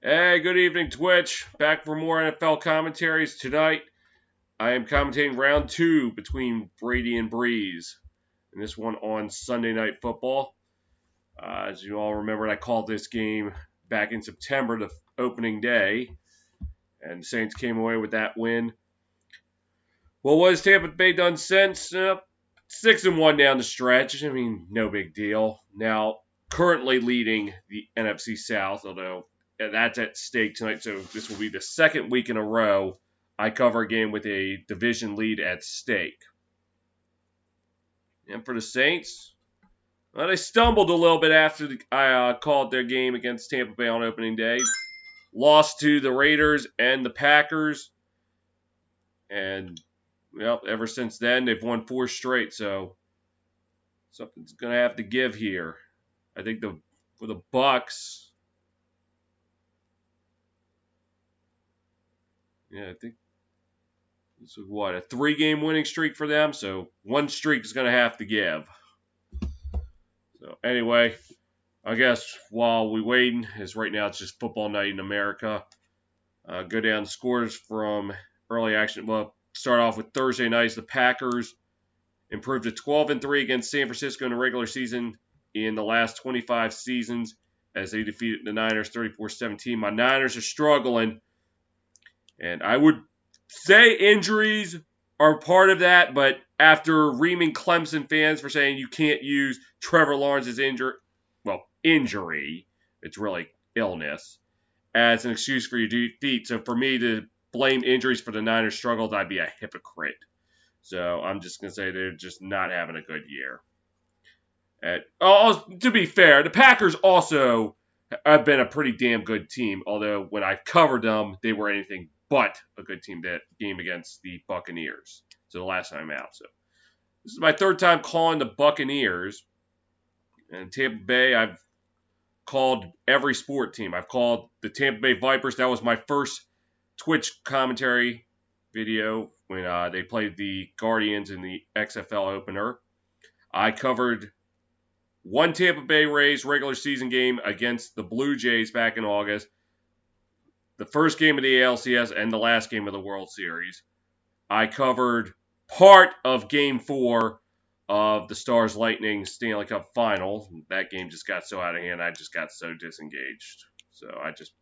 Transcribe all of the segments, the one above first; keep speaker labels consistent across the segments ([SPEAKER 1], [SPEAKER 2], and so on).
[SPEAKER 1] Hey, good evening, Twitch. Back for more NFL commentaries. Tonight, I am commentating round two between Brady and Brees. And this one on Sunday Night Football. As you all remember, I called this game back in September, the opening day. And the Saints came away with that win. Well, what has Tampa Bay done since? 6-1 down the stretch. I mean, no big deal. Now, currently leading the NFC South, although that's at stake tonight. So this will be the second week in a row I cover a game with a division lead at stake. And for the Saints, well, they stumbled a little bit after I called their game against Tampa Bay on opening day. Lost to the Raiders and the Packers. And, well, ever since then, they've won 4 straight. So something's going to have to give here. I think for the Bucks, yeah, I think this is a 3-game winning streak for them. So one streak is going to have to give. So anyway, I guess while we waiting, as right now it's just football night in America. Go down the scores from early action. Well, start off with Thursday nights. The Packers improved to 12-3 against San Francisco in the regular season in the last 25 seasons as they defeated the Niners 34-17. My Niners are struggling, and I would say injuries are part of that, but after reaming Clemson fans for saying you can't use Trevor Lawrence's injury, it's really illness, as an excuse for your defeat. So for me to blame injuries for the Niners' struggles, I'd be a hypocrite. So I'm just going to say they're just not having a good year. To be fair, the Packers also have been a pretty damn good team, although when I covered them, they were anything but a good team that game against the Buccaneers. So the last time out. So this is my third time calling the Buccaneers. And Tampa Bay, I've called every sport team. I've called the Tampa Bay Vipers. That was my first Twitch commentary video when they played the Guardians in the XFL opener. I covered one Tampa Bay Rays regular season game against the Blue Jays back in August. The first game of the ALCS and the last game of the World Series. I covered part of Game 4 of the Stars Lightning Stanley Cup Final. That game just got so out of hand, I just got so disengaged. So I just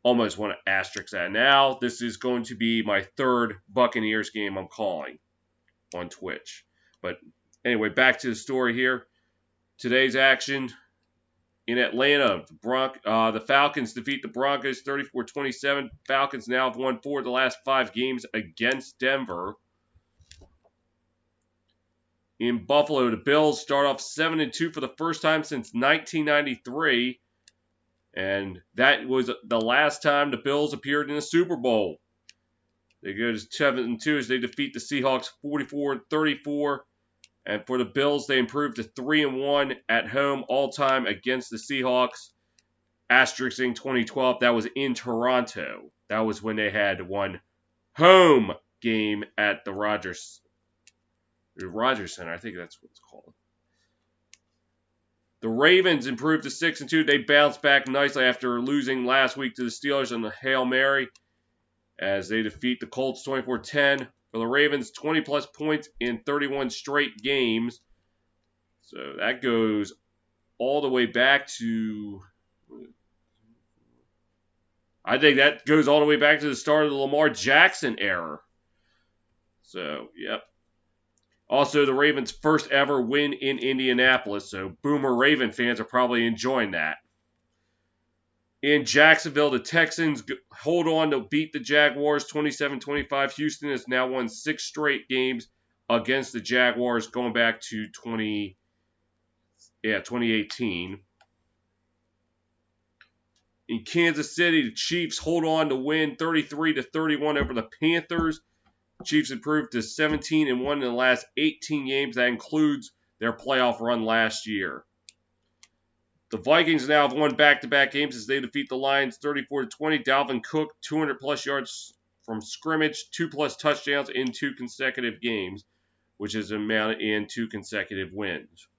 [SPEAKER 1] almost want to asterisk that. Now, this is going to be my third Buccaneers game I'm calling on Twitch. But anyway, back to the story here. Today's action in Atlanta. The Falcons defeat the Broncos 34-27. Falcons now have won 4 of the last 5 games against Denver. In Buffalo, the Bills start off 7-2 for the first time since 1993. And that was the last time the Bills appeared in a Super Bowl. They go to 7-2 as they defeat the Seahawks 44-34. And for the Bills, they improved to 3-1 at home all-time against the Seahawks. Asterisking 2012, that was in Toronto. That was when they had one home game at the Rogers Center. I think that's what it's called. The Ravens improved to 6-2. They bounced back nicely after losing last week to the Steelers on the Hail Mary as they defeat the Colts 24-10. For the Ravens, 20-plus points in 31 straight games. So that goes all the way back to... I think that goes all the way back to the start of the Lamar Jackson era. So, yep. Also, the Ravens' first ever win in Indianapolis. So, Boomer Raven fans are probably enjoying that. In Jacksonville, the Texans hold on to beat the Jaguars 27-25. Houston has now won 6 straight games against the Jaguars going back to 2018. In Kansas City, the Chiefs hold on to win 33-31 over the Panthers. The Chiefs improved to 17-1 in the last 18 games. That includes their playoff run last year. The Vikings now have won back-to-back games as they defeat the Lions 34-20. Dalvin Cook, 200-plus yards from scrimmage, 2-plus touchdowns in 2 consecutive games, which is amounted in 2 consecutive wins.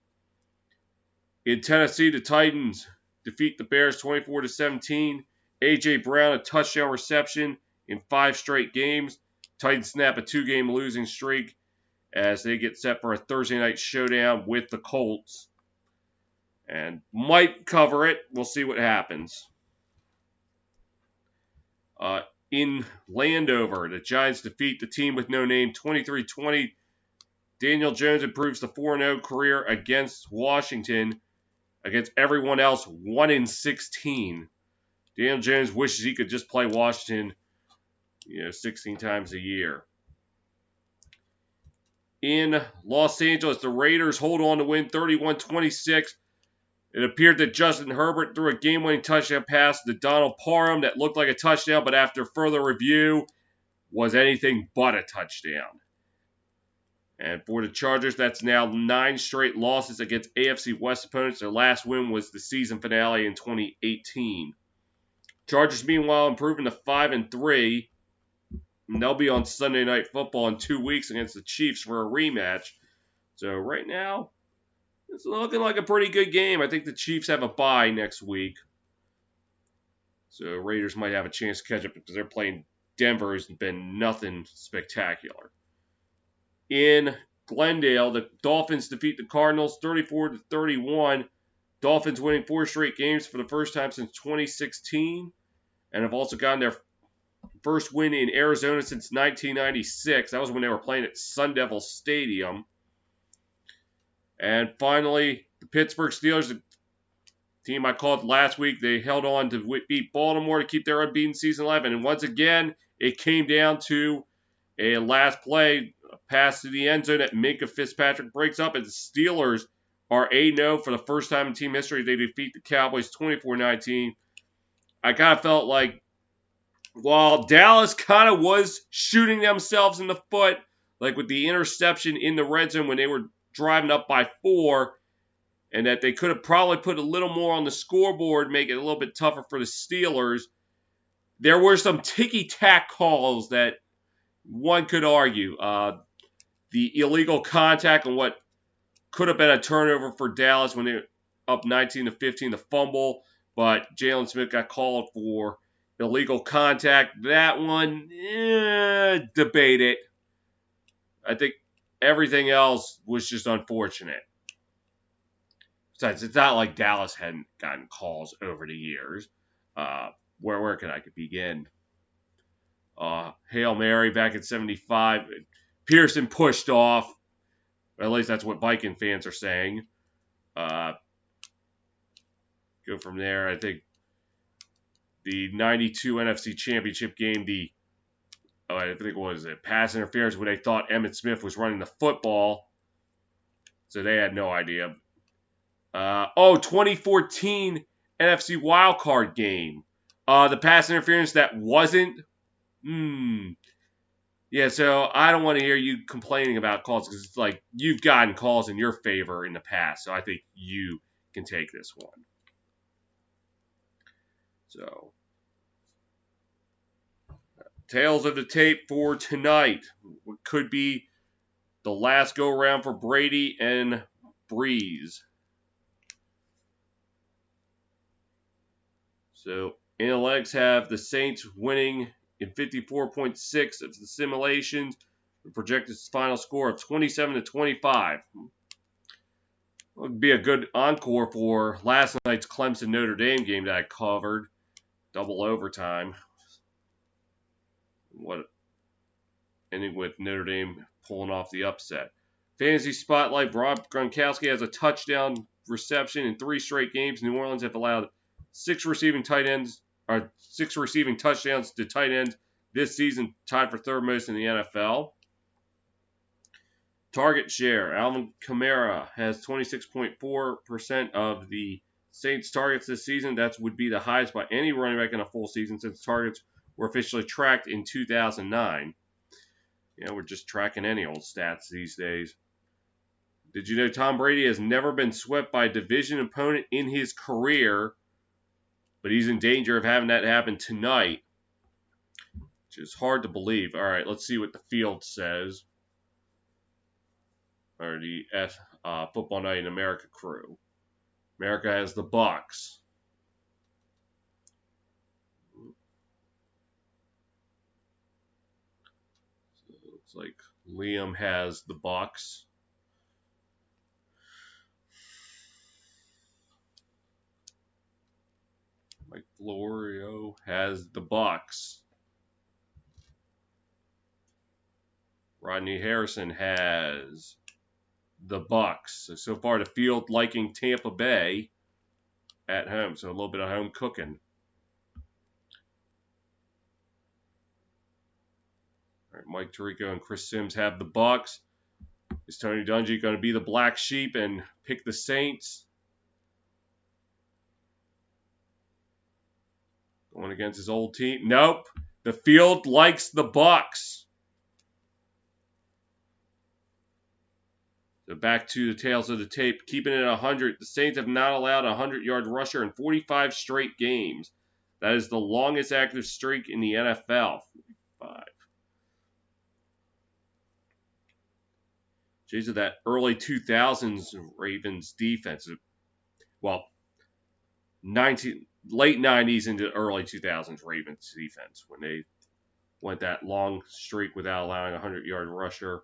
[SPEAKER 1] In Tennessee, the Titans defeat the Bears 24-17. A.J. Brown, a touchdown reception in 5 straight games. Titans snap a 2-game losing streak as they get set for a Thursday night showdown with the Colts. And might cover it. We'll see what happens. In Landover, the Giants defeat the team with no name 23-20. Daniel Jones improves the 4-0 career against Washington. Against everyone else, 1-16. Daniel Jones wishes he could just play Washington, 16 times a year. In Los Angeles, the Raiders hold on to win 31-26. It appeared that Justin Herbert threw a game-winning touchdown pass to Donald Parham that looked like a touchdown, but after further review, was anything but a touchdown. And for the Chargers, that's now 9 straight losses against AFC West opponents. Their last win was the season finale in 2018. Chargers, meanwhile, improving to 5-3. And they'll be on Sunday Night Football in 2 weeks against the Chiefs for a rematch. So right now, it's looking like a pretty good game. I think the Chiefs have a bye next week. So Raiders might have a chance to catch up because they're playing Denver, has been nothing spectacular. In Glendale, the Dolphins defeat the Cardinals 34-31. Dolphins winning 4 straight games for the first time since 2016. And have also gotten their first win in Arizona since 1996. That was when they were playing at Sun Devil Stadium. And finally, the Pittsburgh Steelers, the team I called last week, they held on to beat Baltimore to keep their unbeaten season alive. And once again, it came down to a last play, a pass to the end zone that Minkah Fitzpatrick breaks up. And the Steelers are 8-0 for the first time in team history. They defeat the Cowboys 24-19. I kind of felt like while Dallas kind of was shooting themselves in the foot, like with the interception in the red zone when they were driving up by 4, and that they could have probably put a little more on the scoreboard, make it a little bit tougher for the Steelers, there were some ticky-tack calls that one could argue. The illegal contact on what could have been a turnover for Dallas when they were up 19-15, the fumble, but Jalen Smith got called for illegal contact. That one, debate it. I think everything else was just unfortunate. Besides, it's not like Dallas hadn't gotten calls over the years. Where can I begin? Hail Mary back in 75. Pearson pushed off. At least that's what Viking fans are saying. Go from there. I think the 92 NFC Championship game, I think it was a pass interference when they thought Emmitt Smith was running the football. So they had no idea. 2014 NFC wildcard game. The pass interference that wasn't. Yeah, so I don't want to hear you complaining about calls because it's like you've gotten calls in your favor in the past. So I think you can take this one. So, tails of the tape for tonight. What could be the last go-around for Brady and Brees. So, analytics have the Saints winning in 54.6 of the simulations. The projected final score of 27-25. It would be a good encore for last night's Clemson Notre Dame game that I covered. Double overtime. Ending with Notre Dame pulling off the upset. Fantasy Spotlight, Rob Gronkowski has a touchdown reception in 3 straight games. New Orleans have allowed 6 receiving touchdowns to tight ends this season, tied for 3rd most in the NFL. Target share, Alvin Kamara has 26.4% of the Saints' targets this season. That would be the highest by any running back in a full season since targets were officially tracked in 2009. We're just tracking any old stats these days. Did you know Tom Brady has never been swept by a division opponent in his career, but he's in danger of having that happen tonight, which is hard to believe. All right, let's see what the field says. Or the Football Night in America crew. America has the Bucs. Looks like Liam has the Bucks. Mike Florio has the Bucks. Rodney Harrison has the Bucks. So far, the field liking Tampa Bay at home. So a little bit of home cooking. All right, Mike Tirico and Chris Sims have the Bucks. Is Tony Dungy going to be the black sheep and pick the Saints? Going against his old team? Nope. The field likes the Bucks. So back to the tails of the tape. Keeping it at 100. The Saints have not allowed a 100-yard rusher in 45 straight games. That is the longest active streak in the NFL. 45. Jeez, of that early 2000s Ravens defense. Well, late 90s into early 2000s Ravens defense when they went that long streak without allowing a 100-yard rusher.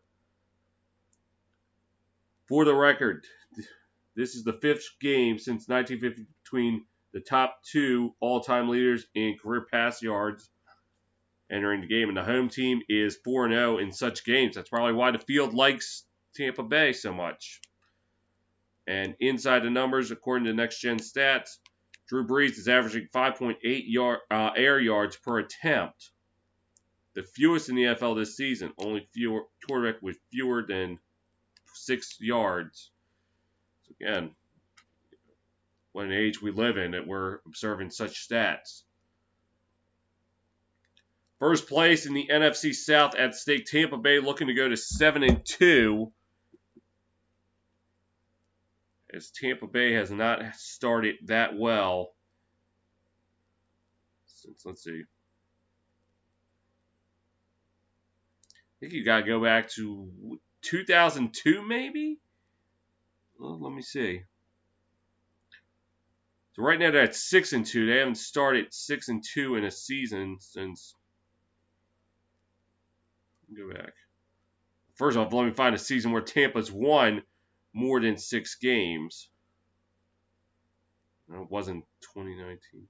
[SPEAKER 1] For the record, this is the fifth game since 1950 between the top two all-time leaders in career pass yards entering the game, and the home team is 4-0 in such games. That's probably why the field likes Tampa Bay so much. And inside the numbers, according to Next Gen Stats, Drew Brees is averaging 5.8 air yards per attempt. The fewest in the NFL this season. Only quarterback with fewer than 6 yards. So again, what an age we live in that we're observing such stats. First place in the NFC South at stake. Tampa Bay looking to go to 7-2. As Tampa Bay has not started that well since, let's see. I think you got to go back to 2002 maybe? Well, let me see. So right now they're at 6-2. They haven't started 6-2 in a season since. Go back. First off, let me find a season where Tampa's won more than 6 games. No, it wasn't 2019.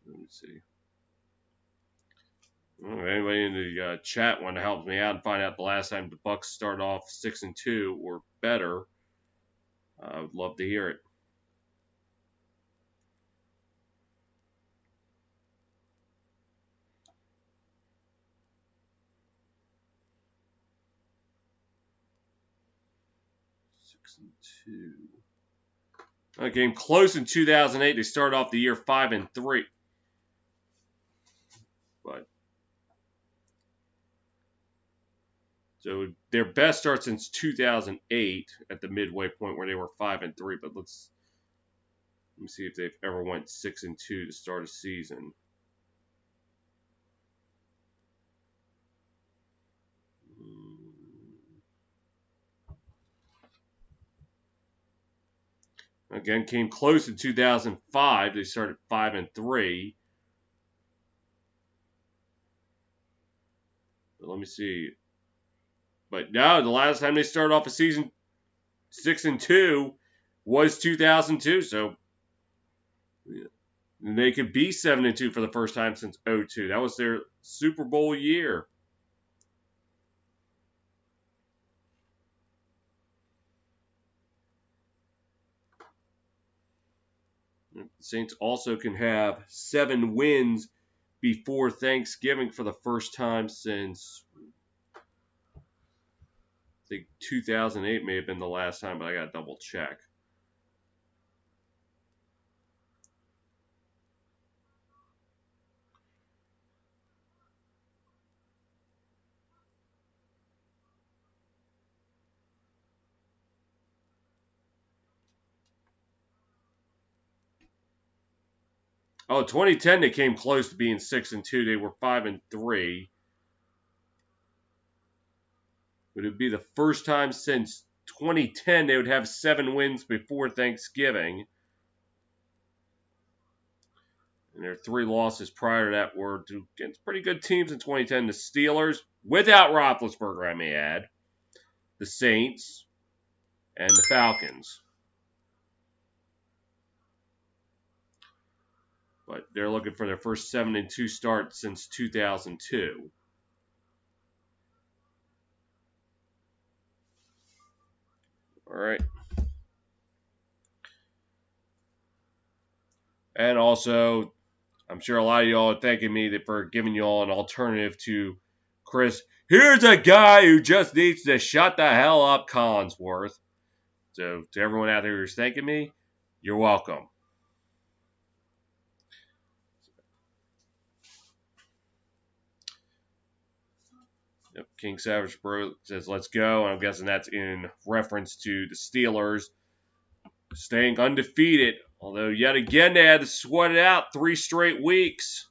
[SPEAKER 1] Let me see. Well, anybody in the chat want to help me out and find out the last time the Bucks started off 6-2 or better? I would love to hear it. That game close in 2008. They started off the year 5-3. But so their best start since 2008 at the midway point where they were 5-3. But let me see if they've ever went 6-2 to start a season. Again, came close in 2005. They started 5-3. But let me see. But no, the last time they started off a season 6-2 was 2002. So they could be 7-2 for the first time since 2002. That was their Super Bowl year. The Saints also can have 7 wins before Thanksgiving for the first time since, I think 2008 may have been the last time, but I got to double check. Oh, 2010 they came close to being 6-2. They were 5-3. It would be the first time since 2010 they would have 7 wins before Thanksgiving. And their 3 losses prior to that were against pretty good teams in 2010. The Steelers, without Roethlisberger, I may add. The Saints, and the Falcons. But they're looking for their first 7-2 start since 2002. All right. And also, I'm sure a lot of y'all are thanking me for giving y'all an alternative to Chris. Here's a guy who just needs to shut the hell up, Collinsworth. So to everyone out there who's thanking me, you're welcome. Yep, King Savage Bro says, let's go. And I'm guessing that's in reference to the Steelers staying undefeated. Although, yet again, they had to sweat it out 3 straight weeks.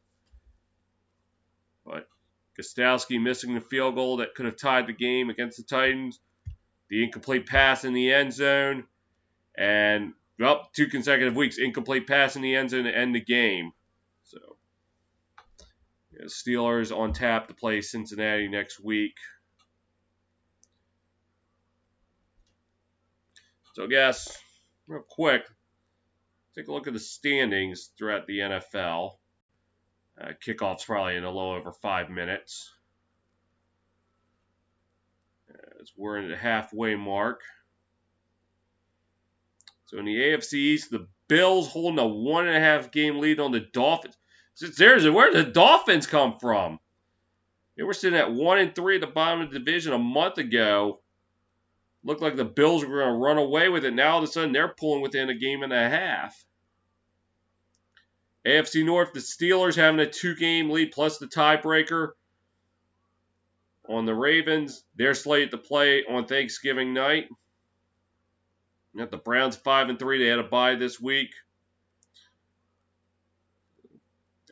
[SPEAKER 1] But Gostowski missing the field goal that could have tied the game against the Titans. The incomplete pass in the end zone. And, well, 2 consecutive weeks. Incomplete pass in the end zone to end the game. So, yeah, Steelers on tap to play Cincinnati next week. So, I guess, real quick, take a look at the standings throughout the NFL. Kickoff's probably in a little over 5 minutes. As we're in the halfway mark. So in the AFC East, the Bills holding a 1.5 game lead on the Dolphins. Where did the Dolphins come from? They were sitting at 1-3 at the bottom of the division a month ago. Looked like the Bills were going to run away with it. Now all of a sudden they're pulling within a game and a half. AFC North, the Steelers having a 2-game lead plus the tiebreaker on the Ravens. They're slated to play on Thanksgiving night. The Browns 5-3. They had a bye this week.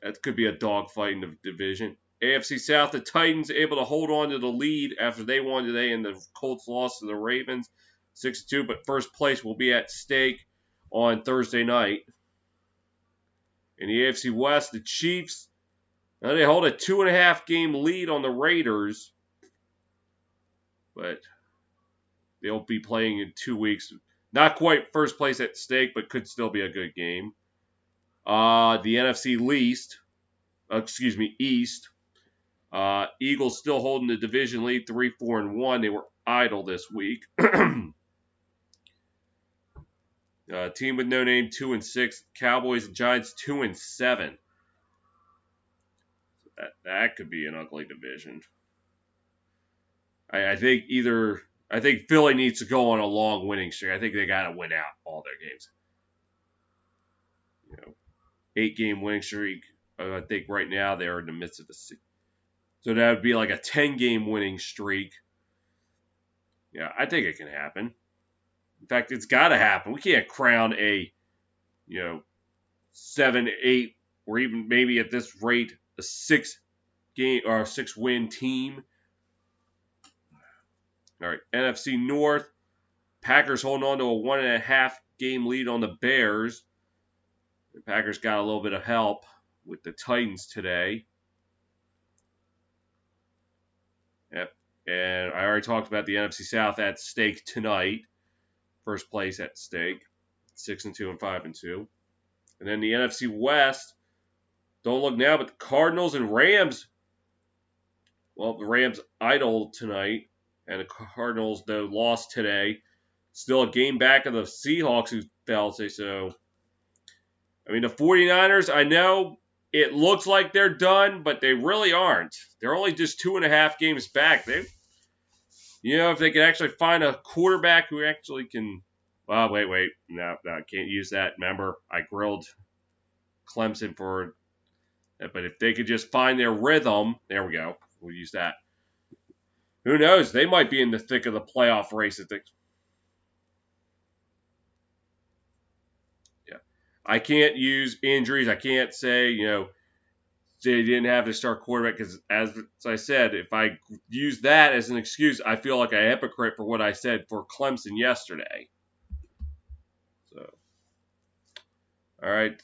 [SPEAKER 1] That could be a dogfight in the division. AFC South, the Titans able to hold on to the lead after they won today and the Colts lost to the Ravens 6-2. But first place will be at stake on Thursday night. In the AFC West, the Chiefs, they hold a 2.5 game lead on the Raiders. But they'll be playing in 2 weeks. Not quite first place at stake, but could still be a good game. The NFC East. Eagles still holding the division lead, 3-4-1. They were idle this week. Team with no name, 2-6. Cowboys and Giants, 2-7. That could be an ugly division. I think Philly needs to go on a long winning streak. I think they got to win out all their games. 8-game winning streak. I think right now they're in the midst of the season. So that would be like a 10-game winning streak. Yeah, I think it can happen. In fact, it's got to happen. We can't crown a, 7, 8, or even maybe at this rate a 6-game or 6-win team. All right, NFC North. Packers holding on to a 1.5 game lead on the Bears. The Packers got a little bit of help with the Titans today. Yep. And I already talked about the NFC South at stake tonight. First place at stake. 6-2 and 5-2. And then the NFC West. Don't look now, but the Cardinals and Rams. Well, the Rams idle tonight. And the Cardinals, though, lost today. Still a game back of the Seahawks who fell. So, I mean, the 49ers, I know it looks like they're done, but they really aren't. They're only just 2.5 games back. If they can actually find a quarterback who actually can. Well, wait. No, I can't use that. Remember, I grilled Clemson for it. But if they could just find their rhythm, there we go. We'll use that. Who knows? They might be in the thick of the playoff race. Yeah. I can't use injuries. I can't say, they didn't have to start quarterback because, as I said, if I use that as an excuse, I feel like a hypocrite for what I said for Clemson yesterday. So, all right,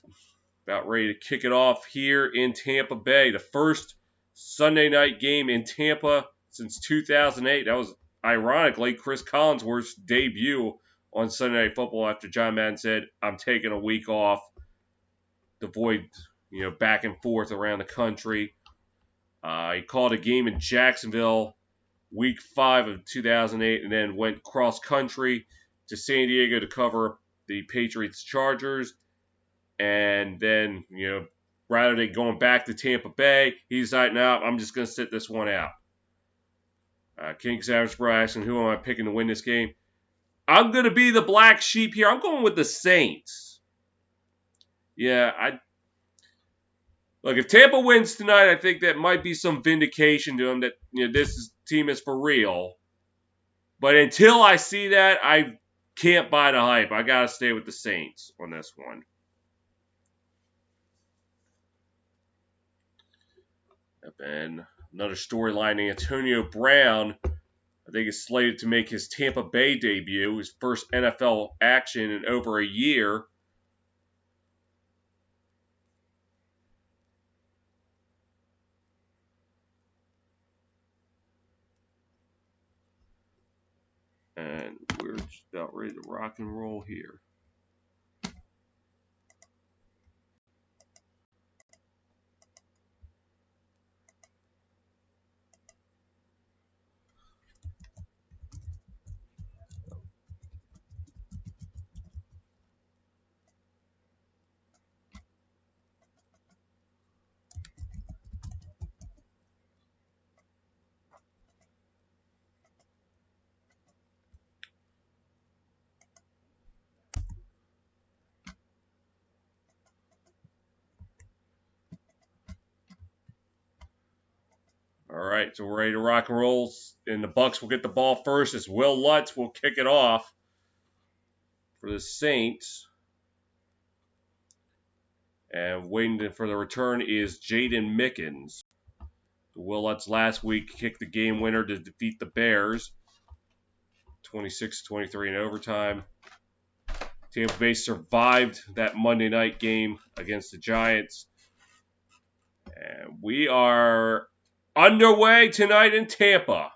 [SPEAKER 1] about ready to kick it off here in Tampa Bay. The first Sunday night game in Tampa since 2008. That was, ironically, Chris Collinsworth's debut on Sunday Night Football after John Madden said, I'm taking a week off to avoid, back and forth around the country. He called a game in Jacksonville week 5 of 2008 and then went cross country to San Diego to cover the Patriots Chargers. And then, rather than going back to Tampa Bay, he decided, no, I'm just going to sit this one out. King Savage Bro asking, who am I picking to win this game? I'm going to be the black sheep here. I'm going with the Saints. Yeah, look, if Tampa wins tonight, I think that might be some vindication to them that this team is for real. But until I see that, I can't buy the hype. I got to stay with the Saints on this one. And another storyline, Antonio Brown, I think, is slated to make his Tampa Bay debut, his first NFL action in over a year. And we're just about ready to rock and roll here. All right, so we're ready to rock and roll. And the Bucs will get the ball first as Will Lutz will kick it off for the Saints. And waiting for the return is Jaden Mickens. Will Lutz last week kicked the game winner to defeat the Bears, 26-23 in overtime. Tampa Bay survived that Monday night game against the Giants. And we are underway tonight in Tampa.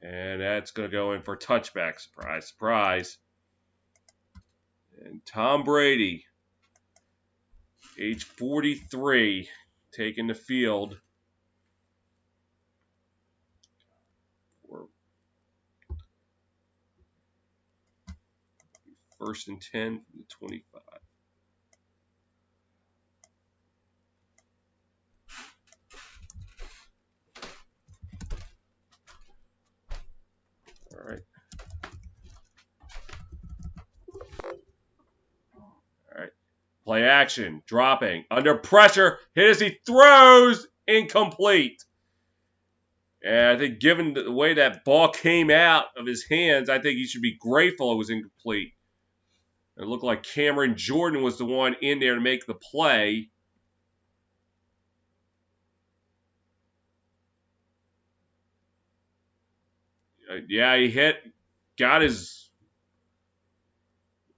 [SPEAKER 1] And that's going to go in for touchback. Surprise, surprise. And Tom Brady, age 43, taking the field for first and 10 from the 25. All right. All right. Play action. Dropping. Under pressure. Hit as he throws. Incomplete. And I think given the way that ball came out of his hands, I think he should be grateful it was incomplete. It looked like Cameron Jordan was the one in there to make the play. Yeah, he got his.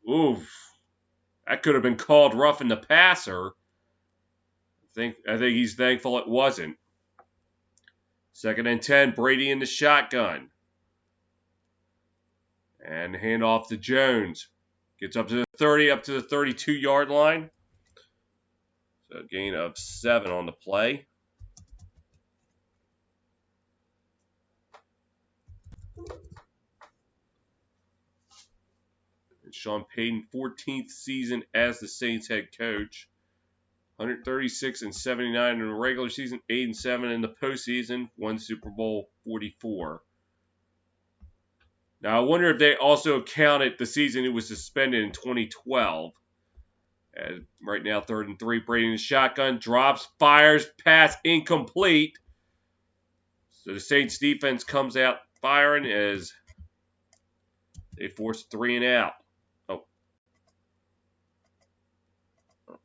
[SPEAKER 1] Oof. That could have been called roughing the passer. I think he's thankful it wasn't. Second and 10, Brady in the shotgun. And hand off to Jones. Gets up to the 30, up to the 32-yard line. So a gain of 7 on the play. And Sean Payton, 14th season as the Saints head coach. 136-79 in the regular season, 8-7 in the postseason, won Super Bowl 44. Now, I wonder if they also counted the season he was suspended in 2012. And right now, 3rd and 3, Brady in the shotgun, drops, fires, pass incomplete. So the Saints defense comes out firing as they force 3 and out. Oh,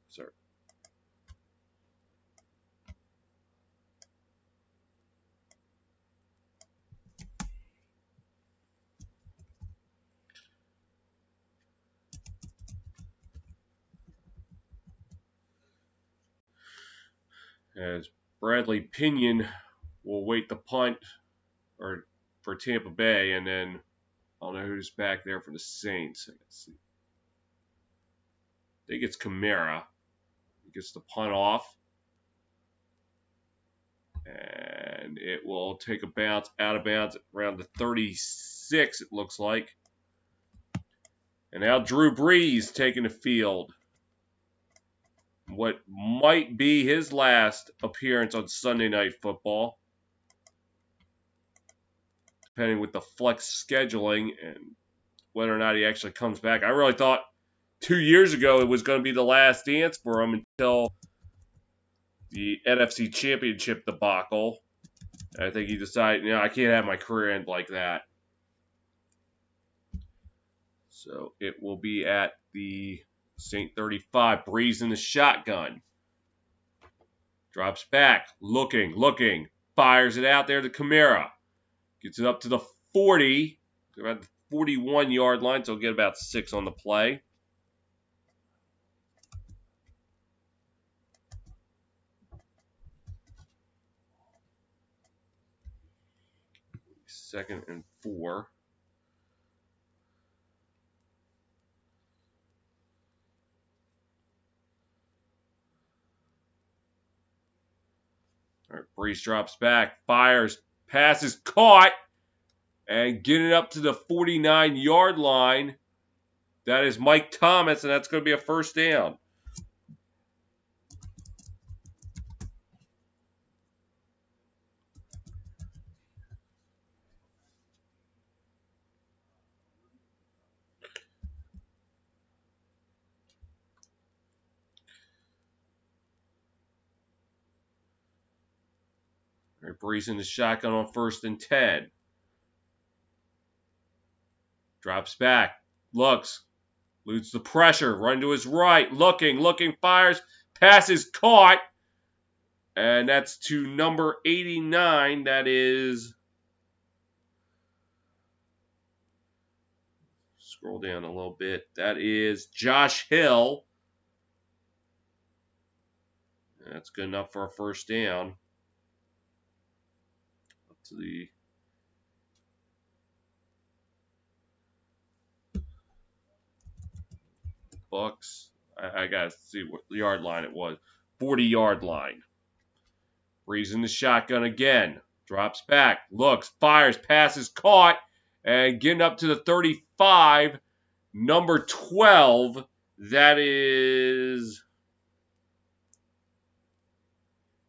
[SPEAKER 1] sorry. as Bradley Pinion will wait the punt or for Tampa Bay, and then I don't know who's back there for the Saints. I think it's Kamara. He gets the punt off, and it will take a bounce out of bounds around the 36, it looks like. And now Drew Brees taking the field. What might be his last appearance on Sunday Night Football, depending with the flex scheduling and whether or not he actually comes back. I really thought 2 years ago it was going to be the last dance for him until the NFC Championship debacle. I think he decided, I can't have my career end like that. So it will be at the St. 35. Brees in the shotgun. Drops back. Looking. Fires it out there to Kamara. Gets it up to the 40. About the 41-yard line, so he'll get about 6 on the play. Second and 4. All right, Brees drops back, fires, passes caught, and getting it up to the 49-yard line. That is Mike Thomas, and that's going to be a first down. All right, Brees in the shotgun on 1st and 10. Drops back, looks, eludes the pressure, run to his right, looking, fires, passes caught, and that's to number 89. That is, scroll down a little bit, that is Josh Hill. That's good enough for a first down. Up to the Bucks. I got to see what yard line it was. 40-yard line. Brees in the shotgun again. Drops back. Looks. Fires. Passes caught. And getting up to the 35. Number 12. That is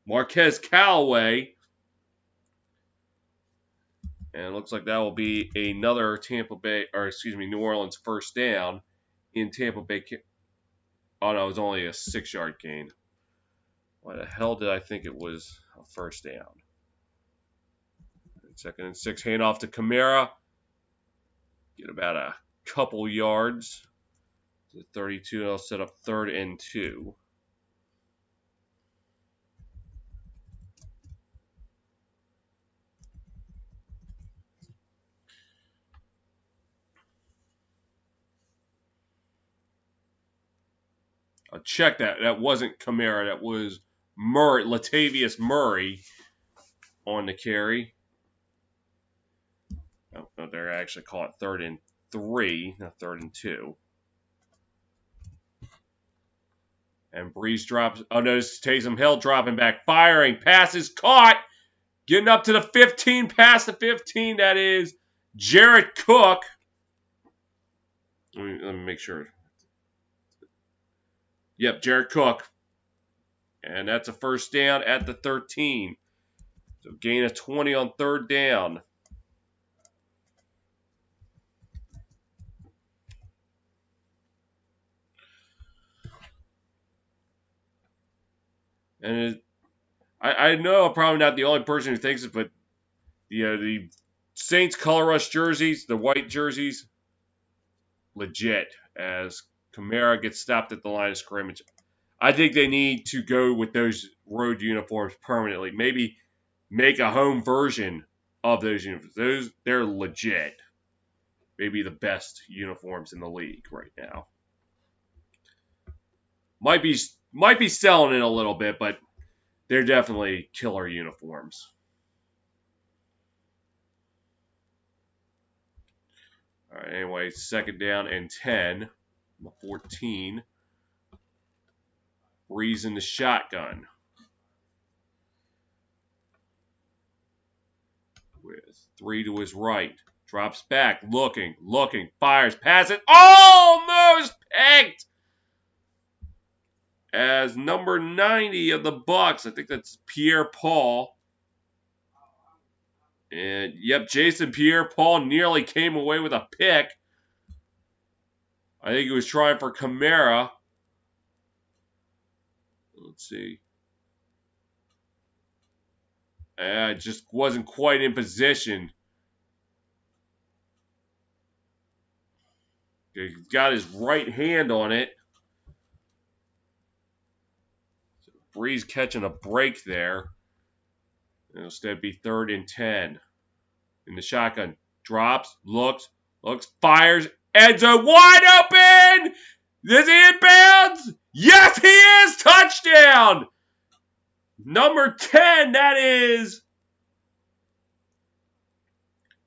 [SPEAKER 1] Marquez Callaway. And it looks like that will be another New Orleans first down in Tampa Bay. Oh, no, it was only a 6-yard gain. Why the hell did I think it was a first down? 2nd and 6, handoff to Kamara. Get about a couple yards to the 32, and I'll set up 3rd and 2. I'll check that. That wasn't Kamara. That was Latavius Murray on the carry. Oh, no, they're actually call it 3rd and 3, not 3rd and 2. And Brees drops. Oh, notice Taysom Hill dropping back, firing, passes caught, getting up to the 15, past the 15. That is Jared Cook. Let me make sure. Yep, Jared Cook. And that's a first down at the 13. So gain of 20 on 3rd down. And I know I'm probably not the only person who thinks it, but the Saints color rush jerseys, the white jerseys, legit. As Kamara gets stopped at the line of scrimmage, I think they need to go with those road uniforms permanently. Maybe make a home version of those uniforms. They're legit. Maybe the best uniforms in the league right now. Might be selling it a little bit, but they're definitely killer uniforms. All right, anyway, second down and 10. 14. Brees in the shotgun. With 3 to his right. Drops back, looking, fires, passes. Almost pegged! As number 90 of the Bucks, I think that's Pierre-Paul. And, yep, Jason Pierre-Paul nearly came away with a pick. I think he was trying for Kamara. Let's see. Just wasn't quite in position. He got his right hand on it. So Brees catching a break there. It'll instead be 3rd and 10. In the shotgun. Drops, looks, fires. End zone wide open! Is he in bounds? Yes, he is! Touchdown! Number 10, that is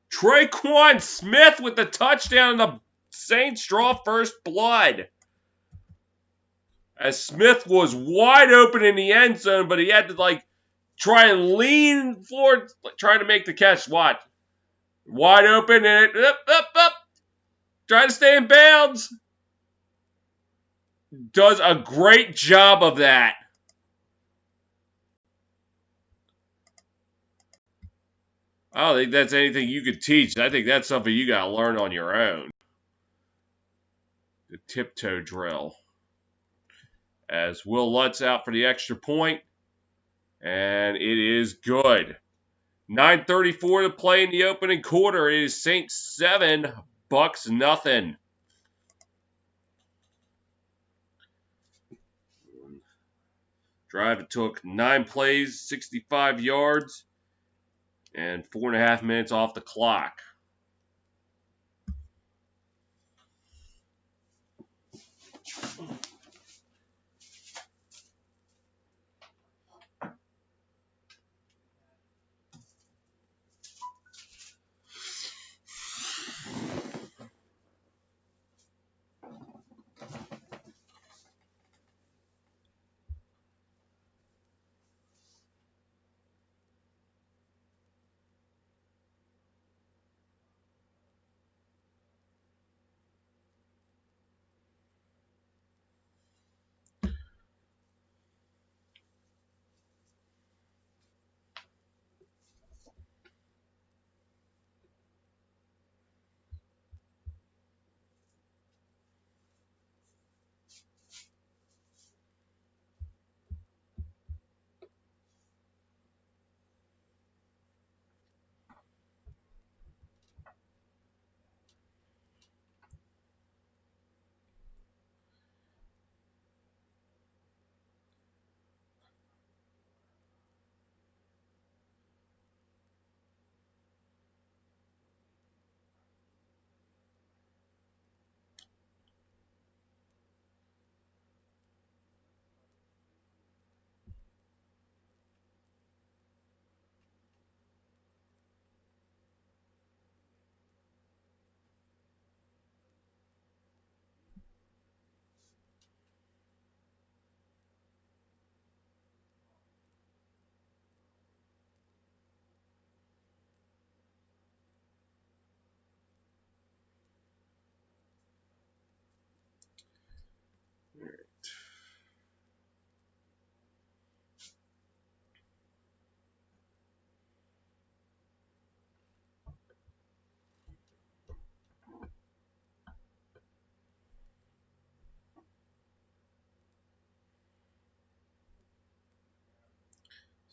[SPEAKER 1] Traquan Smith with the touchdown, and the Saints draw first blood. As Smith was wide open in the end zone, but he had to try and lean forward, trying to make the catch. Watch. Wide open and up. Trying to stay in bounds. Does a great job of that. I don't think that's anything you could teach. I think that's something you got to learn on your own. The tiptoe drill. As Will Lutz out for the extra point. And it is good. 9:34 to play in the opening quarter. It is Saints 7, Bucks nothing. Drive took 9 plays, 65 yards, and 4.5 minutes off the clock.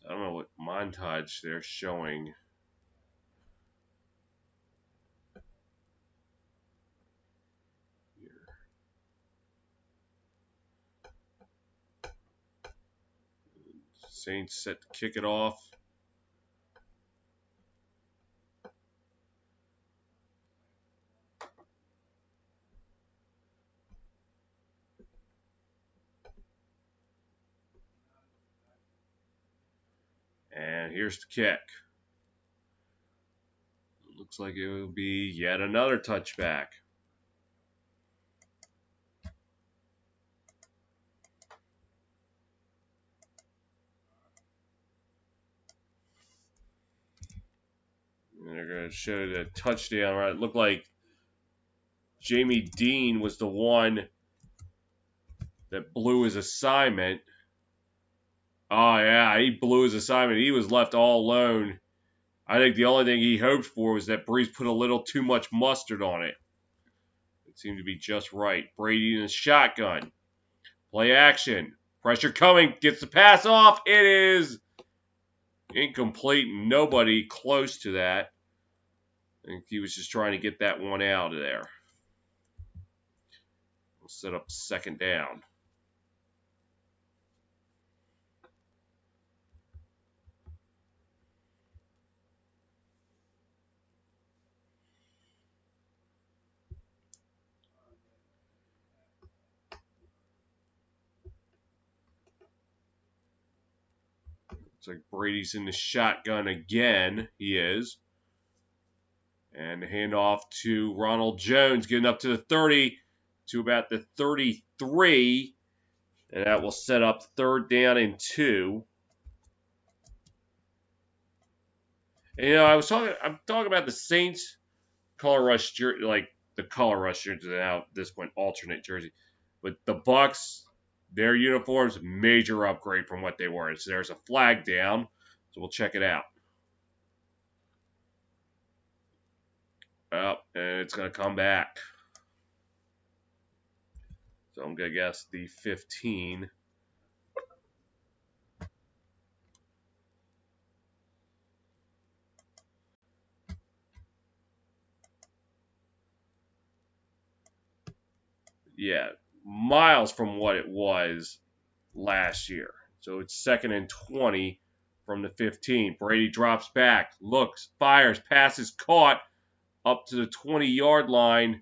[SPEAKER 1] I don't know what montage they're showing. Here. Saints set to kick it off. And here's the kick. Looks like it will be yet another touchback. And they're going to show the touchdown. Right? It looked like Jamie Dean was the one that blew his assignment. Oh, yeah, he blew his assignment. He was left all alone. I think the only thing he hoped for was that Brees put a little too much mustard on it. It seemed to be just right. Brady in the shotgun. Play action. Pressure coming. Gets the pass off. It is incomplete. Nobody close to that. I think he was just trying to get that one out of there. We'll set up second down. Looks like Brady's in the shotgun again. He is. And the handoff to Ronald Jones, getting up to the 30, to about the 33. And that will set up third down and 2. And, I'm talking about the Saints color rush jersey, like the color rush jersey now at this point, alternate jersey. But the Bucks, their uniforms, major upgrade from what they were. So there's a flag down, so we'll check it out. And it's going to come back. So I'm going to guess the 15. Yeah, miles from what it was last year. So it's second and 20 from the 15. Brady drops back, looks, fires, passes caught up to the 20-yard line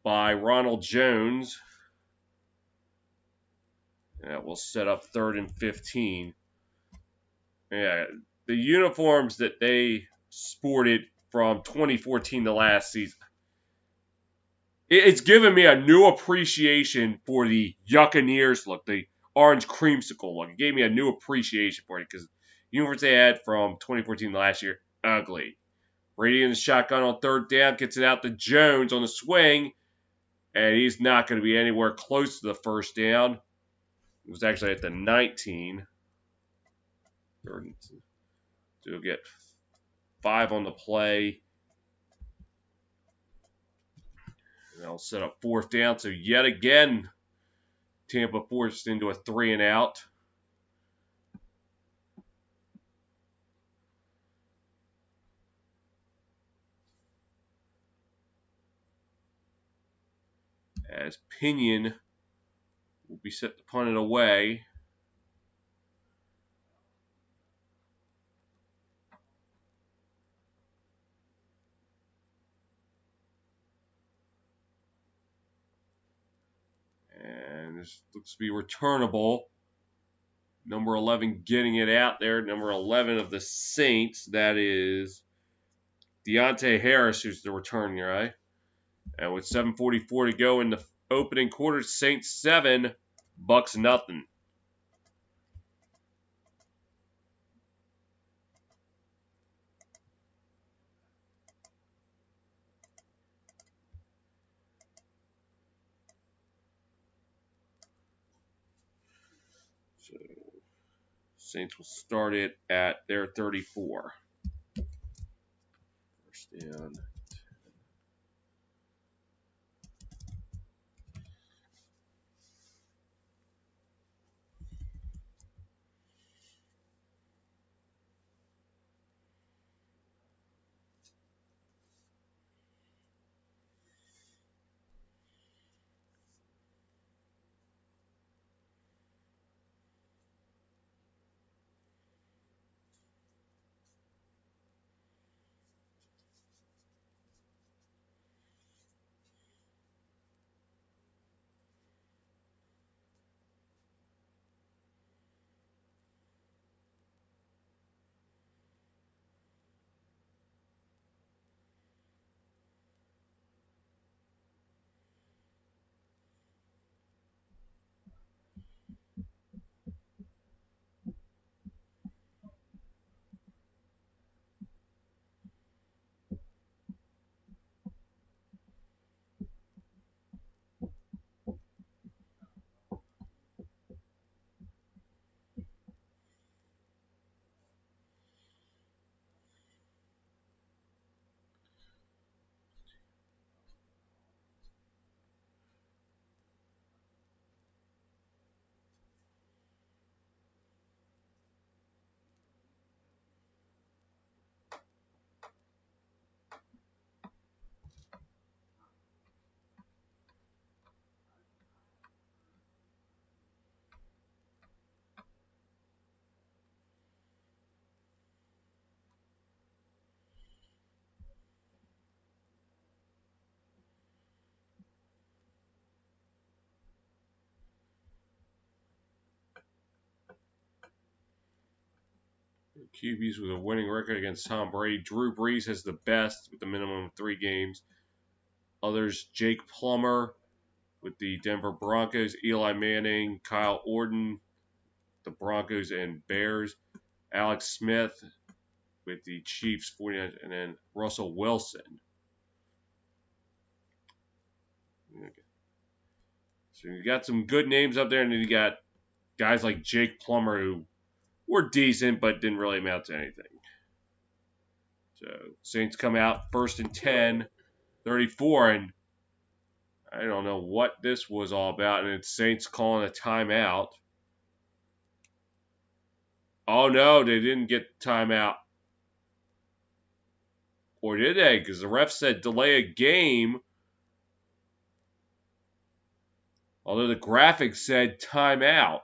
[SPEAKER 1] by Ronald Jones. That will set up third and 15. Yeah, the uniforms that they sported from 2014 to last season, it's given me a new appreciation for the Buccaneers look, the orange creamsicle look. It gave me a new appreciation for it because the uniforms they had from 2014 to last year, ugly. Brady in the shotgun on third down, gets it out to Jones on the swing, and he's not going to be anywhere close to the first down. It was actually at the 19. To get 5 on the play. And that'll set up fourth down. So yet again, Tampa forced into a 3 and out. As Pinion will be set to punt it away. And this looks to be returnable. Number 11 getting it out there. Number 11 of the Saints. That is Deontay Harris, who's the return guy. And with 7:44 to go in the opening quarter, Saints 7, Bucks nothing. So Saints will start it at their 34. First down. QBs with a winning record against Tom Brady. Drew Brees has the best with a minimum of 3 games. Others, Jake Plummer with the Denver Broncos, Eli Manning, Kyle Orton, the Broncos and Bears, Alex Smith with the Chiefs, 49ers, and then Russell Wilson. Okay. So you got some good names up there, and then you got guys like Jake Plummer who were decent but didn't really amount to anything. So Saints come out first and 10, 34, and I don't know what this was all about, and it's Saints calling a timeout. Oh no, they didn't get timeout. Or did they? Because the ref said delay a game. Although the graphic said timeout.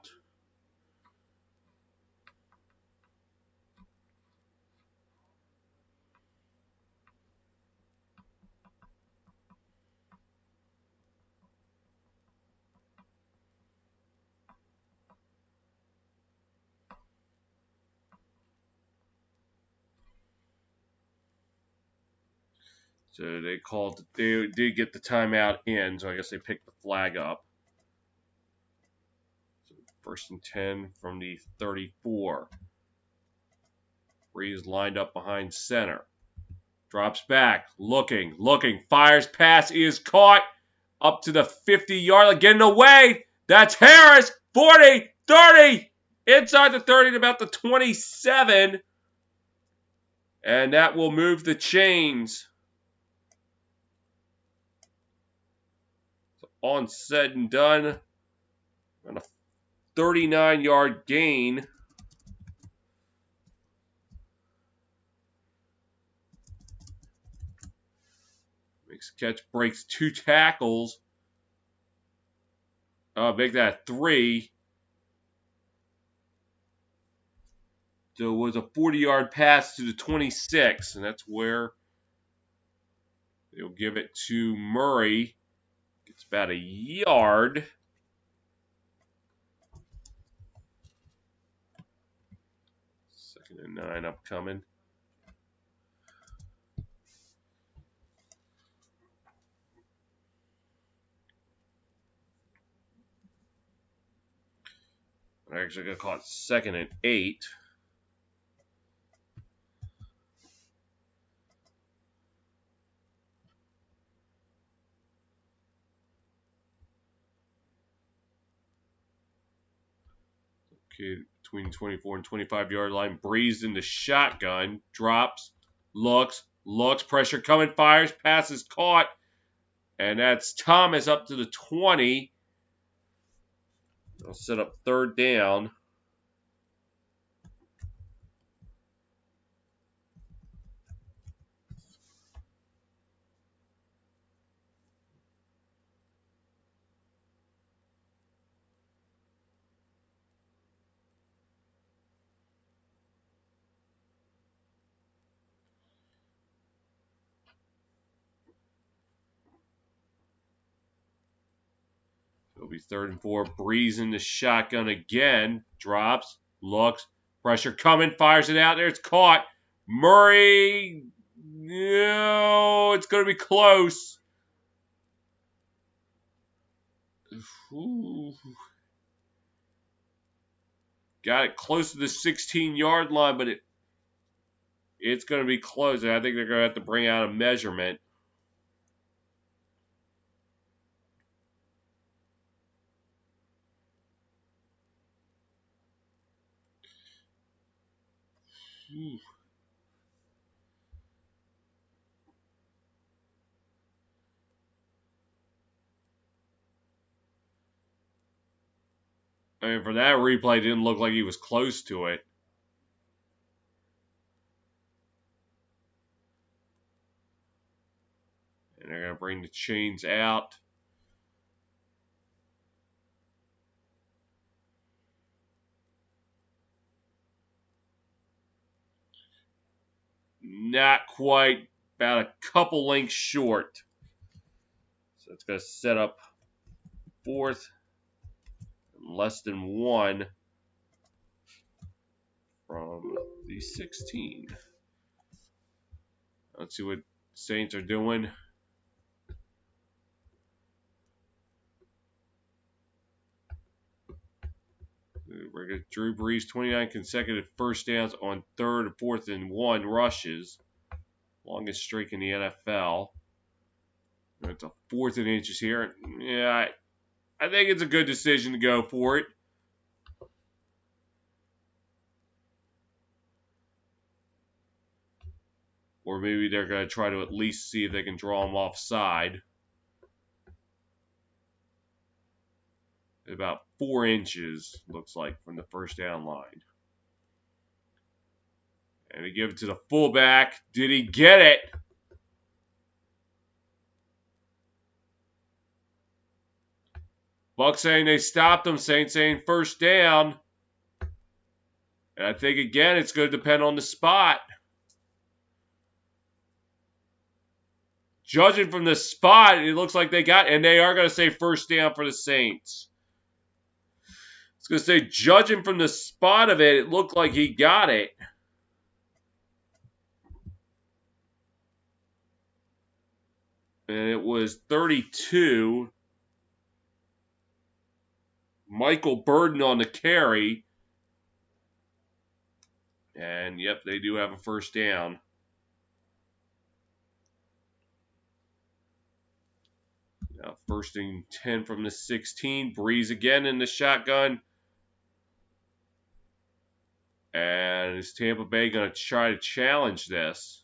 [SPEAKER 1] So they did get the timeout in, so I guess they picked the flag up. So first and 10 from the 34. Brees lined up behind center. Drops back, looking, fires, pass is caught up to the 50-yard line, getting away. That's Harris, 40, 30, inside the 30 to about the 27. And that will move the chains. So on said and done, on a 39-yard gain. Makes a catch, breaks 2 tackles. Make that 3. So it was a 40-yard pass to the 26, and that's where they'll give it to Murray. It's about a yard. Second and 9 upcoming. They're actually going to call it second and 8. Okay, between 24 and 25-yard line. Brees in the shotgun. Drops. Looks. Pressure coming. Fires. Passes caught. And that's Thomas up to the 20. I'll set up third down. It'll be third and 4. Brees in the shotgun again. Drops. Looks. Pressure coming. Fires it out there. It's caught. Murray. No, it's going to be close. Ooh. Got it close to the 16-yard line, but it's going to be close. I think they're going to have to bring out a measurement. I mean, for that replay, it didn't look like he was close to it. And they're going to bring the chains out. Not quite. About a couple lengths short. So it's going to set up fourth. Less than 1 from the 16. Let's see what Saints are doing. We're going to Drew Brees, 29 consecutive first downs on 3rd and 4th and 1 rushes. Longest streak in the NFL. It's a 4th and inches here. Yeah, I think it's a good decision to go for it. Or maybe they're going to try to at least see if they can draw him offside. About 4 inches, looks like, from the first down line. And he gives it to the fullback. Did he get it? Bucks saying they stopped him. Saints saying first down. And I think, again, it's going to depend on the spot. Judging from the spot, it looks like they got, and they are going to say first down for the Saints. I was going to say, judging from the spot of it, it looked like he got it. And it was 32. Michael Burden on the carry. And, yep, they do have a first down. Now, 1st and 10 from the 16. Brees again in the shotgun. And is Tampa Bay going to try to challenge this?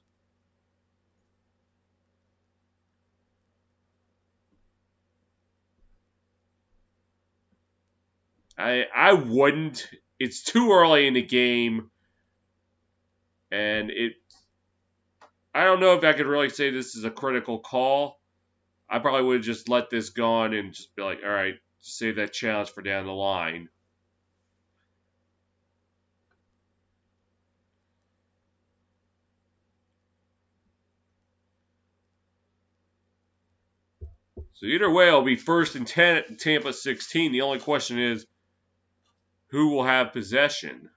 [SPEAKER 1] I wouldn't. It's too early in the game. And I don't know if I could really say this is a critical call. I probably would have just let this go on and just be like, all right, save that challenge for down the line. So either way, it'll be 1st and 10 at Tampa 16. The only question is, who will have possession?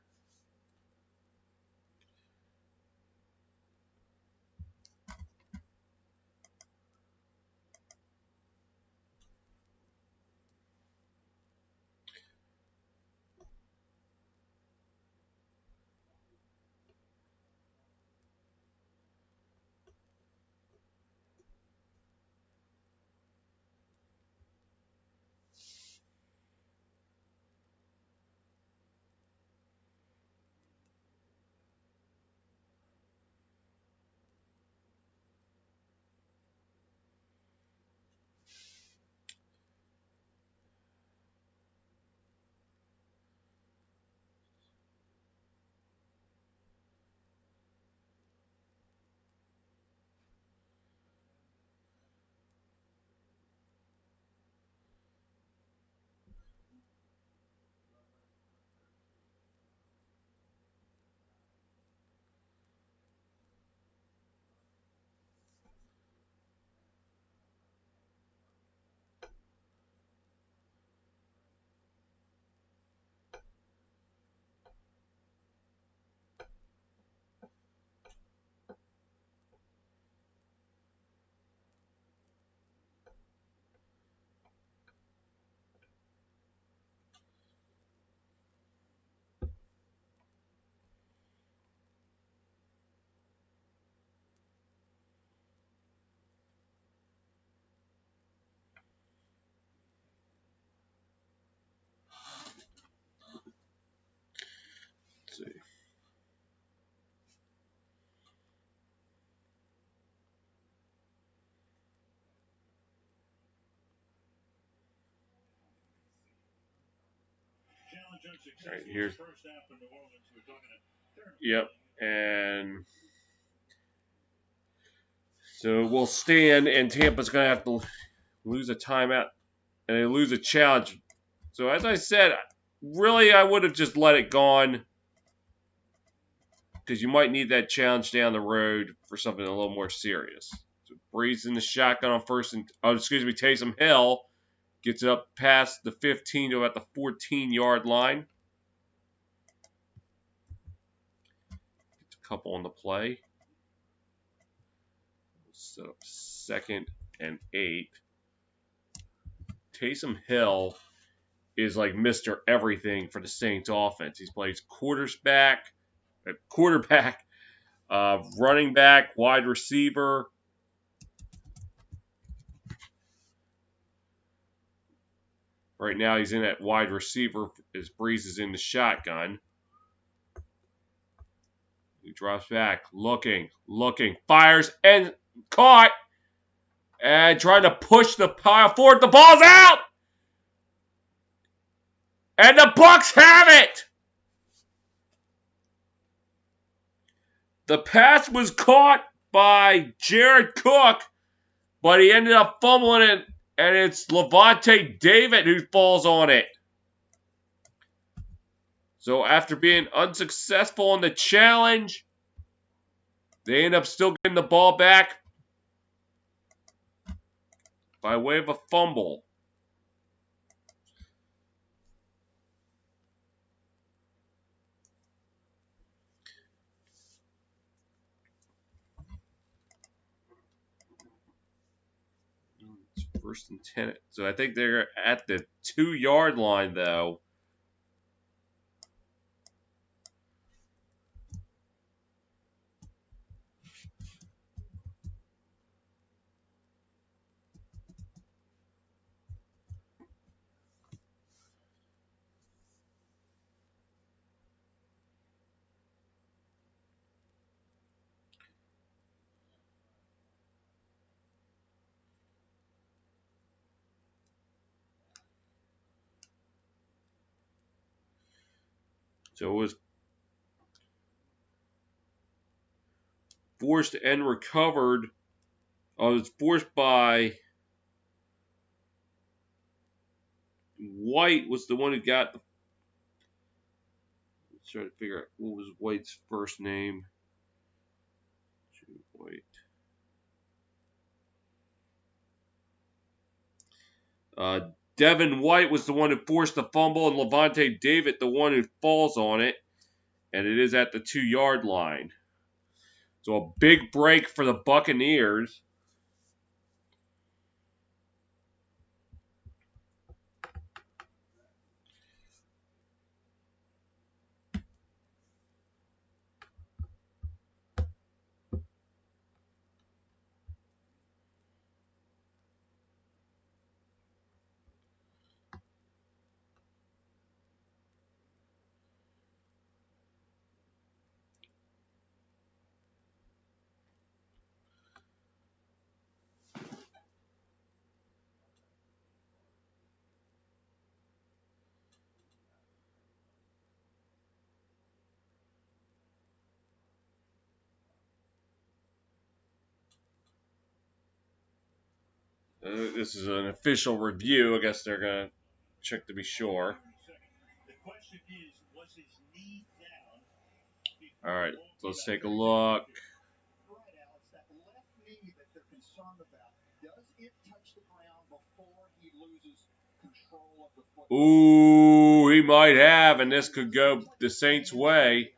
[SPEAKER 1] Let's see. All right, here's. Yep, and so we'll stand, and Tampa's going to have to lose a timeout, and they lose a challenge. So as I said, really I would have just let it go on, because you might need that challenge down the road for something a little more serious. So Brees in the shotgun on 1st and, Taysom Hill gets it up past the 15 to about the 14-yard line. couple on the play. So 2nd and 8. Taysom Hill is like Mr. Everything for the Saints offense. He plays quarterback, running back, wide receiver. Right now he's in at wide receiver as Brees is in the shotgun. He drops back, looking, fires, and caught. And trying to push the pile forward. The ball's out! And the Bucs have it! The pass was caught by Jared Cook, but he ended up fumbling it, and it's Levante David who falls on it. So after being unsuccessful in the challenge, they end up still getting the ball back by way of a fumble. It's 1st and 10. So I think they're at the 2-yard line, though. So it was forced and recovered. It was forced by White was the one who got the. Let's try to figure out what was White's first name. White. Devin White was the one who forced the fumble, and Levante David the one who falls on it, and it is at the 2-yard line. So a big break for the Buccaneers. This is an official review. I guess they're going to check to be sure. All right, let's take a look. Ooh, he might have, and this could go the Saints' way.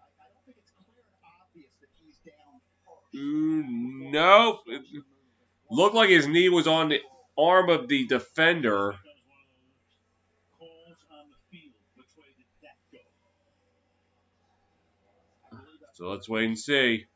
[SPEAKER 1] Ooh, nope. It looked like his knee was on the arm of the defender. So let's wait and see.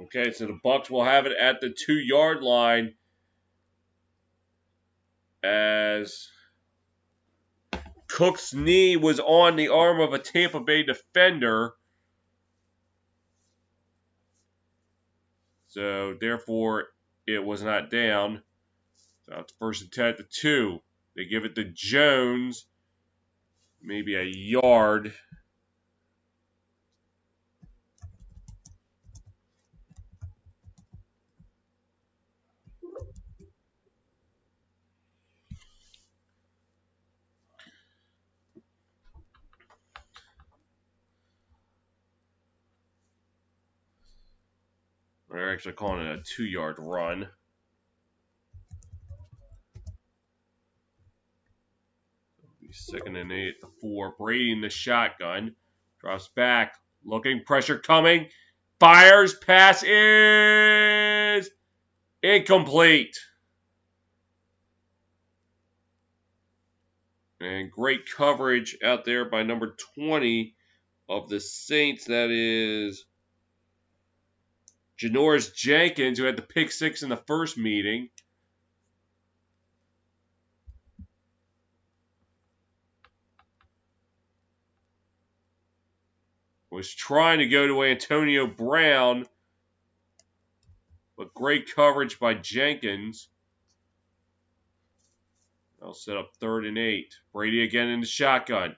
[SPEAKER 1] Okay, so the Bucs will have it at the 2-yard line as Cook's knee was on the arm of a Tampa Bay defender. So therefore, it was not down. So it's 1st and 10 at the 2. They give it to Jones, maybe a yard. They're actually calling it a 2-yard run. Second and 8 at the 4. Brady in the shotgun. Drops back. Looking. Pressure coming. Fires. Pass is incomplete. And great coverage out there by number 20 of the Saints. That is Janoris Jenkins, who had the pick 6 in the first meeting. Was trying to go to Antonio Brown, but great coverage by Jenkins. They'll set up 3rd and 8. Brady again in the shotgun.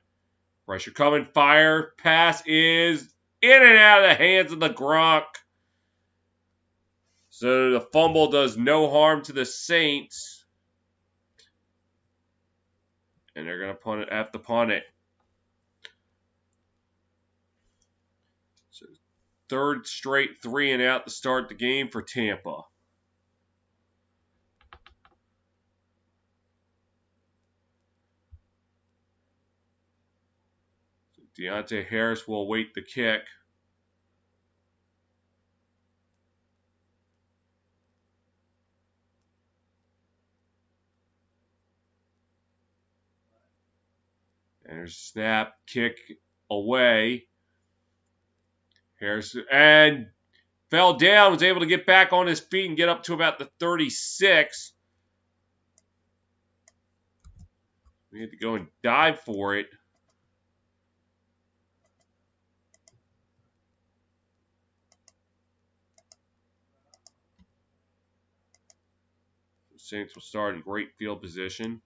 [SPEAKER 1] Pressure coming. Fire. Pass is in and out of the hands of the Gronk. So the fumble does no harm to the Saints. And they're going to have to punt it. So 3rd straight 3 and out to start the game for Tampa. So Deontay Harris will await the kick. And there's a snap, kick away. Harris and fell down, was able to get back on his feet and get up to about the 36. We had to go and dive for it. The Saints will start in great field position.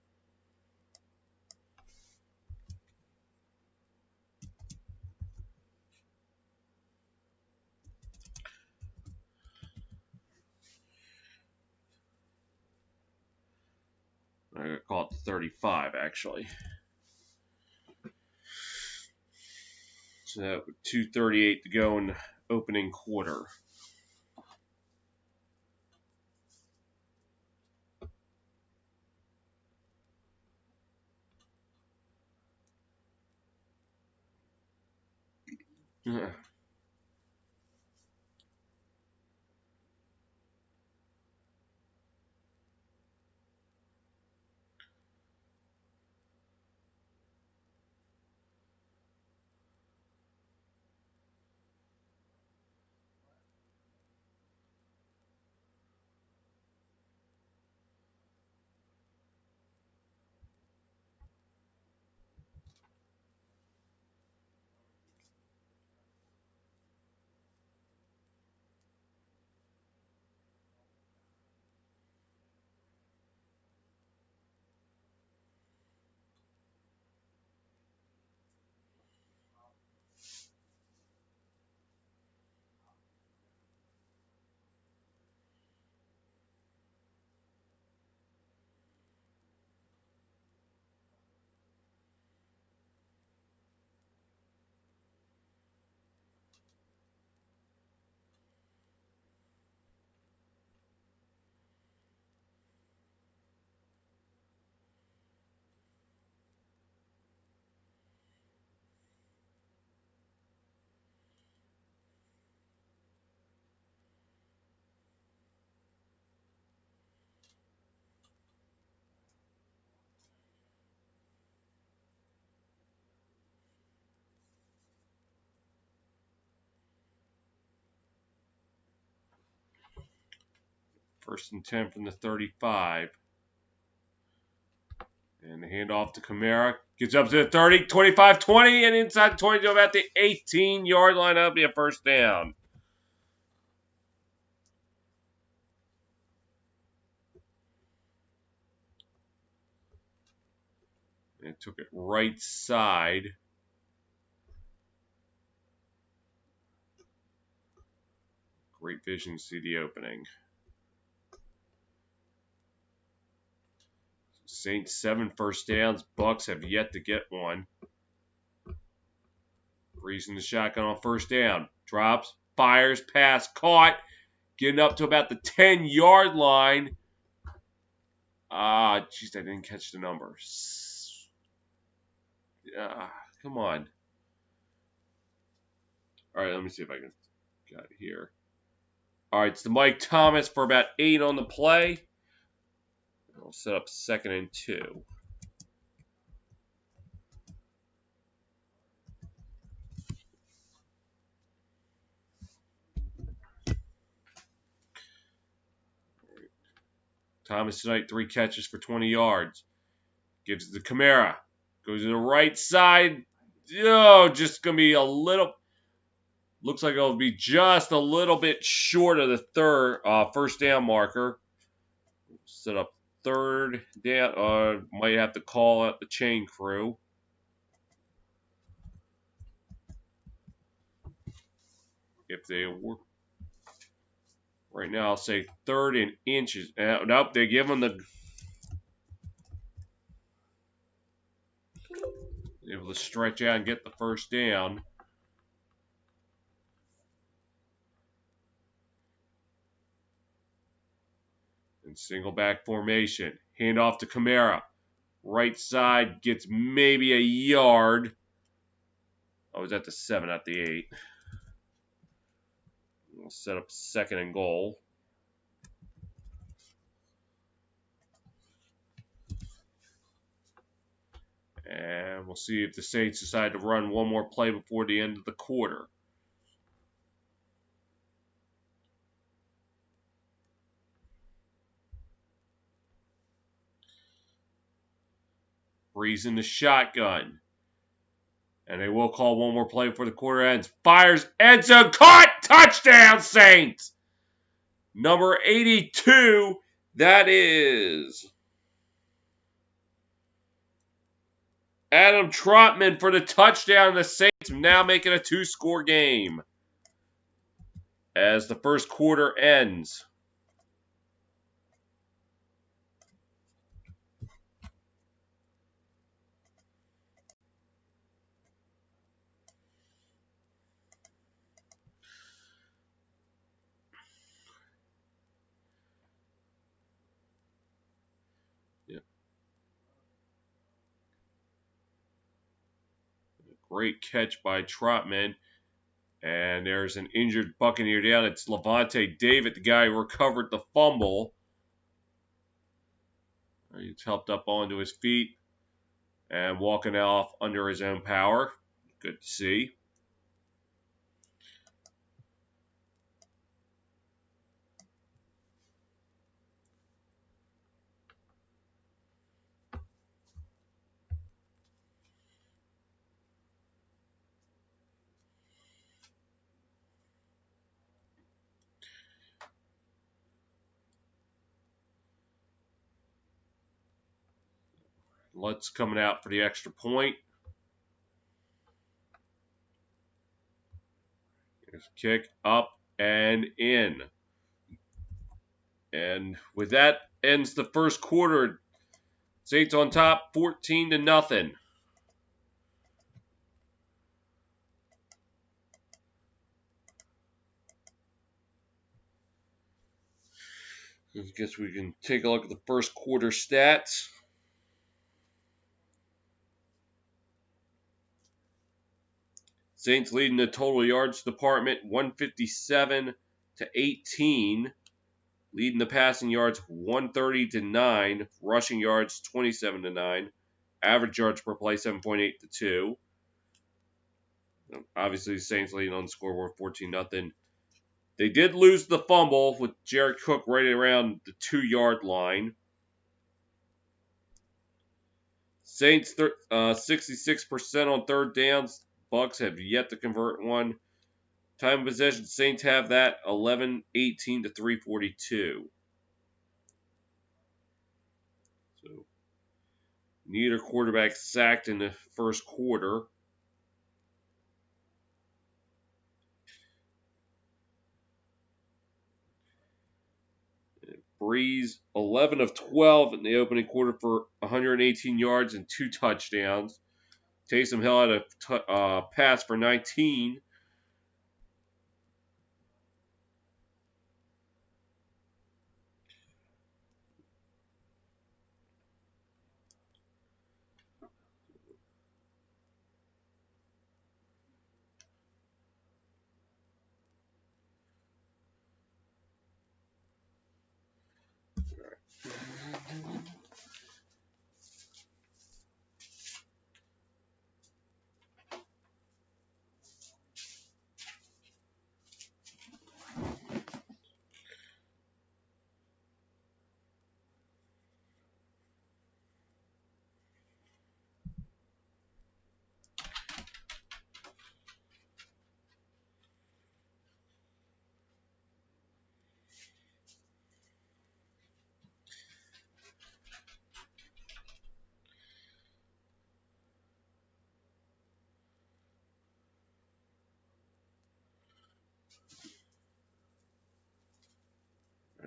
[SPEAKER 1] I'm going to call it the 35, actually. So 2:38 to go in the opening quarter. First and 10 from the 35. And the handoff to Kamara. Gets up to the 30, 25, 20, and inside 20 to about the 18-yard line. That'll be a first down. And took it right side. Great vision to see the opening. Saints 7 first downs. Bucks have yet to get one. Brees in the shotgun on first down. Drops, fires, pass, caught. getting up to about the 10-yard line. Jeez, I didn't catch the numbers. Come on. All right, let me see if I can got it here. All right, it's the Mike Thomas for about 8 on the play. I'll set up 2nd and 2. Thomas tonight, 3 catches for 20 yards. Gives it to Kamara. Goes to the right side. Oh, just going to be a little... Looks like it'll be just a little bit short of the first down marker. Set up 3rd down. Might have to call out the chain crew. If they work. Right now, I'll say 3rd and inches. Nope, they give them the... Able to stretch out and get the first down. And single back formation. Hand off to Kamara. Right side gets maybe a yard. I was at the 7, not the 8. We'll set up 2nd and goal. And we'll see if the Saints decide to run one more play before the end of the quarter. Brees in the shotgun. And they will call one more play before the quarter ends. Fires, end zone, caught! Touchdown, Saints! Number 82, that is Adam Trotman for the touchdown. The Saints now making a 2-score game as the first quarter ends. Great catch by Trotman. And there's an injured Buccaneer down. It's Levante David, the guy who recovered the fumble. He's helped up onto his feet and walking off under his own power. Good to see. Lutz coming out for the extra point. Here's a kick up and in. And with that ends the first quarter. Saints on top 14-0. I guess we can take a look at the first quarter stats. Saints leading the total yards department 157 to 18. Leading the passing yards 130 to 9. Rushing yards 27 to 9. Average yards per play 7.8 to 2. Obviously, the Saints leading on the scoreboard 14-0. They did lose the fumble with Jared Cook right around the 2-yard line. Saints 66% on 3rd downs. Bucks have yet to convert one. Time of possession, Saints have that 11-18 to 3:42. So neither quarterback sacked in the first quarter. Brees 11 of 12 in the opening quarter for 118 yards and 2 touchdowns. Taysom Hill had a pass for 19. All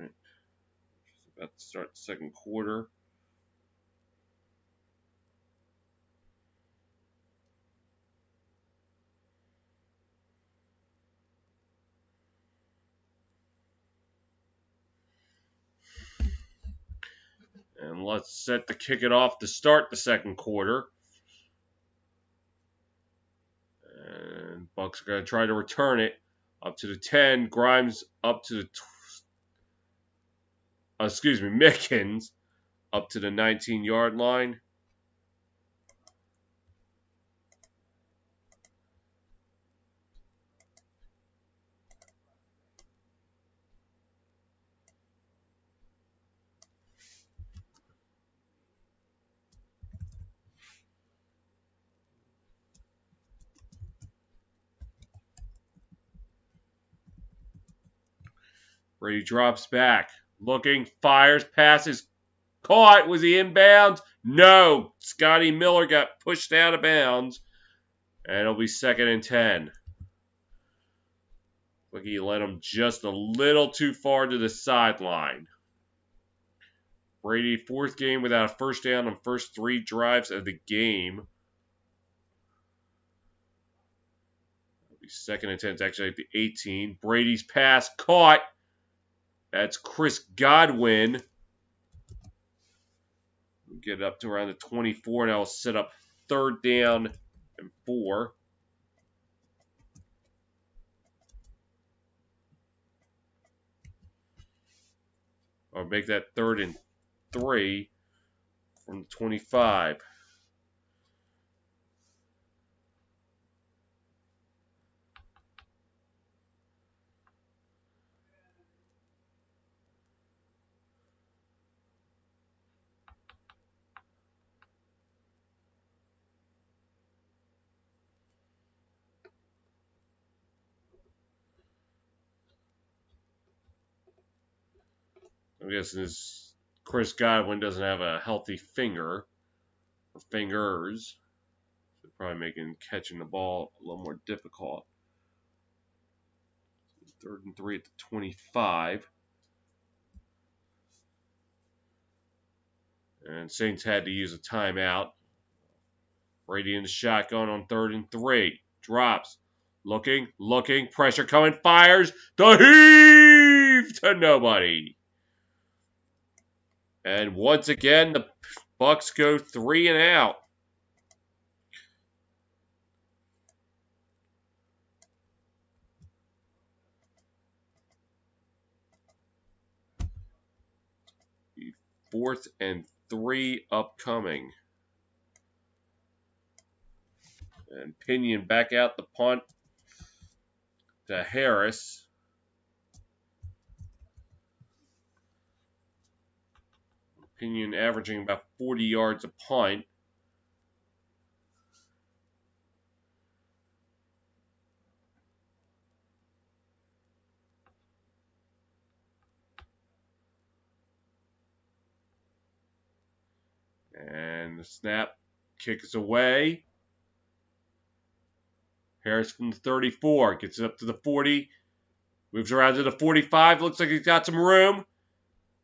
[SPEAKER 1] right. About to start the second quarter. And let's set to kick it off to start the second quarter. And Bucks are going to try to return it up to the 10. Grimes up to the, Mickens up to the 19-yard line. Brady drops back, looking, fires, passes, caught. Was he inbounds? No. Scotty Miller got pushed out of bounds, and it'll be 2nd and 10. Look, he led him just a little too far to the sideline. Brady, 4th game without a first down on first 3 drives of the game. It'll be 2nd and 10. It's actually at the 18. Brady's pass caught. That's Chris Godwin. We'll get up to around the 24, and I'll set up 3rd down and 4. Or make that 3rd and 3 from the 25. I'm guessing this Chris Godwin doesn't have a healthy finger or fingers. So probably making catching the ball a little more difficult. 3rd and 3 at the 25. And Saints had to use a timeout. Brady in the shotgun on 3rd and 3. Drops. Looking. Pressure coming. Fires. The heave to nobody. And once again, the Bucks go 3 and out. The 4th and 3 upcoming. And Pinion back out the punt to Harris. Pinion averaging about 40 yards a punt. And the snap, kick is away. Harris from the 34 gets it up to the 40. Moves around to the 45. Looks like he's got some room.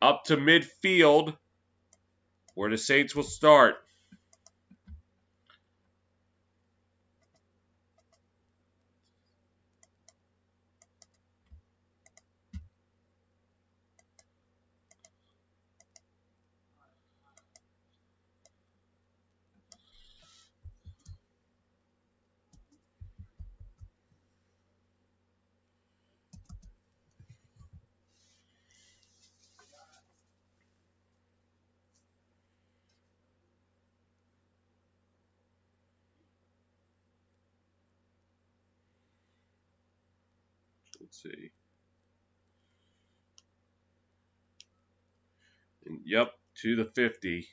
[SPEAKER 1] Up to midfield, where the Saints will start. Let's see. And, yep, to the 50.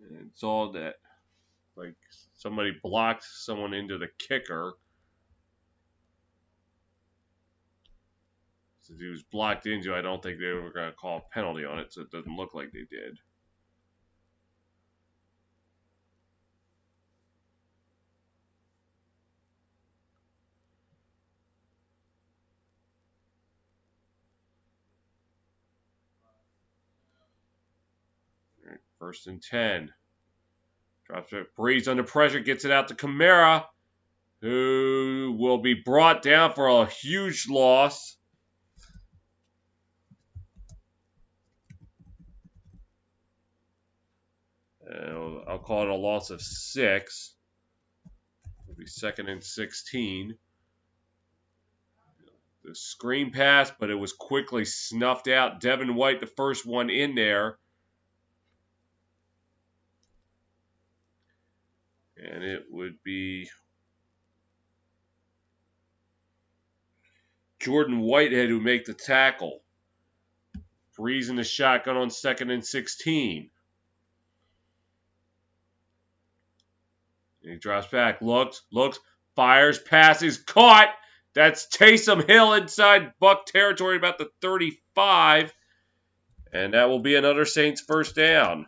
[SPEAKER 1] And it's all that, like, somebody blocked someone into the kicker. Since he was blocked into, I don't think they were going to call a penalty on it, so it doesn't look like they did. All right, 1st and 10. Drops it. Brees under pressure, gets it out to Kamara, who will be brought down for a huge loss. I'll call it a loss of 6. It'll be 2nd and 16. The screen pass, but it was quickly snuffed out. Devin White, the first one in there. And it would be Jordan Whitehead who make the tackle. Brees in the shotgun on 2nd and 16. And he drops back, looks, fires, passes, caught. That's Taysom Hill inside Buck territory, about the 35. And that will be another Saints first down.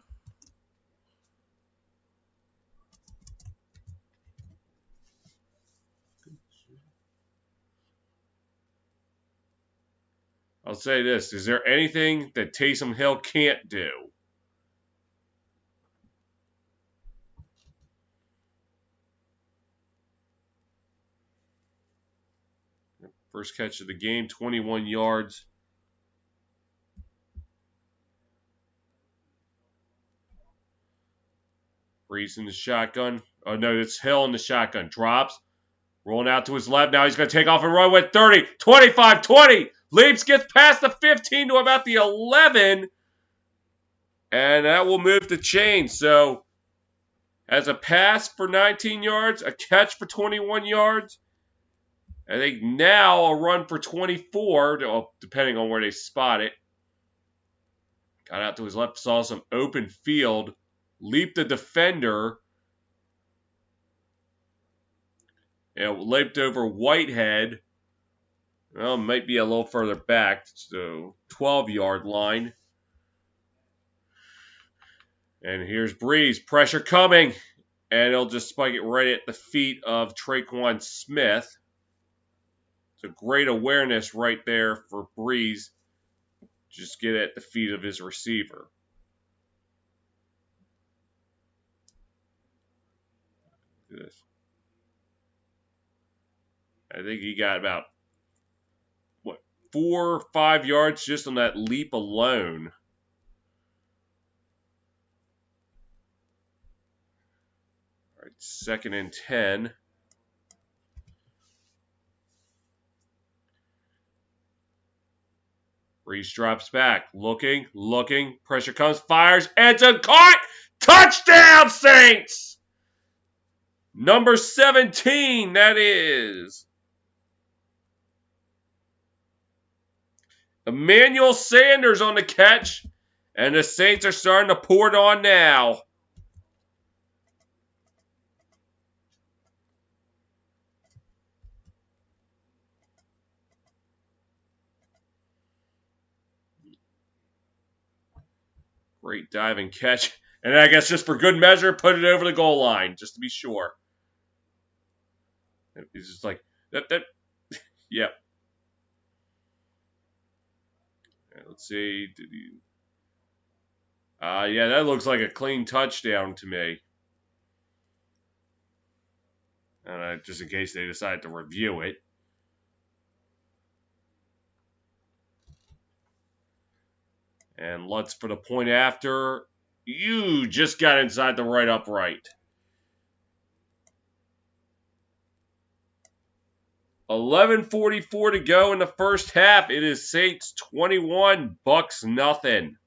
[SPEAKER 1] I'll say this. Is there anything that Taysom Hill can't do? First catch of the game, 21 yards. Brees in the shotgun. Oh, no, it's Hill in the shotgun. Drops. Rolling out to his left. Now he's going to take off and run with 30, 25, 20. Leaps, gets past the 15 to about the 11. And that will move the chain. So, as a pass for 19 yards, a catch for 21 yards. I think now a run for 24, depending on where they spot it. Got out to his left, saw some open field. Leaped the defender. Leaped over Whitehead. Well, might be a little further back. So, 12-yard line. And here's Brees. Pressure coming. And he'll just spike it right at the feet of Traquan Smith. It's a great awareness right there for Brees. Just get at the feet of his receiver. Look at this. I think he got about, 4 or 5 yards just on that leap alone. All right, 2nd and 10. Brees drops back. Looking. Pressure comes, fires, ends and caught! Touchdown, Saints! Number 17, that is. Emmanuel Sanders on the catch. And the Saints are starting to pour it on now. Great diving catch. And I guess just for good measure, put it over the goal line, just to be sure. He's just like, that. Yep. Let's see. Did he? Yeah, that looks like a clean touchdown to me. Just in case they decide to review it. And Lutz for the point after. You just got inside the right upright. 11:44 to go in the first half. It is Saints 21, Bucks nothing.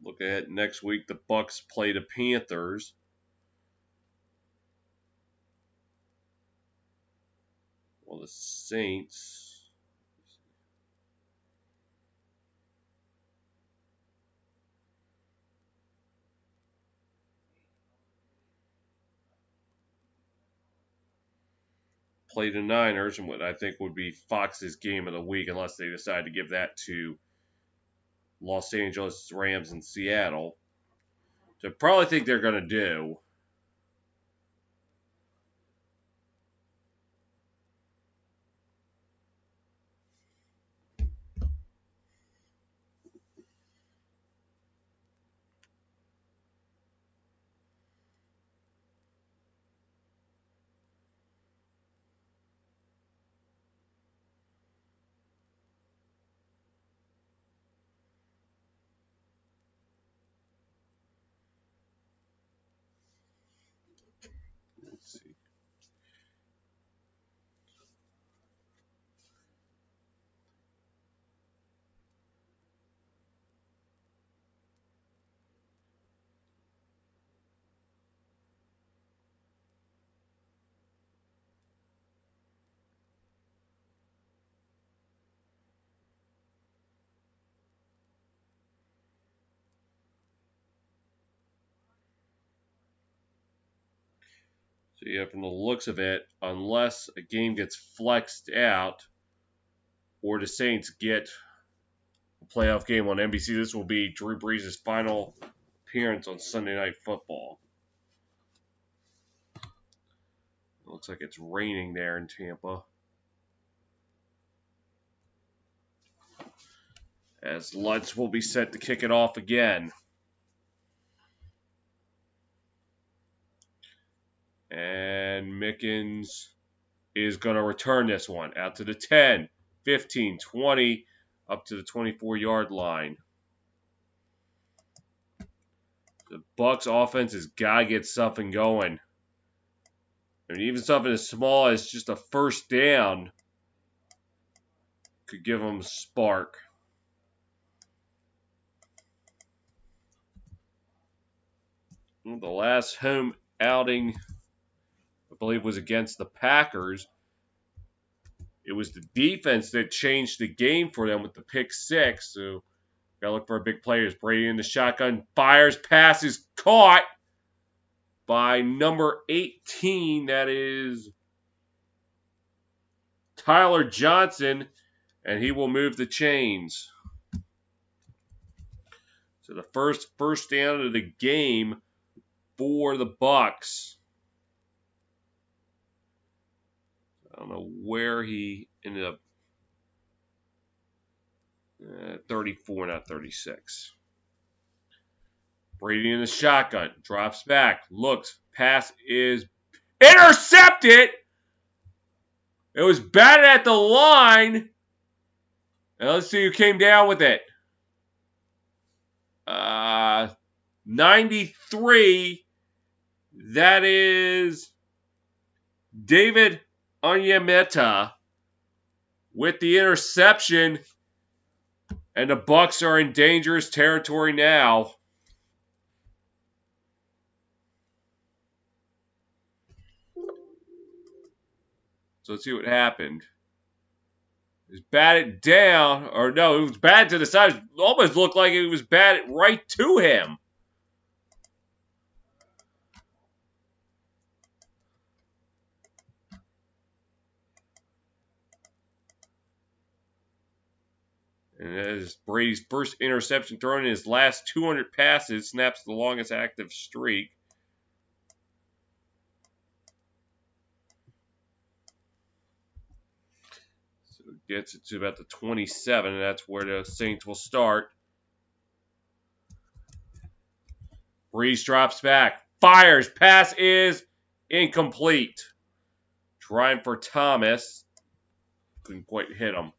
[SPEAKER 1] Look ahead next week. The Bucks play the Panthers. Well, the Saints. Play the Niners, and what I think would be Fox's game of the week, unless they decide to give that to Los Angeles Rams and Seattle. So I probably think they're going to do. Let's see. So yeah, from the looks of it, unless a game gets flexed out or the Saints get a playoff game on NBC, this will be Drew Brees' final appearance on Sunday Night Football. It looks like it's raining there in Tampa. As lights will be set to kick it off again. And Mickens is going to return this one out to the 10, 15, 20, up to the 24-yard line. The Bucks offense has got to get something going. I mean, even something as small as just a first down could give them a spark. The last home outing, I believe, was against the Packers. It was the defense that changed the game for them with the pick six. So, gotta look for a big player. Brady in the shotgun, fires, pass is caught by number 18. That is Tyler Johnson, and he will move the chains. So the first down of the game for the Bucks. I don't know where he ended up. 34, not 36. Brady in the shotgun. Drops back. Looks. Pass is intercepted. It was batted at the line. And let's see who came down with it. 93. That is David Onyemata with the interception. And the Bucks are in dangerous territory now. So let's see what happened. It was batted down, or no, it was batted to the side. It almost looked like it was batted right to him. And that is Brady's first interception thrown in his last 200 passes, snaps the longest active streak. So it gets it to about the 27, and that's where the Saints will start. Brees drops back, fires, pass is incomplete. Trying for Thomas. Couldn't quite hit him.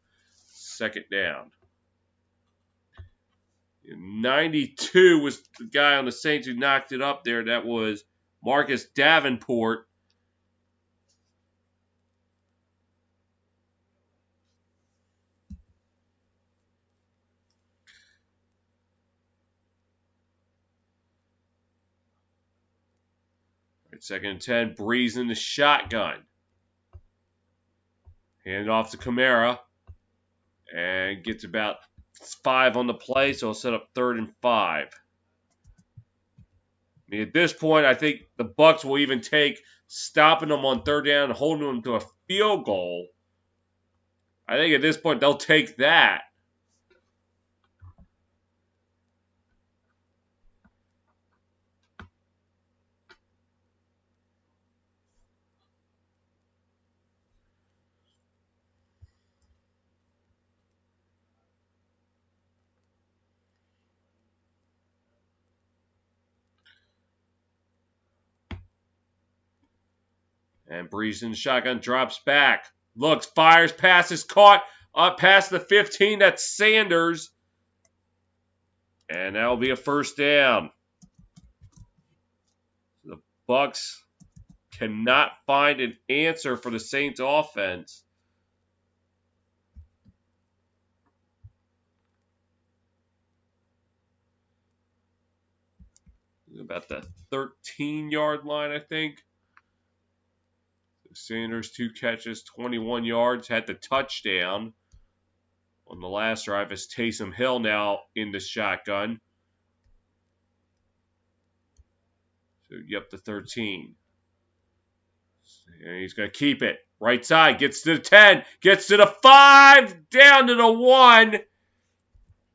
[SPEAKER 1] Second down. 92 was the guy on the Saints who knocked it up there. That was Marcus Davenport. At 2nd and 10, Brees in the shotgun. Hand off to Kamara. And gets about 5 on the play, so he'll set up 3rd and 5. I mean, at this point, I think the Bucs will even take stopping them on 3rd down and holding them to a field goal. I think at this point, they'll take that. And Brees in the shotgun drops back. Looks, fires, passes, caught. Up past the 15. That's Sanders. And that'll be a 1st down. The Bucs cannot find an answer for the Saints offense. About the 13-yard line, I think. Sanders, 2 catches, 21 yards, had the touchdown on the last drive as Taysom Hill now in the shotgun. So, yep, the 13. And he's going to keep it. Right side, gets to the 10, gets to the 5, down to the 1.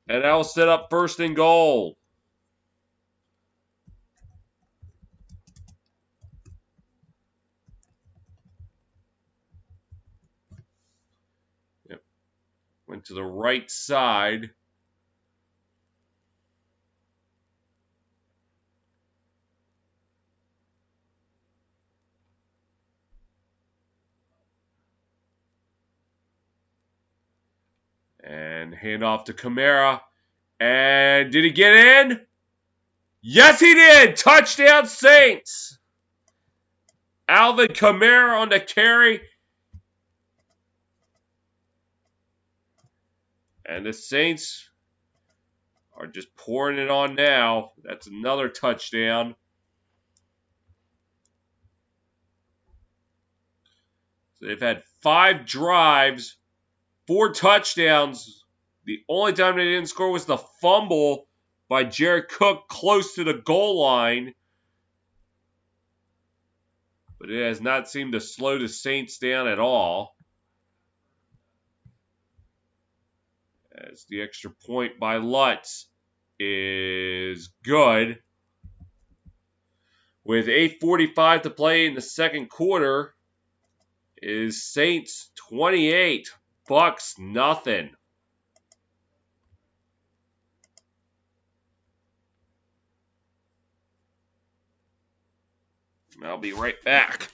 [SPEAKER 1] And that'll set up 1st and goal. Yep. Went to the right side. And hand off to Kamara. And did he get in? Yes, he did. Touchdown, Saints. Alvin Kamara on the carry. And the Saints are just pouring it on now. That's another touchdown. So they've had 5 drives, 4 touchdowns. The only time they didn't score was the fumble by Jared Cook close to the goal line. But it has not seemed to slow the Saints down at all. As the extra point by Lutz is good. With 8:45 to play in the 2nd quarter, is Saints 28, Bucs nothing. I'll be right back.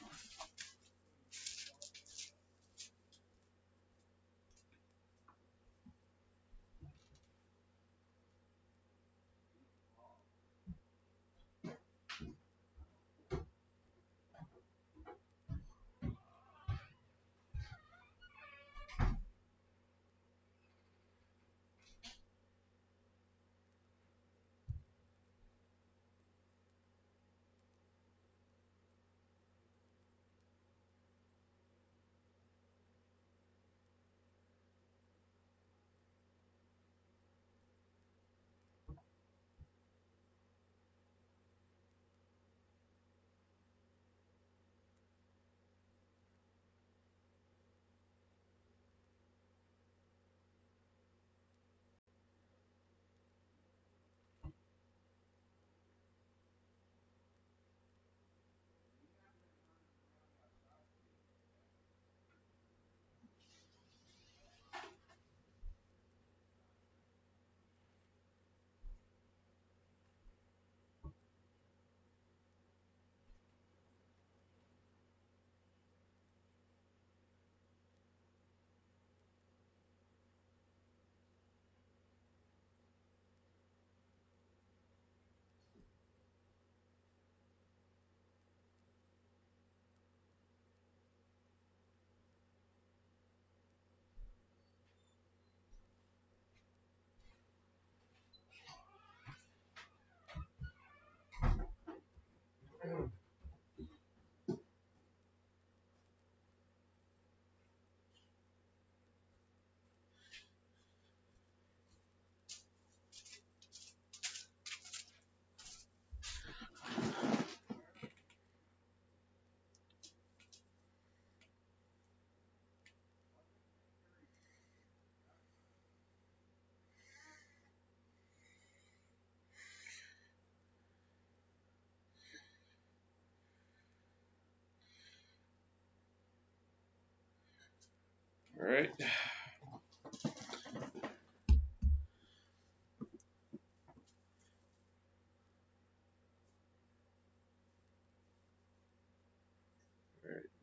[SPEAKER 1] All right.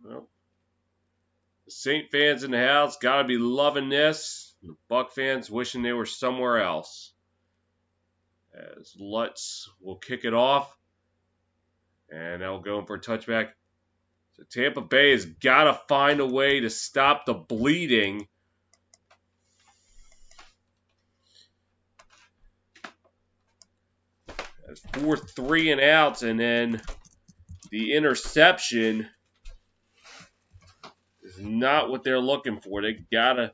[SPEAKER 1] Well, the Saint fans in the house gotta be loving this. The Buck fans wishing they were somewhere else. As Lutz will kick it off, and they'll go in for a touchback. So Tampa Bay has got to find a way to stop the bleeding. That's 4 3 and outs, and then the interception is not what they're looking for. They gotta.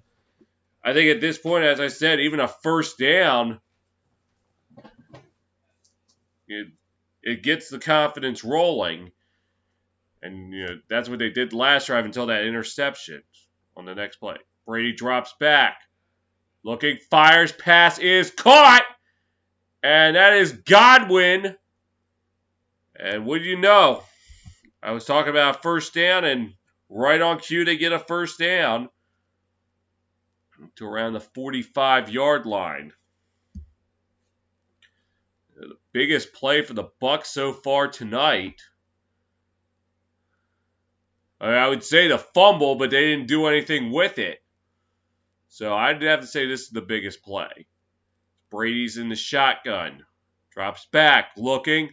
[SPEAKER 1] I think at this point, as I said, even a first down, it gets the confidence rolling, and that's what they did last drive until that interception on the next play. Brady drops back, looking, fires, pass is caught, and that is Godwin. And what do you know? I was talking about first down, and right on cue, they get a first down to around the 45-yard line. The biggest play for the Bucs so far tonight. I would say the fumble, but they didn't do anything with it. So I'd have to say this is the biggest play. Brady's in the shotgun. Drops back, looking,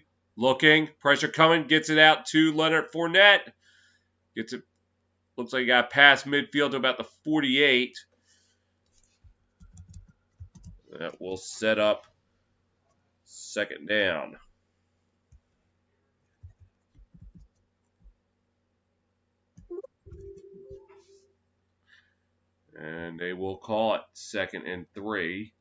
[SPEAKER 1] pressure coming, gets it out to Leonard Fournette. Gets it, looks like he got past midfield to about the 48. That will set up second down. And they will call it 2nd and 3.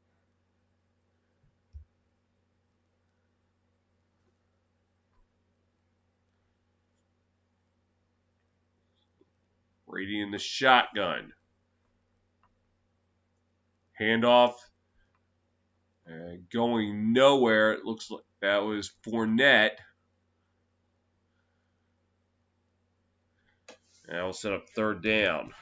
[SPEAKER 1] Brady in the shotgun. Handoff. Going nowhere. It looks like that was Fournette. And that will set up third down.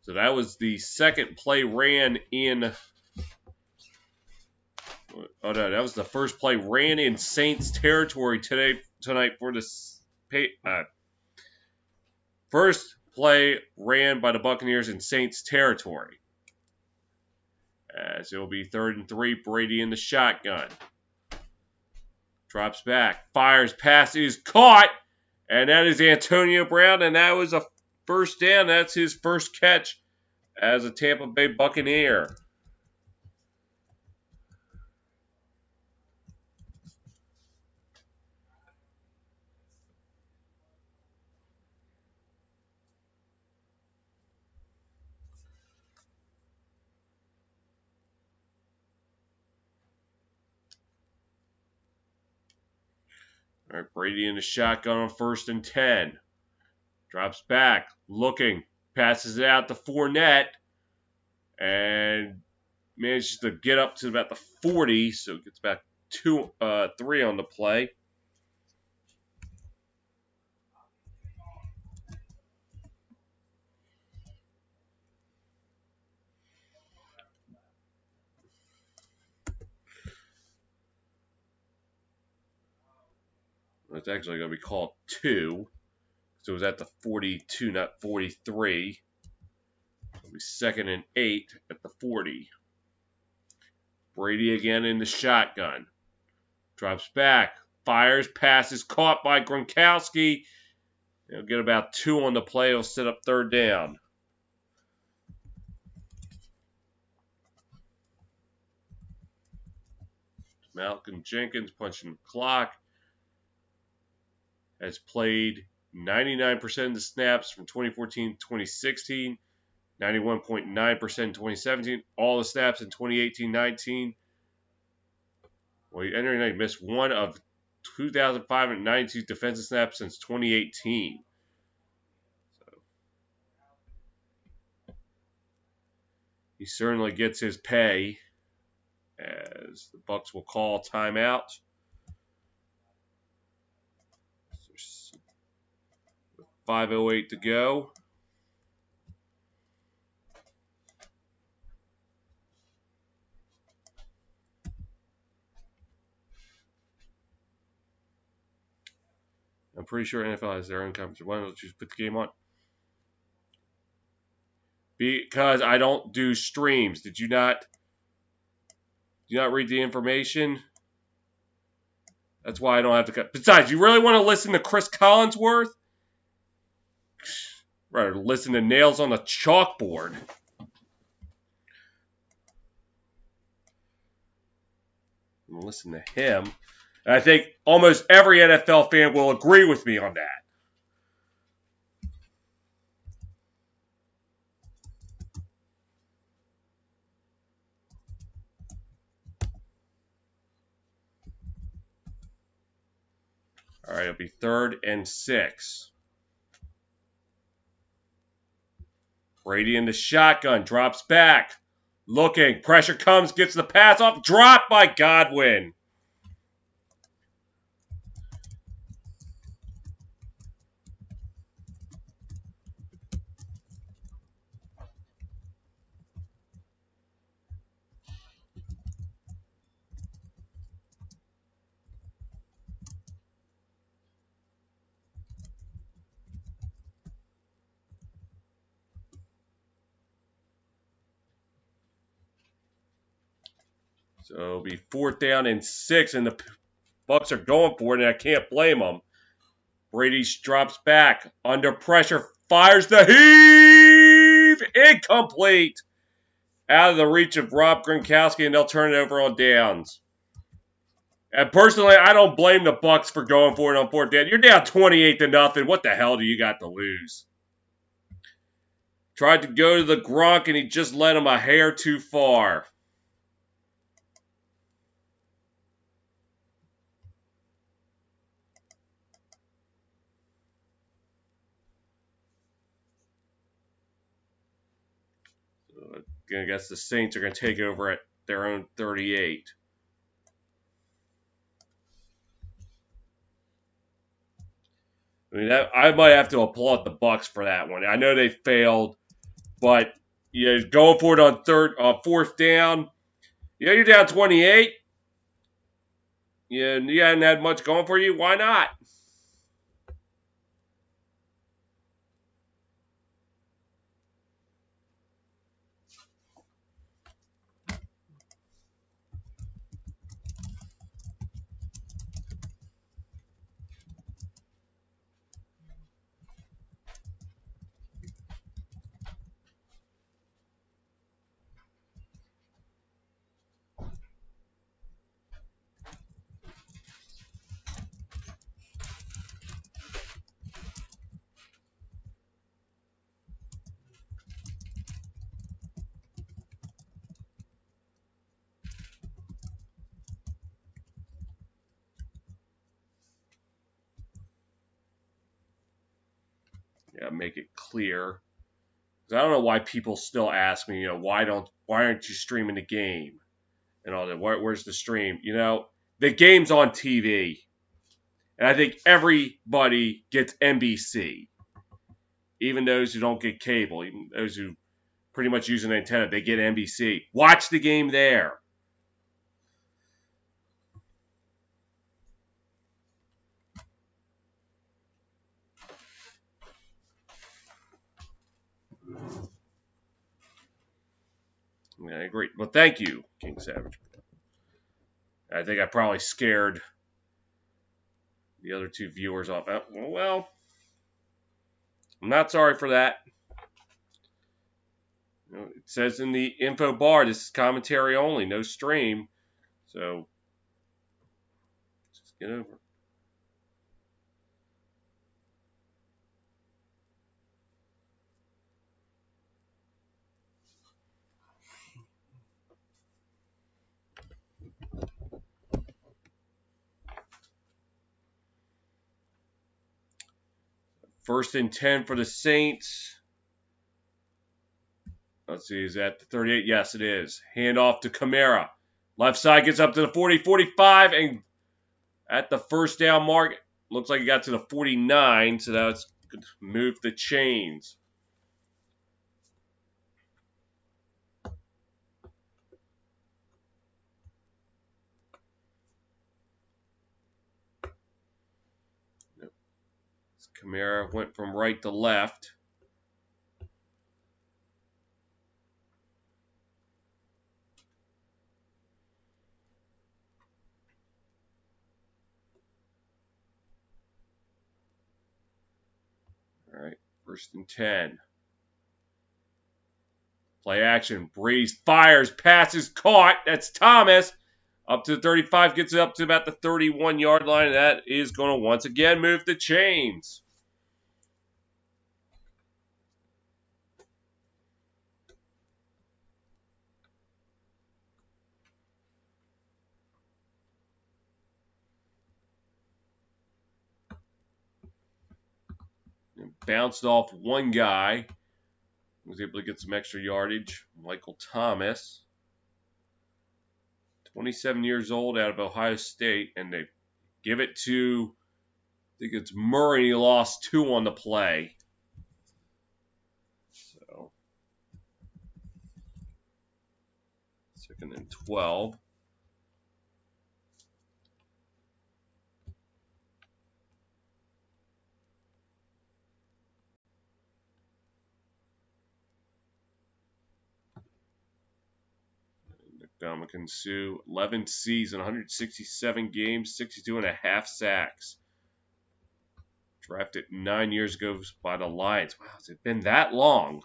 [SPEAKER 1] So that was the second play ran in. Oh no, that was the first play ran in Saints territory tonight for the first play ran by the Buccaneers in Saints territory. As it will be 3rd and 3, Brady in the shotgun. Drops back, fires, pass is caught, and that is Antonio Brown, and that was a first down. That's his first catch as a Tampa Bay Buccaneer. All right, Brady in the shotgun on 1st and 10. Drops back, looking, passes it out to Fournette, and manages to get up to about the 40, so it gets about 3 on the play. It's actually going to be called 2. So it was at the 42, not 43. It'll be 2nd and 8 at the 40. Brady again in the shotgun. Drops back. Fires. Passes caught by Gronkowski. He'll get about 2 on the play. He'll set up third down. Malcolm Jenkins punching the clock. Has played 99% of the snaps from 2014 to 2016, 91.9% in 2017, all the snaps in 2018-19. Well, he missed one of 2,592 defensive snaps since 2018. So he certainly gets his pay, as the Bucs will call timeout. 5:08 to go. I'm pretty sure NFL has their own conference. Why don't you just put the game on? Because I don't do streams. Did you not? Do you not read the information? That's why I don't have to cut. Besides, you really want to listen to Chris Collinsworth? Rather listen to nails on a chalkboard. Listen to him. And I think almost every NFL fan will agree with me on that. All right, it'll be 3rd and 6. Brady in the shotgun, drops back. Looking, pressure comes, gets the pass off, dropped by Godwin. So it'll be 4th down and 6, and the Bucs are going for it, and I can't blame them. Brady drops back, under pressure, fires the heave! Incomplete! Out of the reach of Rob Gronkowski, and they'll turn it over on downs. And personally, I don't blame the Bucs for going for it on 4th down. You're down 28-0. What the hell do you got to lose? Tried to go to the Gronk, and he just led him a hair too far. I guess the Saints are going to take over at their own 38. I mean, I might have to applaud the Bucs for that one. I know they failed, but going for it on 4th down. You're down 28. You hadn't had much going for you. Why not? Yeah, make it clear. I don't know why people still ask me, why aren't you streaming the game and all that? Where's the stream? The game's on TV, and I think everybody gets NBC, even those who don't get cable, even those who pretty much use an antenna, they get NBC. Watch the game there. Yeah, I agree. Well, thank you, King Savage. I think I probably scared the other 2 viewers off. Well, I'm not sorry for that. It says in the info bar, this is commentary only, no stream. So, just get over it. First and 10 for the Saints. Let's see, is that the 38? Yes, it is. Hand off to Kamara. Left side gets up to the 40, 45, and at the first down mark, looks like he got to the 49, so that's Move the chains. Kamara went from right to left. All right, 1st and 10. Play action. Brees fires, passes caught. That's Thomas. Up to the 35, gets it up to about the 31-yard line. That is going to once again move the chains. Bounced off one guy. Was able to get some extra yardage. Michael Thomas. 27 years old, out of Ohio State. And they give it to, I think it's Murray. He lost 2 on the play. So, 2nd and 12. Dominican Sue, 11th season, 167 games, 62.5 sacks. Drafted 9 years ago by the Lions. Wow, has it been that long?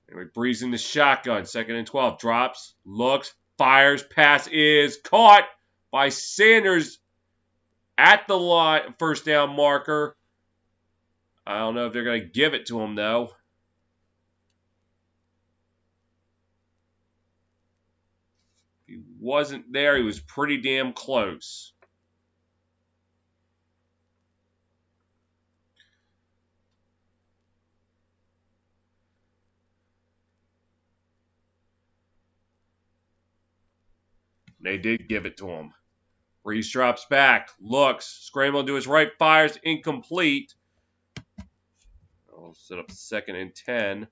[SPEAKER 1] Anyway, Brees in the shotgun, 2nd and 12. Drops, looks, fires, pass is caught by Sanders at the line, 1st down marker. I don't know if they're going to give it to him, though. He wasn't there. He was pretty damn close. They did give it to him. Brees drops back, looks, scramble to his right, fires, incomplete. I'll set up 2nd and 10.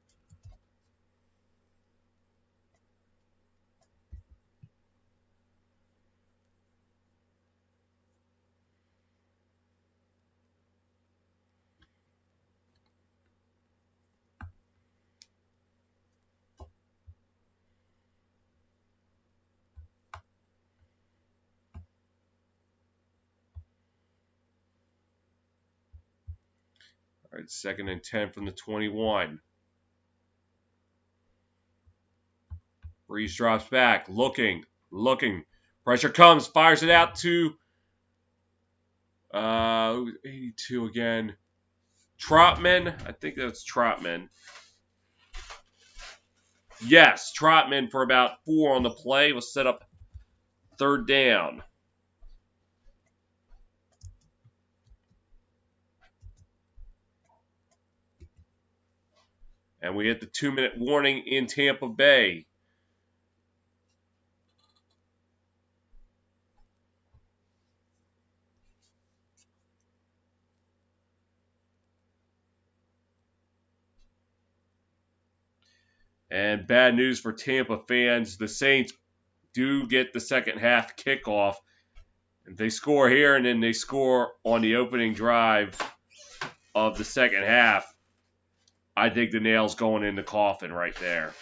[SPEAKER 1] All right, 2nd and 10 from the 21. Brees drops back, looking. Pressure comes, fires it out to 82 again. Trotman, I think that's Trotman. Yes, Trotman for about 4 on the play. Will set up 3rd down. And we hit the 2-minute warning in Tampa Bay. And bad news for Tampa fans. The Saints do get the second half kickoff. If they score here and then they score on the opening drive of the second half, I think the nail's going in the coffin right there.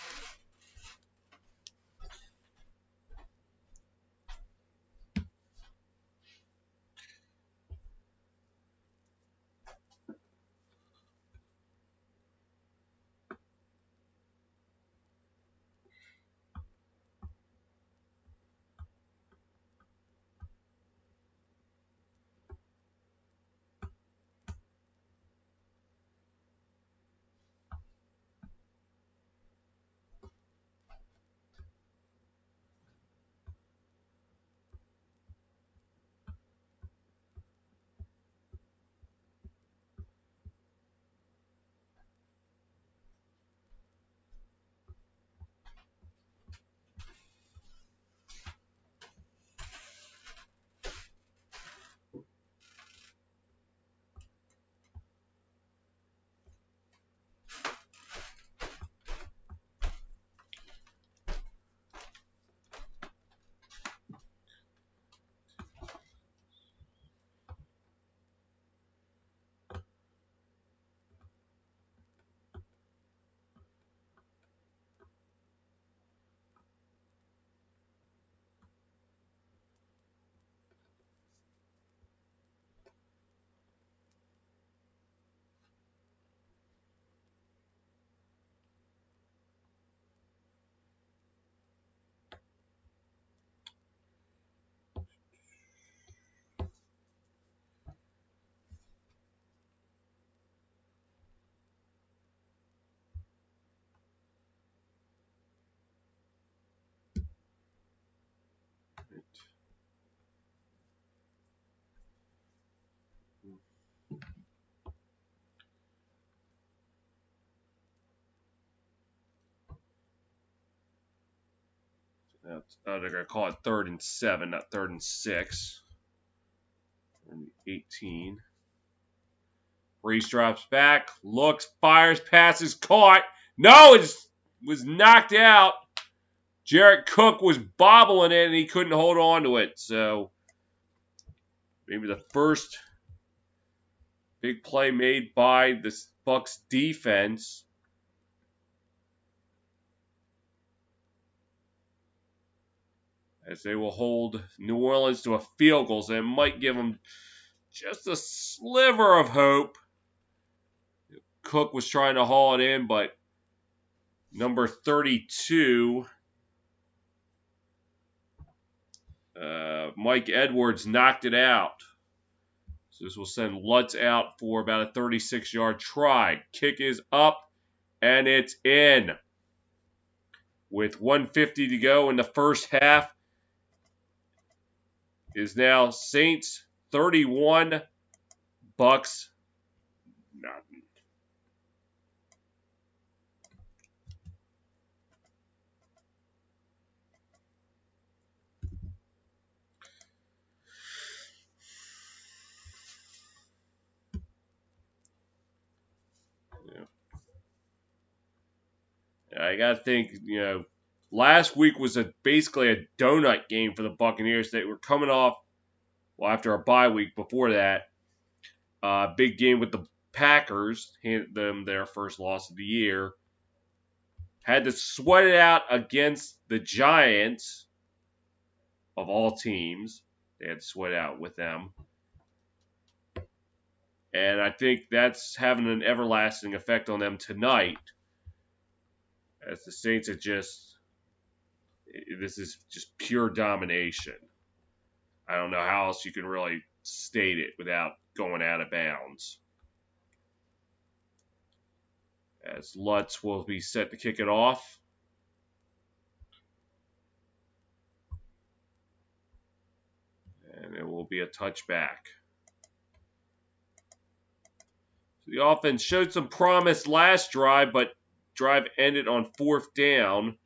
[SPEAKER 1] They're going to call it 3rd and 7, not 3rd and 6. 18. Brees drops back, looks, fires, passes, caught. No, it was knocked out. Jared Cook was bobbling it, and he couldn't hold on to it. So maybe the first big play made by the Bucs defense. As they will hold New Orleans to a field goal. So it might give them just a sliver of hope. Cook was trying to haul it in, but number 32, Mike Edwards, knocked it out. So this will send Lutz out for about a 36-yard try. Kick is up, and it's in. With 1:50 to go in the first half, is now Saints 31, Bucs nothing. I got to think, last week was basically a donut game for the Buccaneers. They were coming off, after a bye week before that, big game with the Packers, handed them their first loss of the year. Had to sweat it out against the Giants, of all teams. They had to sweat out with them. And I think that's having an everlasting effect on them tonight. As the Saints are this is just pure domination. I don't know how else you can really state it without going out of bounds. As Lutz will be set to kick it off. And it will be a touchback. So the offense showed some promise last drive, but drive ended on 4th down.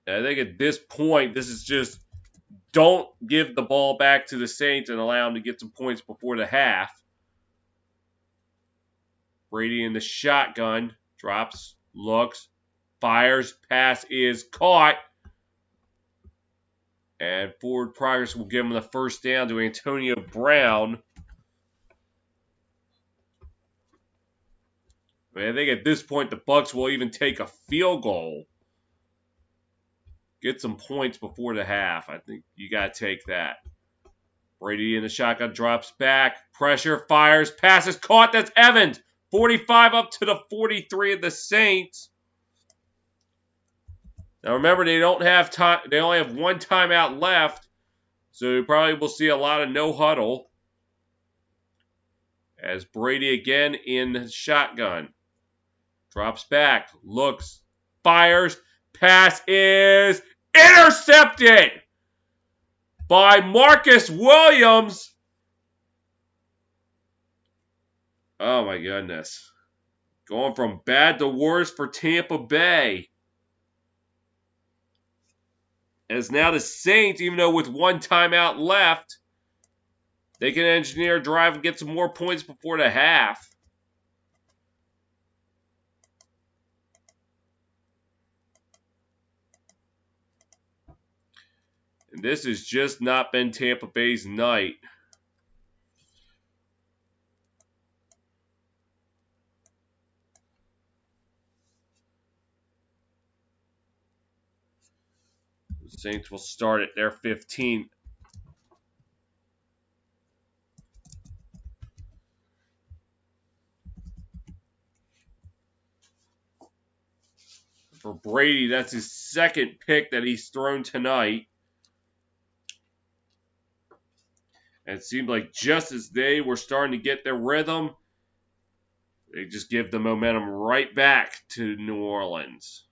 [SPEAKER 1] I think at this point, this is just don't give the ball back to the Saints and allow them to get some points before the half. Brady in the shotgun, drops, looks, fires, pass is caught. And forward progress will give him the first down to Antonio Brown. I think at this point, the Bucs will even take a field goal. Get some points before the half. I think you got to take that. Brady in the shotgun, drops back. Pressure, fires, passes, caught. That's Evans. 45 up to the 43 of the Saints. Now remember, they don't have time. They only have one timeout left. So you probably will see a lot of no huddle. As Brady again in the shotgun. Drops back, looks, fires, pass is intercepted by Marcus Williams. Oh my goodness. Going from bad to worse for Tampa Bay. As now the Saints, even though with one timeout left, they can engineer a drive and get some more points before the half. And this has just not been Tampa Bay's night. The Saints will start at their 15. For Brady, that's his second pick that he's thrown tonight. And it seemed like just as they were starting to get their rhythm, they just give the momentum right back to New Orleans.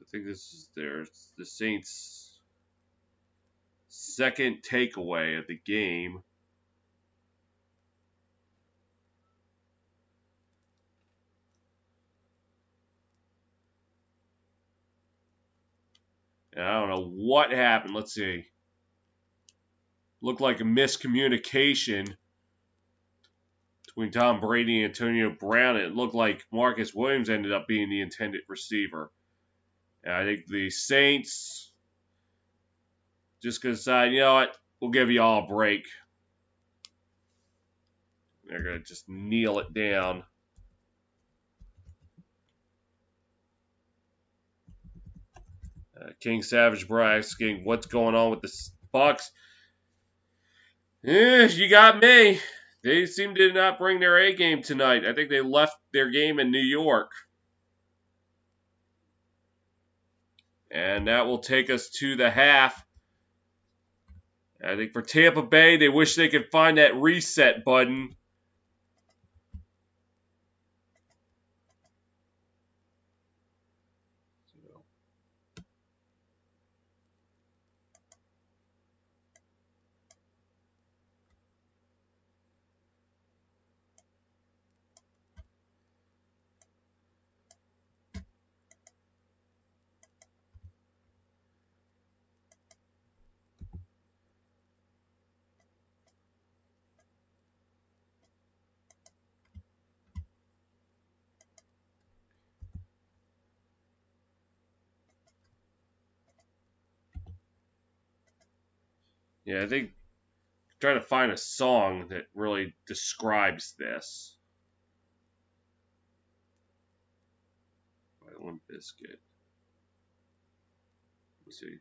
[SPEAKER 1] I think this is the Saints' second takeaway of the game. And I don't know what happened. Let's see. Looked like a miscommunication between Tom Brady and Antonio Brown. It looked like Marcus Williams ended up being the intended receiver. And I think the Saints just going to decide, you know what, we'll give you all a break. They're going to just kneel it down. King Savage asking what's going on with the Bucs. You got me. They seem to not bring their A game tonight. I think they left their game in New York. And that will take us to the half. I think for Tampa Bay, they wish they could find that reset button. Yeah, I think trying to find a song that really describes this. Limp Bizkit. Let's see.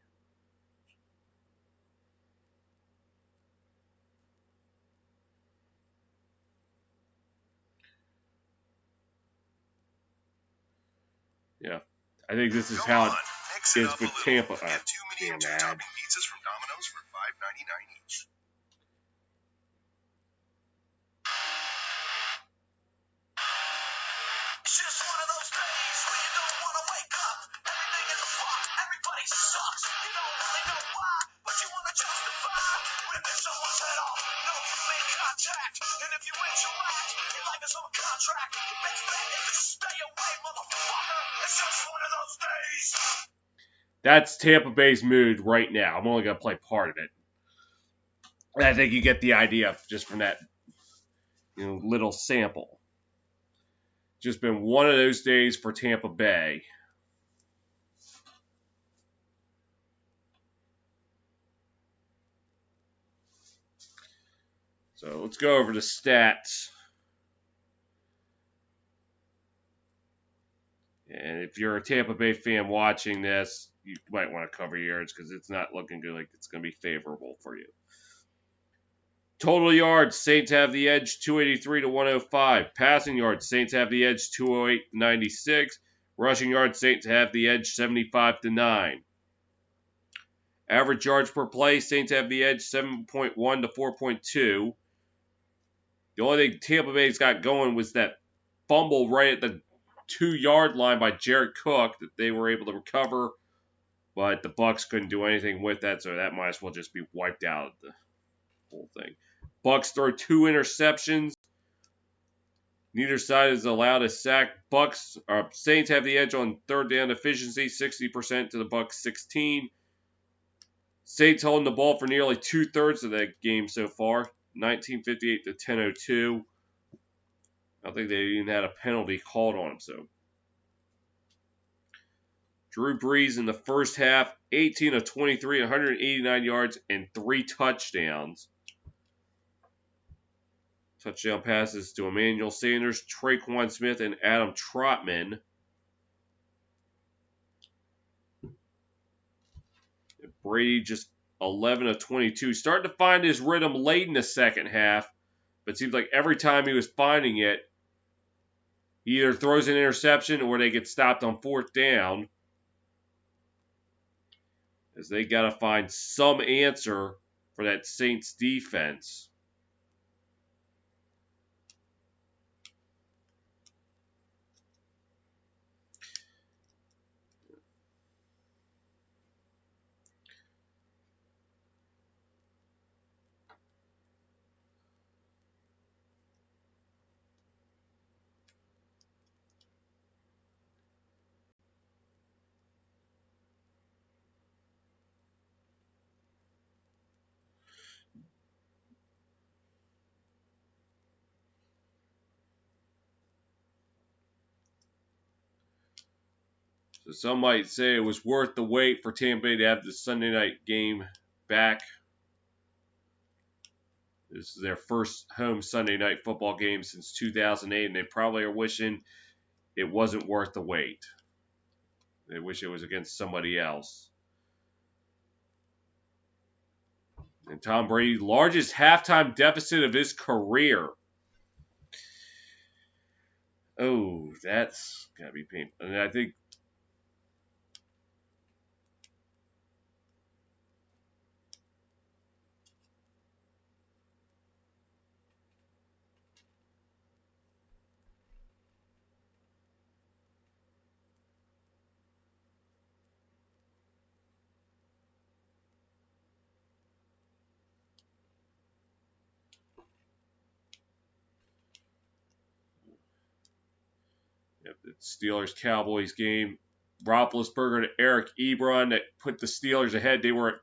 [SPEAKER 1] Yeah, I think this is how it is with Tampa. Damn ad. Pizzas from Domino's for $5.99 each.
[SPEAKER 2] Just one of those days where you don't want to wake up. Everything is a fuck. Everybody sucks. You don't really know why, but you want to justify ripping someone's head off. No human contact. And if you interact, your life is on contract. You best bet if you stay away, motherfucker. It's just one of those days.
[SPEAKER 1] That's Tampa Bay's mood right now. I'm only going to play part of it. And I think you get the idea just from that little sample. Just been one of those days for Tampa Bay. So let's go over the stats. And if you're a Tampa Bay fan watching this, you might want to cover your ears because it's not looking good like it's going to be favorable for you. Total yards, Saints have the edge 283 to 105. Passing yards, Saints have the edge 208 to 96. Rushing yards, Saints have the edge 75 to 9. Average yards per play, Saints have the edge 7.1 to 4.2. The only thing Tampa Bay's got going was that fumble right at the 2-yard line by Jared Cook that they were able to recover, but the Bucs couldn't do anything with that, so that might as well just be wiped out of the whole thing. Bucs throw 2 interceptions. Neither side is allowed a sack. Saints have the edge on third down efficiency, 60% to the Bucs 16. Saints holding the ball for nearly 2/3 of that game so far, 1958 to 10:02. I don't think they even had a penalty called on them. So Drew Brees in the first half, 18 of 23, 189 yards, and 3 touchdowns. Touchdown passes to Emmanuel Sanders, Traquan Smith, and Adam Trotman. Brady just 11 of 22. Starting to find his rhythm late in the second half, but it seems like every time he was finding it, he either throws an interception or they get stopped on 4th down. As they got to find some answer for that Saints defense. So some might say it was worth the wait for Tampa Bay to have the Sunday night game back. This is their first home Sunday night football game since 2008, and they probably are wishing it wasn't worth the wait. They wish it was against somebody else. And Tom Brady, largest halftime deficit of his career. Oh, that's got to be painful. And I think the Steelers-Cowboys game, Roethlisberger to Eric Ebron that put the Steelers ahead. They were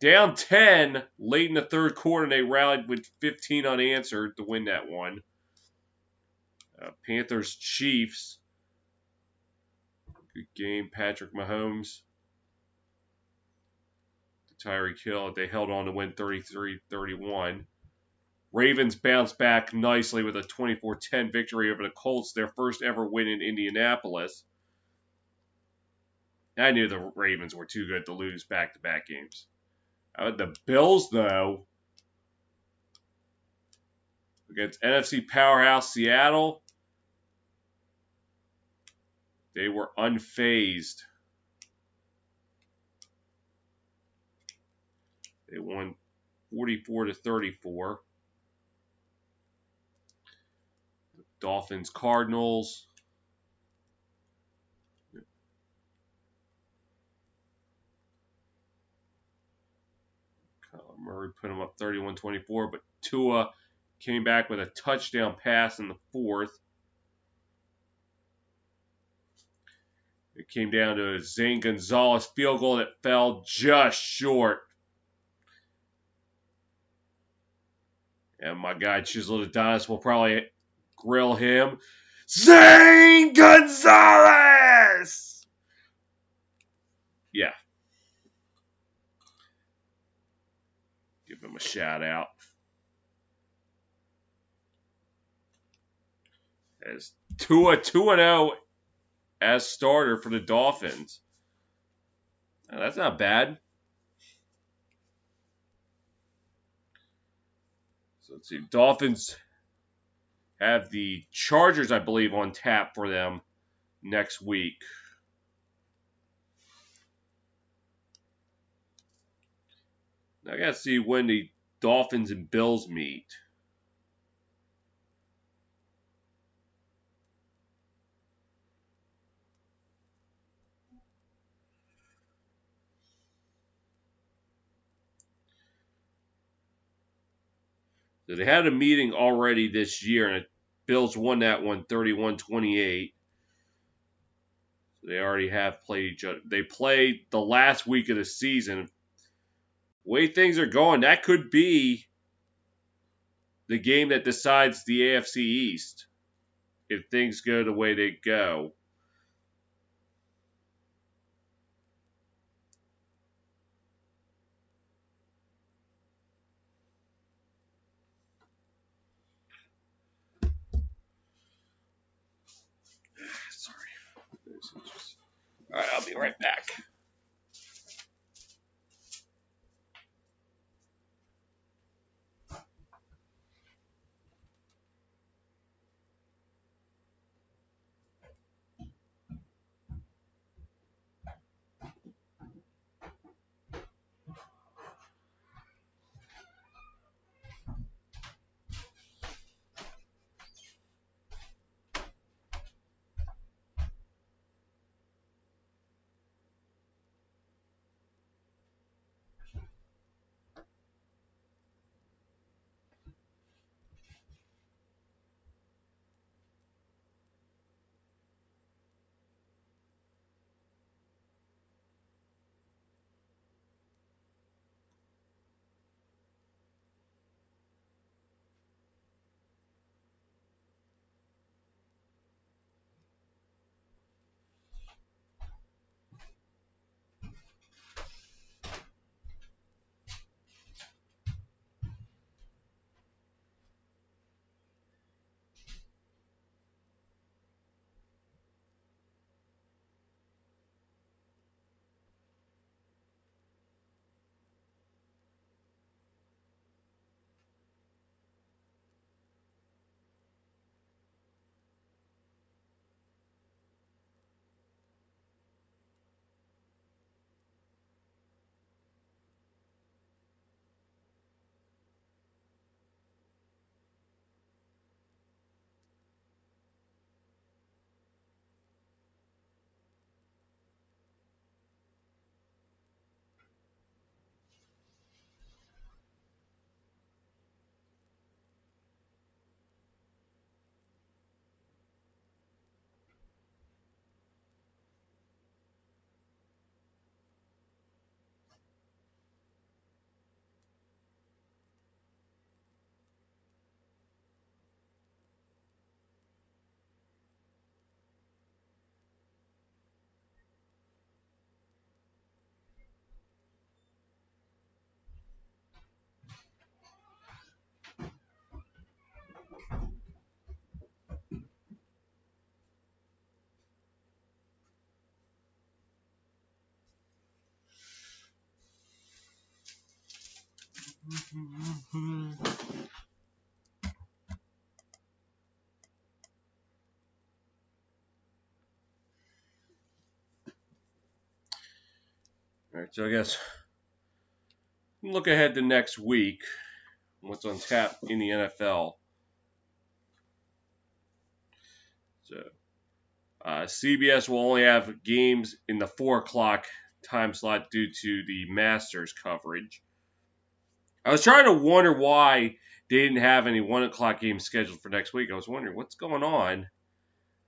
[SPEAKER 1] down 10 late in the third quarter, and they rallied with 15 unanswered to win that one. Panthers-Chiefs. Good game. Patrick Mahomes. Tyreek Hill. They held on to win 33-31. Ravens bounced back nicely with a 24-10 victory over the Colts, their first ever win in Indianapolis. I knew the Ravens were too good to lose back-to-back games. The Bills, though, against NFC powerhouse Seattle, they were unfazed. They won 44-34. The Dolphins, Cardinals. Murray put them up 31-24, but Tua came back with a touchdown pass in the fourth. It came down to a Zane Gonzalez field goal that fell just short. And my guy Chisel Adonis will probably grill him. Zane Gonzalez! Yeah. Give him a shout out. As Tua 2-0 as starter for the Dolphins. Now, that's not bad. So let's see. Dolphins have the Chargers, I believe, on tap for them next week. Now, I got to see when the Dolphins and Bills meet. So they had a meeting already this year, and the Bills won that one 31-28. So they already have played each other. They played the last week of the season. The way things are going, that could be the game that decides the AFC East if things go the way they go. Sorry. All right, I'll be right back. All right, so I guess look ahead to next week. What's on tap in the NFL? So CBS will only have games in the 4 o'clock time slot due to the Masters coverage. I was trying to wonder why they didn't have any 1 o'clock games scheduled for next week. I was wondering what's going on.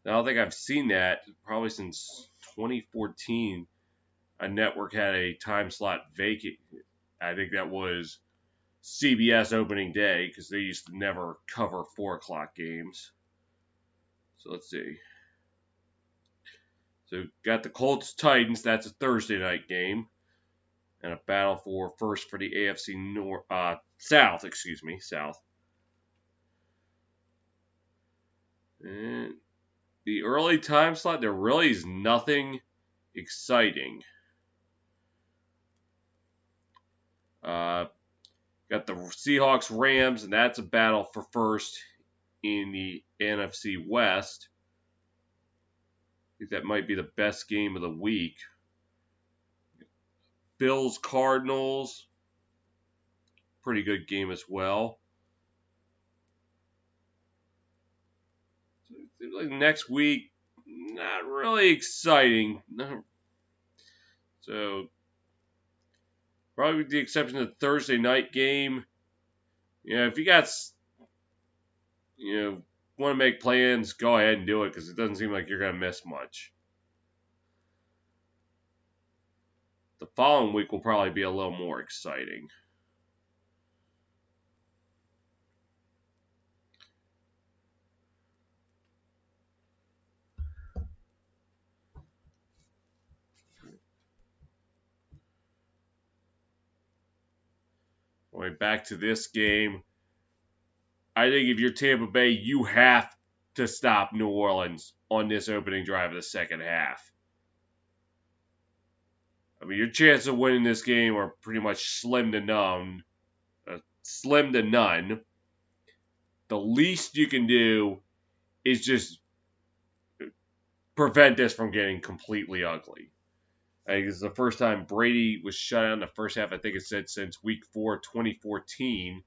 [SPEAKER 1] I don't think I've seen that probably since 2014. A network had a time slot vacant. I think that was CBS opening day because they used to never cover 4 o'clock games. So let's see. So got the Colts Titans. That's a Thursday night game, and a battle for first for the AFC North, South. Excuse me, South. And the early time slot, there really is nothing exciting. Got the Seahawks Rams, and that's a battle for first in the NFC West. I think that might be the best game of the week. Bills Cardinals, pretty good game as well. So it seems like next week, not really exciting. So probably with the exception of the Thursday night game. If you got, want to make plans, go ahead and do it because it doesn't seem like you're going to miss much. The following week will probably be a little more exciting. Going back to this game, I think if you're Tampa Bay, you have to stop New Orleans on this opening drive of the second half. I mean, your chances of winning this game are pretty much slim to none. The least you can do is just prevent this from getting completely ugly. I think it's the first time Brady was shut out in the first half. I think it said since Week 4, 2014.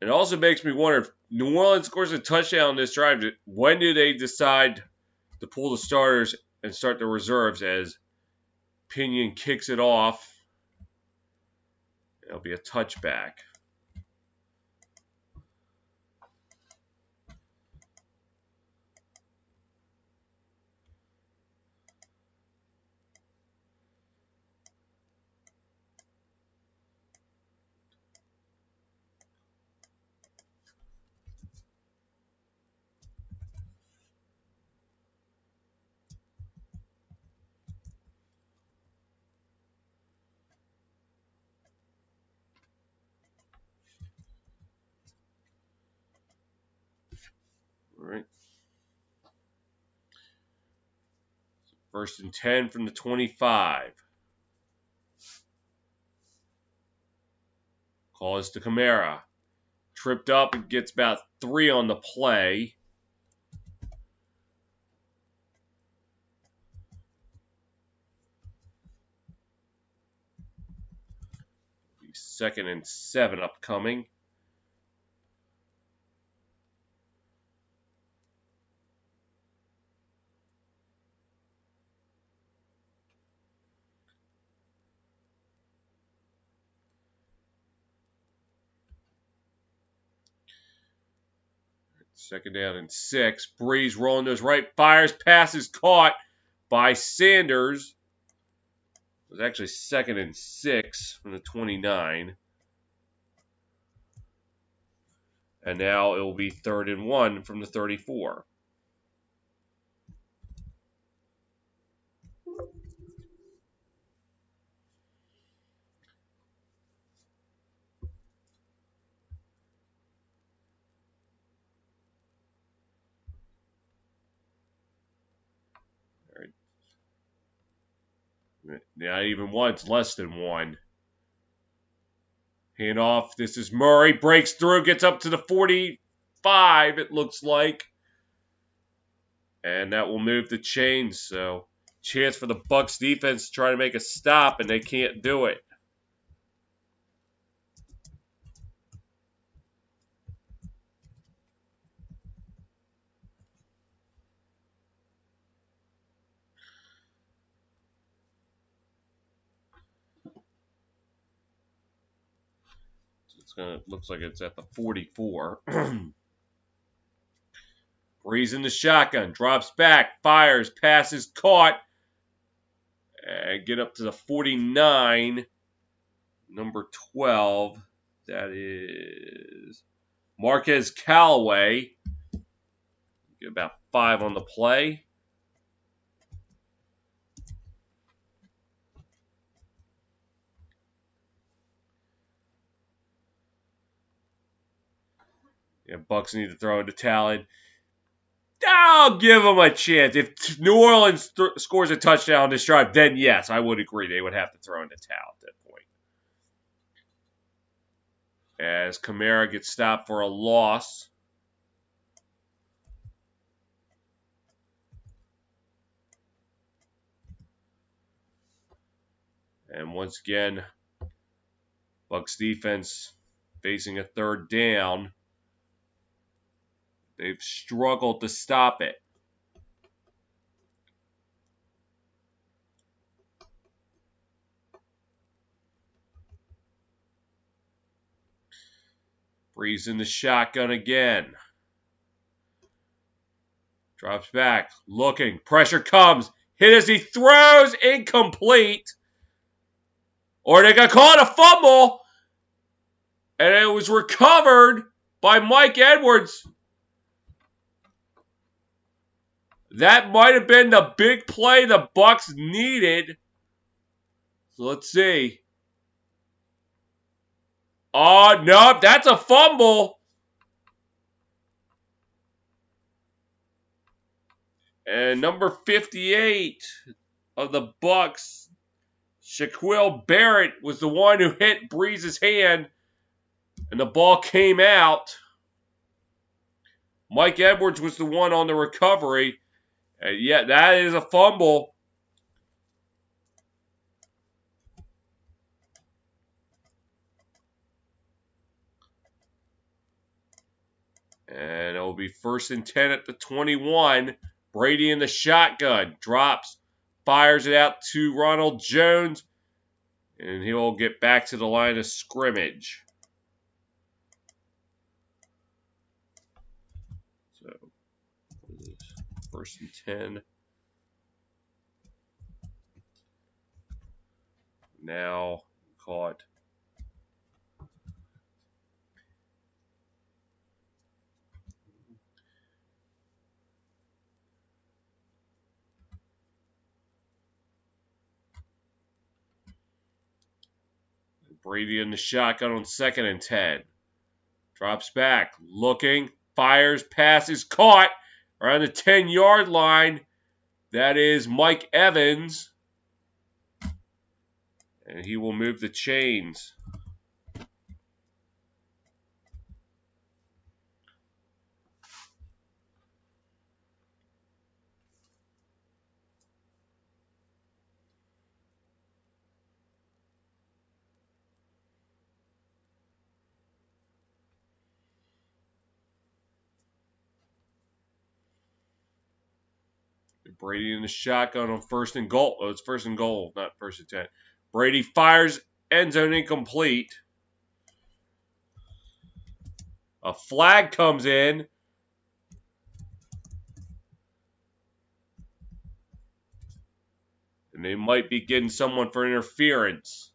[SPEAKER 1] It also makes me wonder if New Orleans scores a touchdown on this drive. When do they decide to pull the starters and start the reserves as Pinion kicks it off? It'll be a touchback. All right. First and 10 from the 25. Call is to Kamara. Tripped up and gets about 3 on the play. Second and 7 upcoming. Second down and 6. Brees rolling those right. Fires. Passes caught by Sanders. It was actually second and 6 from the 29. And now it will be third and 1 from the 34. Not even one. It's less than one. Handoff. This is Murray. Breaks through. Gets up to the 45, it looks like. And that will move the chains. So, chance for the Bucs defense to try to make a stop, and they can't do it. Looks like it's at the 44. Brees in the shotgun, drops back, fires, passes, caught, and get up to the 49. Number 12, that is Marquez Callaway. Get about 5 on the play. Yeah, Bucs need to throw into Talon. I'll give them a chance. If New Orleans scores a touchdown this drive, then yes, I would agree. They would have to throw into Talon at that point. As Kamara gets stopped for a loss. And once again, Bucs defense facing a third down. They've struggled to stop it. Brees in the shotgun again. Drops back, looking. Pressure comes. Hit as he throws. Incomplete. Or they got caught a fumble. And it was recovered by Mike Edwards. That might have been the big play the Bucs needed. So let's see. Oh, no, that's a fumble. And number 58 of the Bucs, Shaquille Barrett, was the one who hit Brees' hand, and the ball came out. Mike Edwards was the one on the recovery. And yeah, that is a fumble. And it will be 1st and 10 at the 21. Brady in the shotgun. Drops. Fires it out to Ronald Jones. And he'll get back to the line of scrimmage. So, 1st and 10. Now caught. Brady in the shotgun on 2nd and 10. Drops back, looking, fires, passes, caught around the 10-yard line. That is Mike Evans. And he will move the chains. Brady in the shotgun on 1st and goal. Oh, it's 1st and goal, not 1st and 10. Brady fires, end zone incomplete. A flag comes in. And they might be getting someone for interference.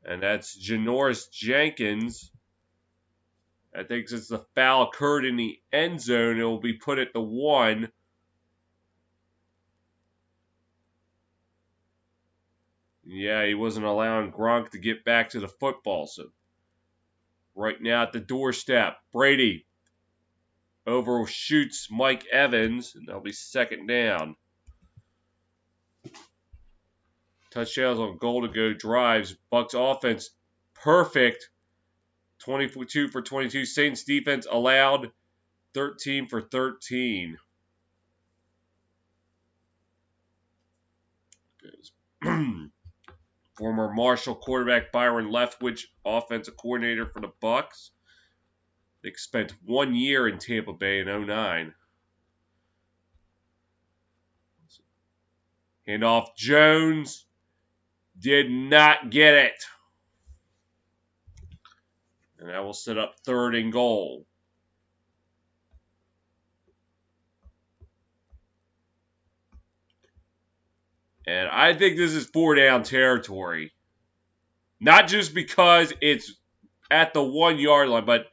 [SPEAKER 1] And that's Janoris Jenkins. I think since the foul occurred in the end zone, it will be put at the 1. Yeah, he wasn't allowing Gronk to get back to the football. So right now at the doorstep, Brady overshoots Mike Evans, and that'll be second down. Touchdowns on goal to go drives. Bucks offense perfect. 22 for 22. Saints defense allowed 13 for 13. Former Marshall quarterback Byron Leftwich, offensive coordinator for the Bucks. They spent 1 year in Tampa Bay in 2009. Handoff Jones did not get it. And that will set up third and goal. And I think this is 4-down territory. Not just because it's at the 1 yard line, but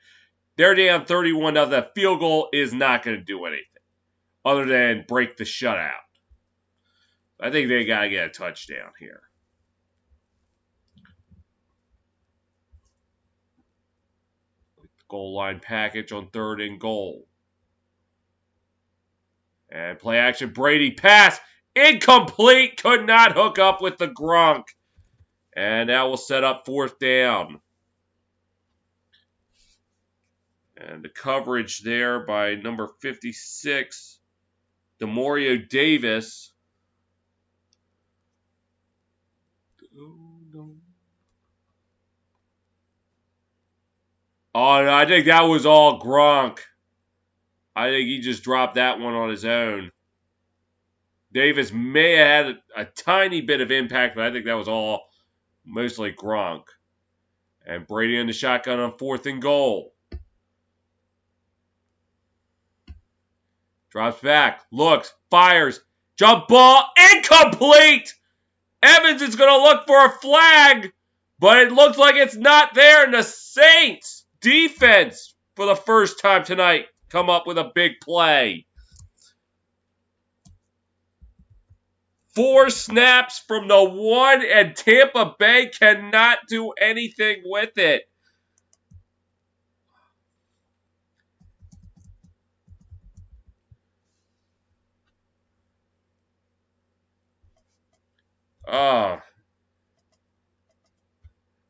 [SPEAKER 1] they're down 31 0. The field goal is not going to do anything other than break the shutout. I think they got to get a touchdown here. Goal line package on third and goal. And play action. Brady pass. Incomplete. Could not hook up with the Gronk. And that will set up fourth down. And the coverage there by number 56, Demario Davis. Oh, no, I think that was all Gronk. I think he just dropped that one on his own. Davis may have had a tiny bit of impact, but I think that was all mostly Gronk. And Brady in the shotgun on fourth and goal. Drops back, looks, fires, jump ball, incomplete! Evans is going to look for a flag, but it looks like it's not there, and the Saints defense, for the first time tonight, come up with a big play. 4 snaps from the 1, and Tampa Bay cannot do anything with it.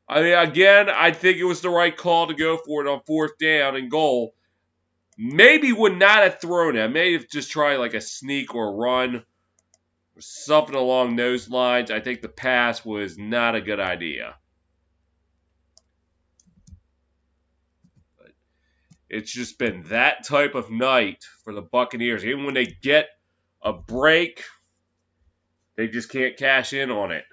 [SPEAKER 1] I mean, again, I think it was the right call to go for it on fourth down and goal. Maybe would not have thrown it. Maybe have just tried like a sneak or a run or something along those lines. I think the pass was not a good idea. But it's just been that type of night for the Buccaneers. Even when they get a break, they just can't cash in on it.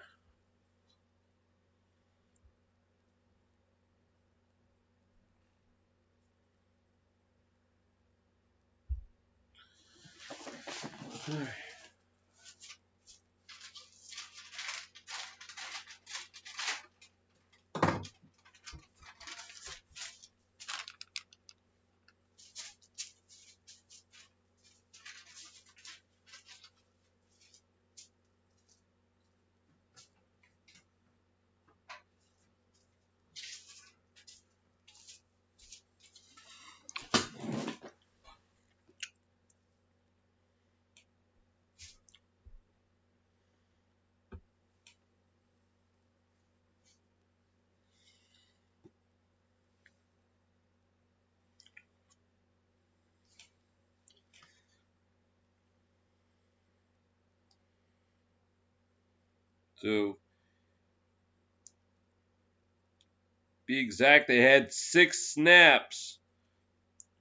[SPEAKER 1] So, be exact, they had 6 snaps.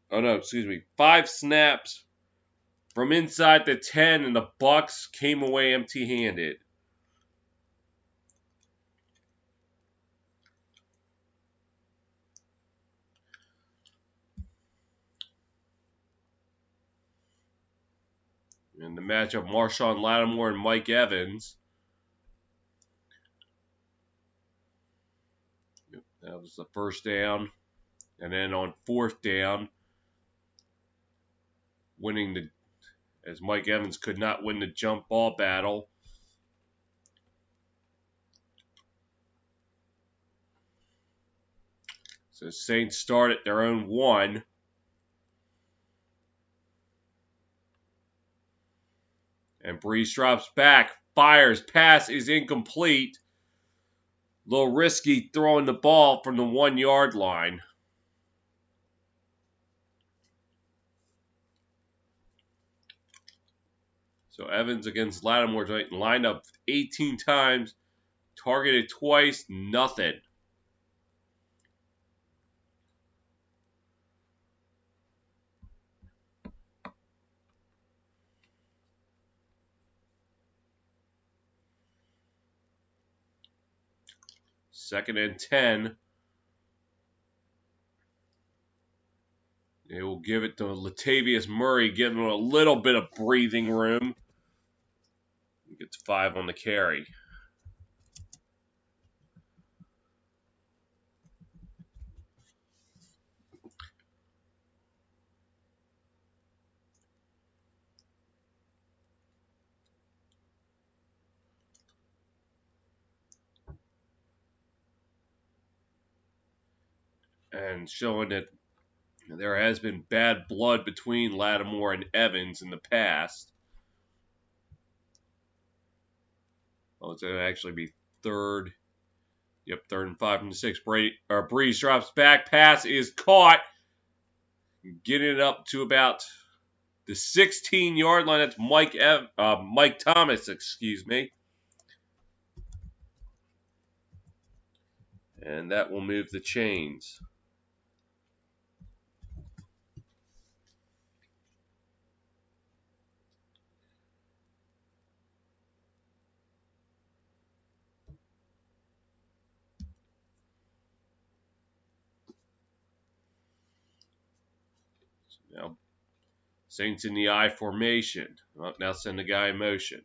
[SPEAKER 1] Oh no, excuse me, 5 snaps from inside the 10, and the Bucks came away empty-handed. In the matchup, Marshawn Lattimore and Mike Evans. That was the first down. And then on fourth down, as Mike Evans could not win the jump ball battle. So Saints start at their own 1. Brees drops back, fires, pass is incomplete. A little risky throwing the ball from the 1 yard line. So Evans against Lattimore lined up 18 times, targeted twice, nothing. Second and 10. They will give it to Latavius Murray, giving him a little bit of breathing room. He gets 5 on the carry. And showing that there has been bad blood between Lattimore and Evans in the past. Well, it's going to actually be third. Yep, 3rd and 5 from the 6. Brees drops back. Pass is caught. Getting it up to about the 16-yard line. That's Mike Thomas, excuse me. And that will move the chains. Now, Saints in the I formation. Now send the guy in motion.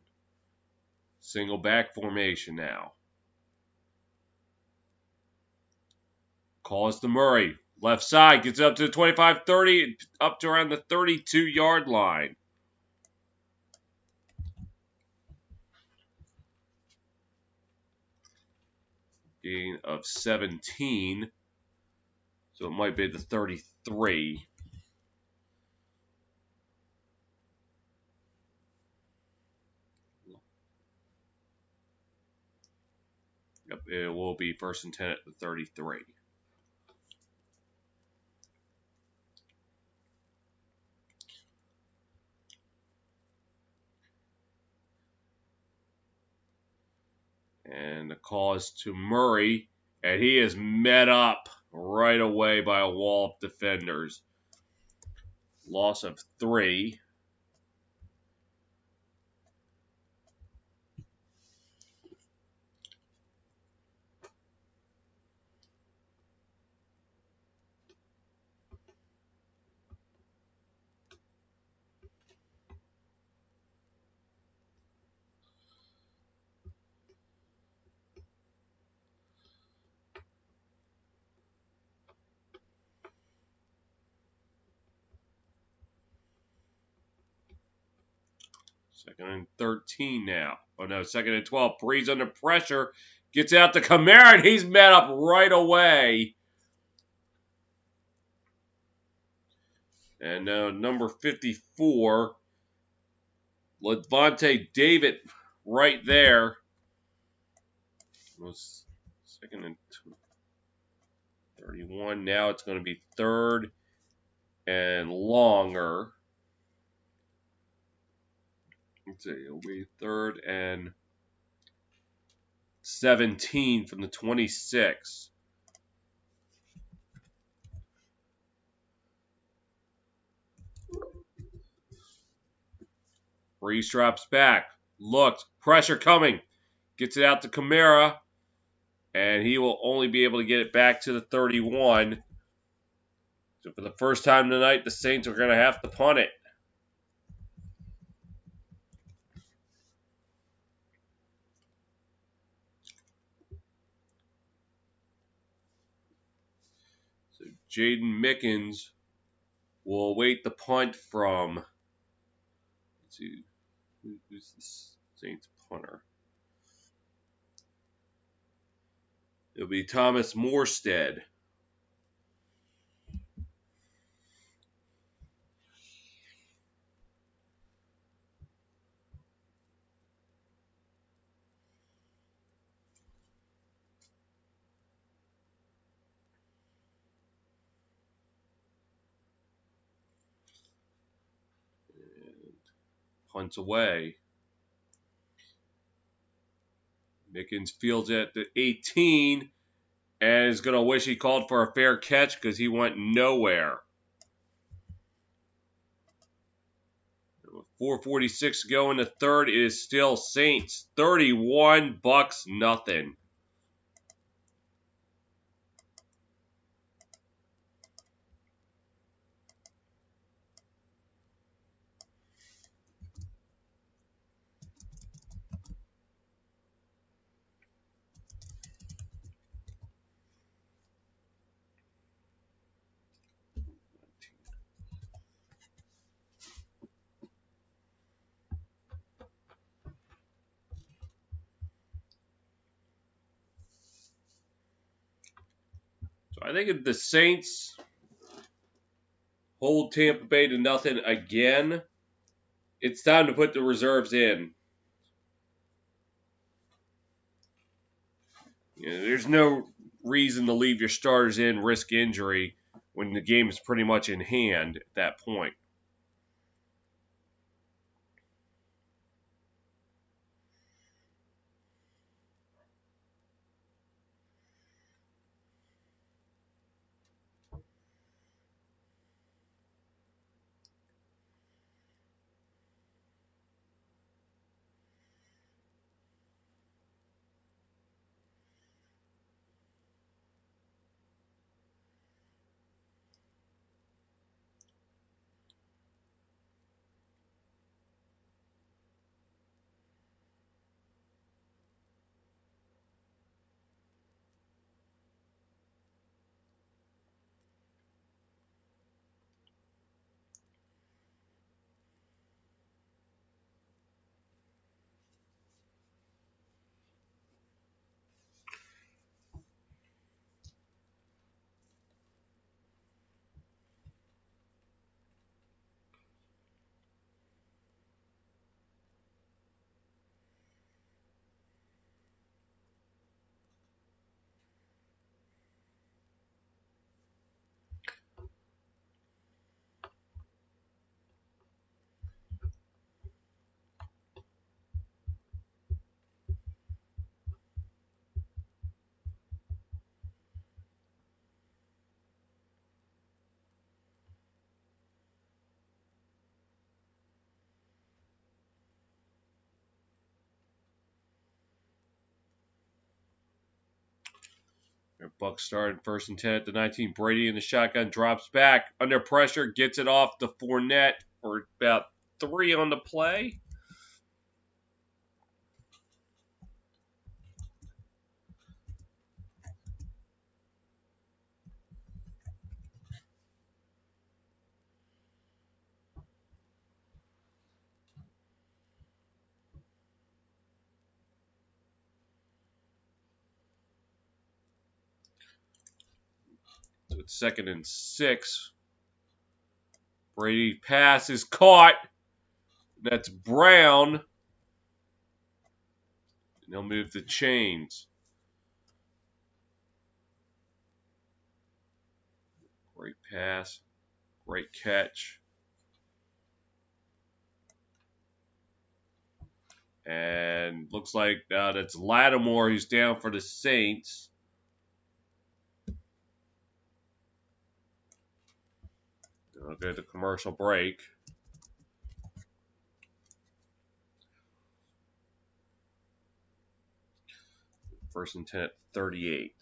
[SPEAKER 1] Single back formation now. Calls to Murray. Left side, gets up to the 25, 30, up to around the 32-yard line. Gain of 17. So it might be the 33. Yep, it will be 1st and 10 at the 33. And the call is to Murray, and he is met up right away by a wall of defenders. Loss of 3. Second and 13 now. Oh no, 2nd and 12. Brees under pressure. Gets out to Kamara, and he's met up right away. And now number 54, Levante David, right there. Was 2nd and 31. Now it's going to be 3rd and longer. Let's see, it'll be 3rd and 17 from the 26. Brees drops back. Looks. Pressure coming. Gets it out to Kamara. And he will only be able to get it back to the 31. So for the first time tonight, the Saints are going to have to punt it. So Jaden Mickens will await the punt from, let's see, who's the Saints punter? It'll be Thomas Morstead. punts away. Mickens fields it at the 18 and is going to wish he called for a fair catch because he went nowhere. 4:46 to go in the third. It is still Saints 31, Bucks nothing. So I think if the Saints hold Tampa Bay to nothing again, it's time to put the reserves in. There's no reason to leave your starters in, risk injury, when the game is pretty much in hand at that point. Bucks started first and 10 at the 19. Brady in the shotgun drops back under pressure, gets it off the Fournette for about 3 on the play. So it's 2nd and 6. Brady pass is caught. That's Brown. And they'll move the chains. Great pass. Great catch. And looks like that's Lattimore who's down for the Saints. I'll go to commercial break. First and 10 at 38.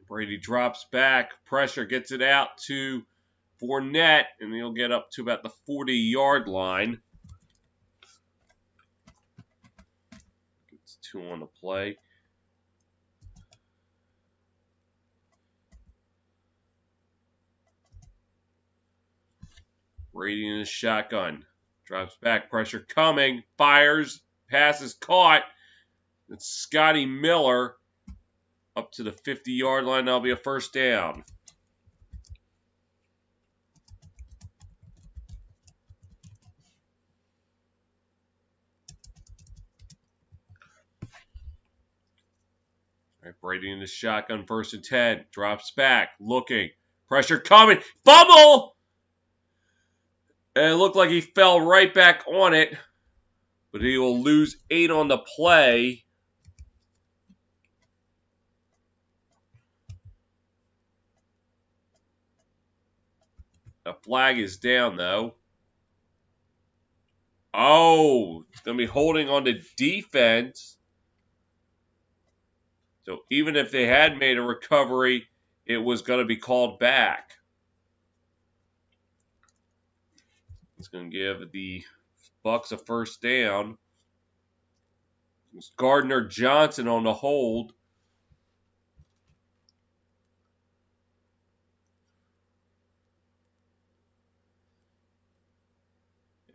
[SPEAKER 1] Brady drops back. Pressure gets it out to Fournette, and he'll get up to about the 40-yard line. Gets 2 on the play. Brady in his shotgun. Drops back. Pressure coming. Fires. Pass is caught. It's Scotty Miller up to the 50-yard line. That'll be a first down. All right, Brady in the shotgun, 1st and 10. Drops back. Looking. Pressure coming. Fumble! And it looked like he fell right back on it. But he will lose 8 on the play. A flag is down, though. Oh, it's going to be holding on to defense. So even if they had made a recovery, it was going to be called back. It's going to give the Bucs a first down. It's Gardner Johnson on the hold.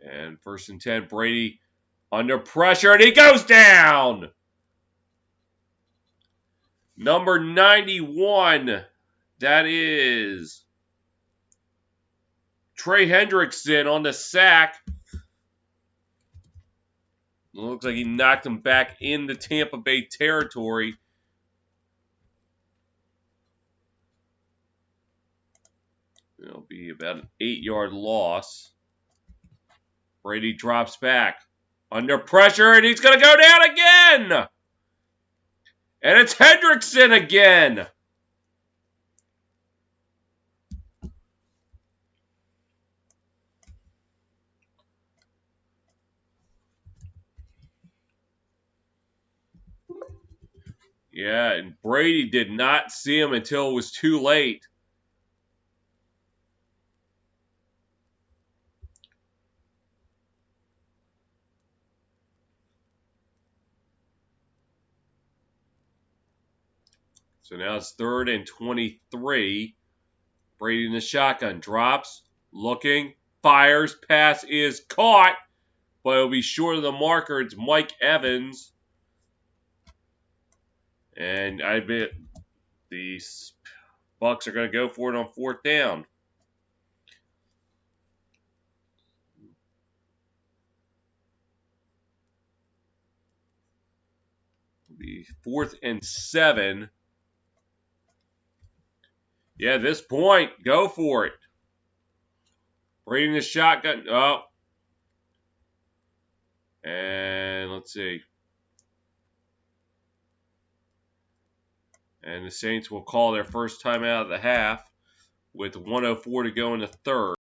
[SPEAKER 1] And 1st and 10, Brady under pressure, and he goes down. Number 91, that is Trey Hendrickson on the sack. It looks like he knocked him back into Tampa Bay territory. It'll be about an 8-yard loss. Brady drops back. Under pressure, and he's going to go down again. And it's Hendrickson again. Yeah, and Brady did not see him until it was too late. So now it's 3rd and 23. Brady in the shotgun. Drops. Looking. Fires. Pass is caught. But it'll be short of the marker. It's Mike Evans. And I bet the Bucs are going to go for it on 4th down. It'll be 4th and 7. Yeah, at this point, go for it. Brady in the shotgun. Oh. And let's see. And the Saints will call their first time out of the half with 1:04 to go in the 3rd.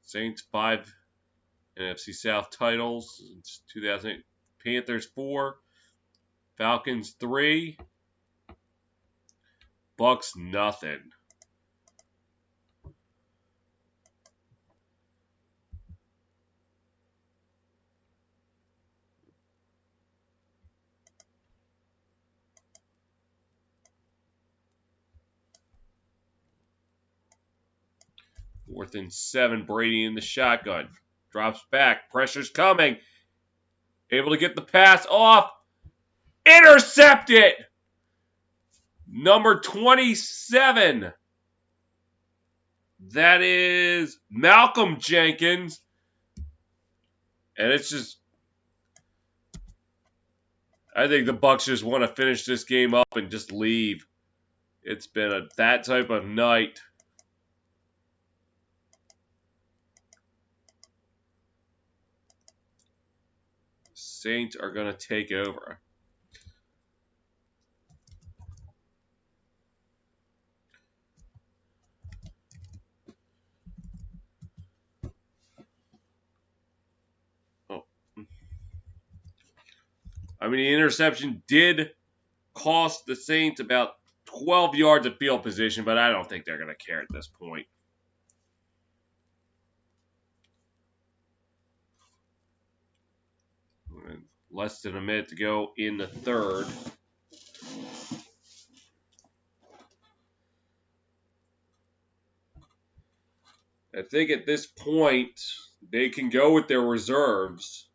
[SPEAKER 1] Saints 5 NFC South titles since 2008. Panthers 4. Falcons 3. Bucs nothing. Fourth and 7, Brady in the shotgun. Drops back. Pressure's coming. Able to get the pass off. Intercepted! Number 27. That is Malcolm Jenkins. And it's just, I think the Bucs just want to finish this game up and just leave. It's been that type of night. Saints are going to take over. Oh, I mean, the interception did cost the Saints about 12 yards of field position, but I don't think they're going to care at this point. Less than a minute to go in the third. I think at this point, they can go with their reserves.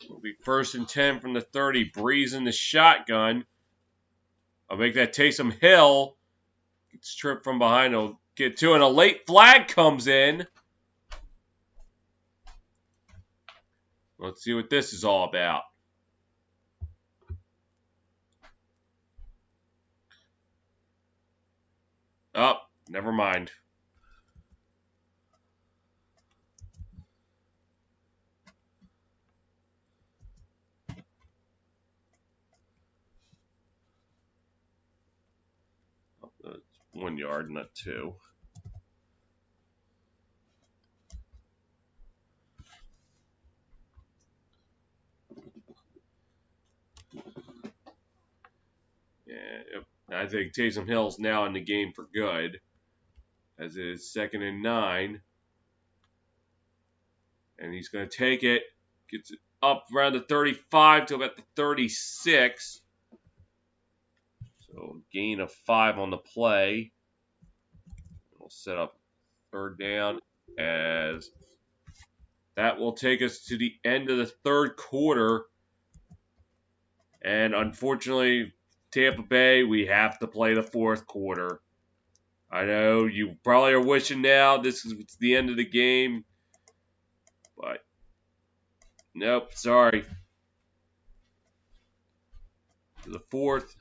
[SPEAKER 1] It'll be 1st and 10 from the 30. Brees in the shotgun. I'll make that Taysom Hill. Gets tripped from behind. He'll get two, and a late flag comes in. Let's see what this is all about. Oh, never mind. Oh, that's 1 yard, not 2. Yeah, I think Taysom Hill's now in the game for good, as it is 2nd and 9. And he's going to take it. Gets it up around the 35 to about the 36. So gain of 5 on the play. We'll set up 3rd down, as that will take us to the end of the 3rd quarter. And unfortunately, Tampa Bay, we have to play the 4th quarter. I know you probably are wishing now this is the end of the game, but nope, sorry. To the 4th,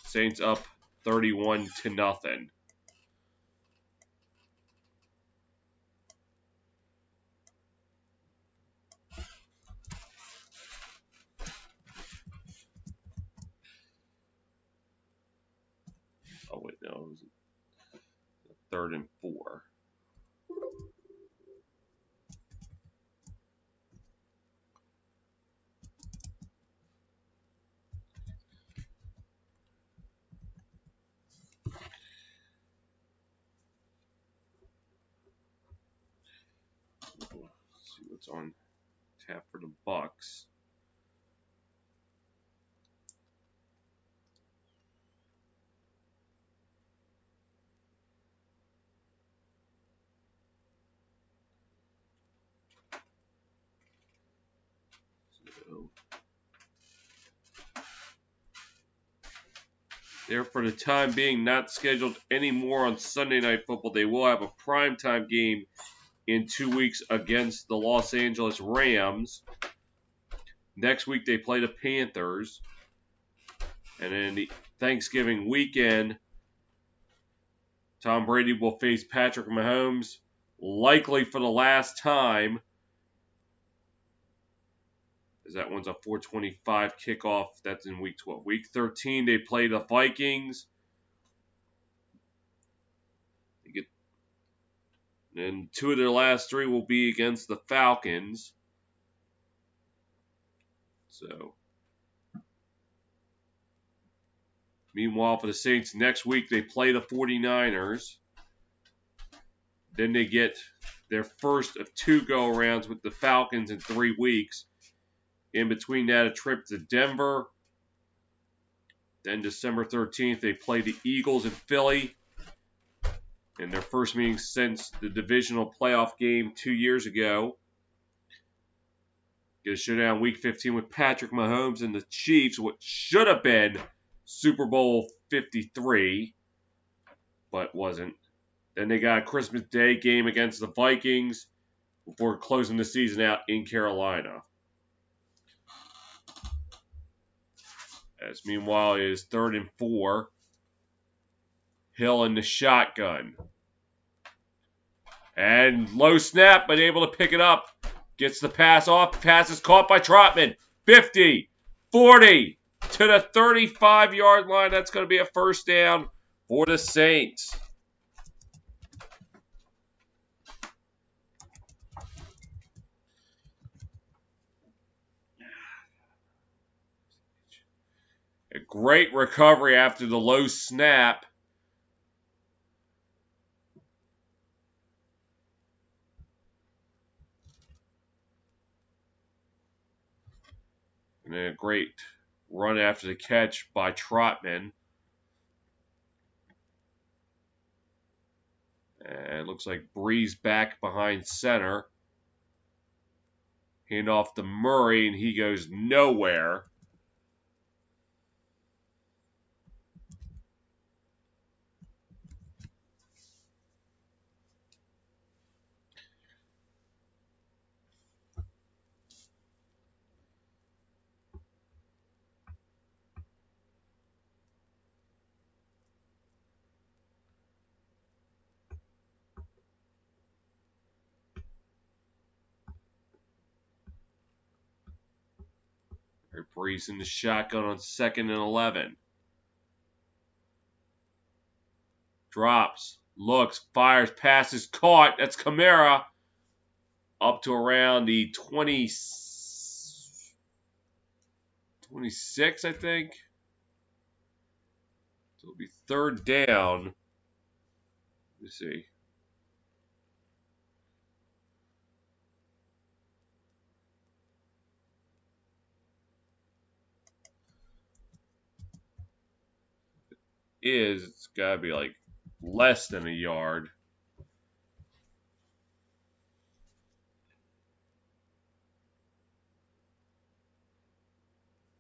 [SPEAKER 1] Saints up 31-0. Oh wait, no, it was 3rd and 4. Let's see what's on tap for the Bucks. So, they're for the time being not scheduled anymore on Sunday Night Football. They will have a primetime game in 2 weeks against the Los Angeles Rams. Next week they play the Panthers. And then the Thanksgiving weekend, Tom Brady will face Patrick Mahomes, likely for the last time. As that one's a 4:25 kickoff. That's in week 12. Week 13, they play the Vikings. And 2 of their last 3 will be against the Falcons. So, meanwhile, for the Saints, next week they play the 49ers. Then they get their first of 2 go-arounds with the Falcons in 3 weeks. In between that, a trip to Denver. Then December 13th, they play the Eagles in Philly. In their first meeting since the divisional playoff game 2 years ago. Get a showdown week 15 with Patrick Mahomes and the Chiefs, what should have been Super Bowl 53, but wasn't. Then they got a Christmas Day game against the Vikings before closing the season out in Carolina. As meanwhile it is 3rd and 4. Hill in the shotgun. And low snap, but able to pick it up. Gets the pass off. Pass is caught by Trotman. 50, 40, to the 35-yard line. That's going to be a first down for the Saints. A great recovery after the low snap. And then a great run after the catch by Trotman. And it looks like Brees back behind center. Hand off to Murray, and he goes nowhere. Brees in the shotgun on 2nd and 11. Drops, looks, fires, passes, caught. That's Kamara. Up to around the 26, I think. So it'll be 3rd down. Let's see. It's got to be like less than a yard.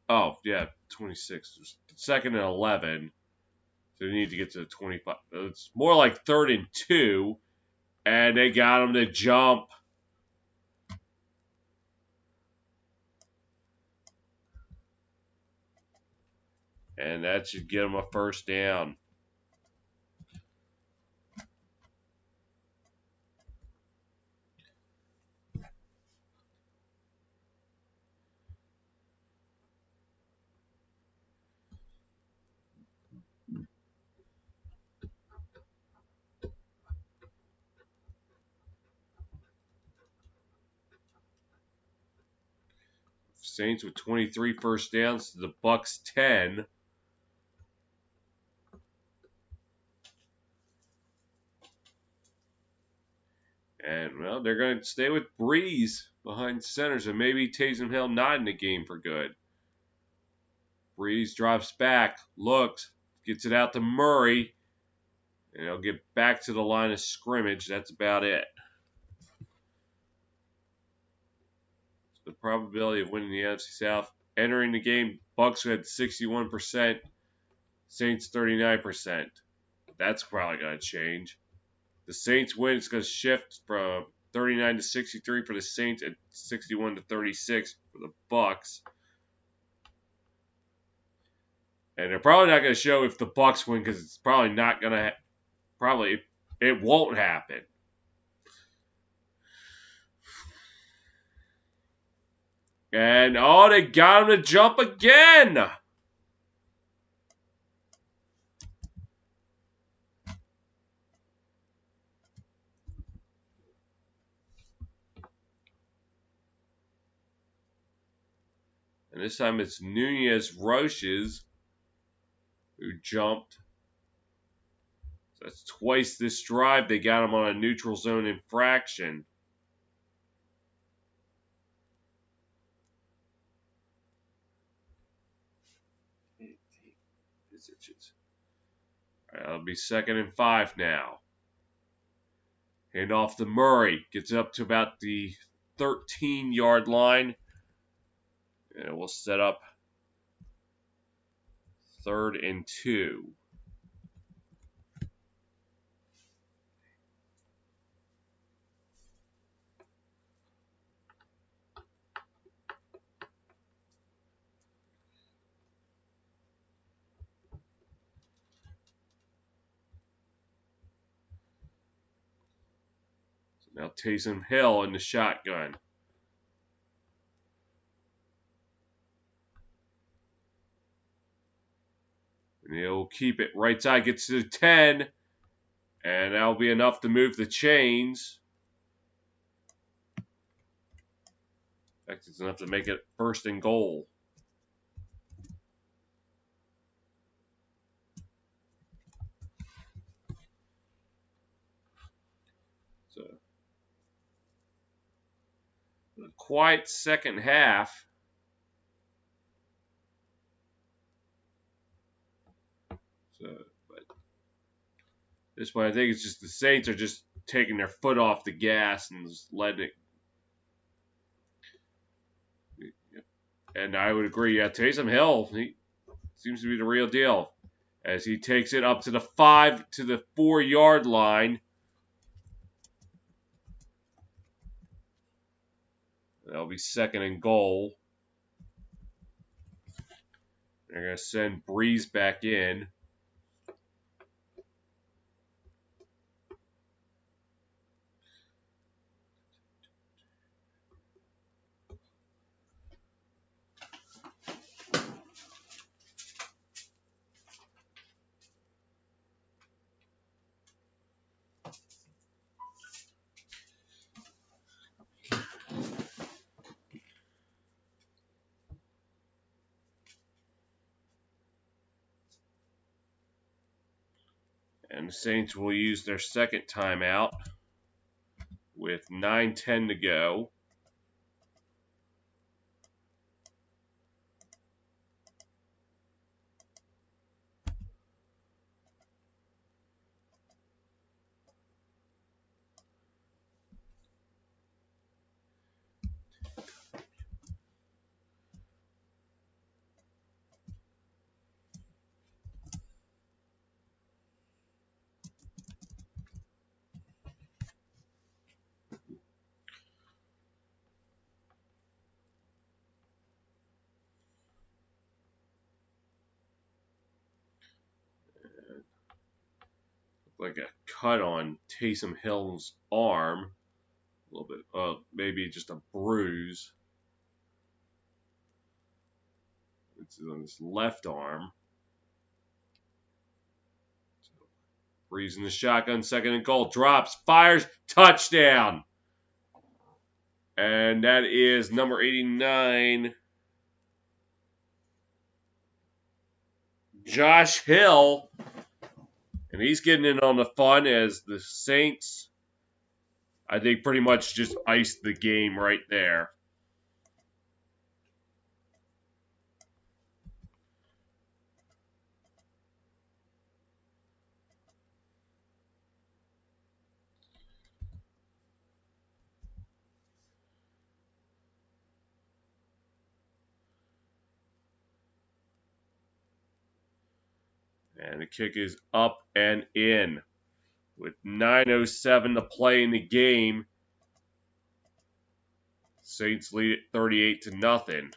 [SPEAKER 1] Oh, yeah, 26. 2nd and 11. So they need to get to the 25. It's more like 3rd and 2. And they got him to jump. And that should get him a first down. Saints with 23 first downs to the Bucs 10. And, well, they're going to stay with Brees behind center, so maybe Taysom Hill not in the game for good. Brees drops back, looks, gets it out to Murray, and he'll get back to the line of scrimmage. That's about it. So the probability of winning the NFC South. Entering the game, Bucs had 61%, Saints 39%. That's probably going to change. The Saints win, it's going to shift from 39 to 63 for the Saints and 61 to 36 for the Bucks. And they're probably not going to show if the Bucks win because it's probably not going to. Probably it won't happen. And oh, they got him to jump again. And this time it's Nunez Roches who jumped. So that's twice this drive. They got him on a neutral zone infraction. All right, that'll be 2nd and 5 now. Hand off to Murray. Gets up to about the 13-yard line. And we'll set up 3rd and 2. So now Taysom Hill in the shotgun. And he'll keep it right side. Gets to the 10. And that'll be enough to move the chains. In fact, it's enough to make it 1st and goal. So, a quiet second half. So, but this one, I think it's just the Saints are just taking their foot off the gas and just letting it. And I would agree. Yeah, Taysom Hill, he seems to be the real deal as he takes it up to the 4-yard line. That'll be 2nd and goal. They're going to send Brees back in. And the Saints will use their 2nd timeout with 9:10 to go. Like a cut on Taysom Hill's arm. A little bit, maybe just a bruise. It's on his left arm. So, Brees in the shotgun, 2nd and goal. Drops, fires, touchdown. And that is number 89, Josh Hill. And he's getting in on the fun as the Saints, I think, pretty much just iced the game right there. And the kick is up and in. With 9:07 to play in the game, Saints lead it 38-0.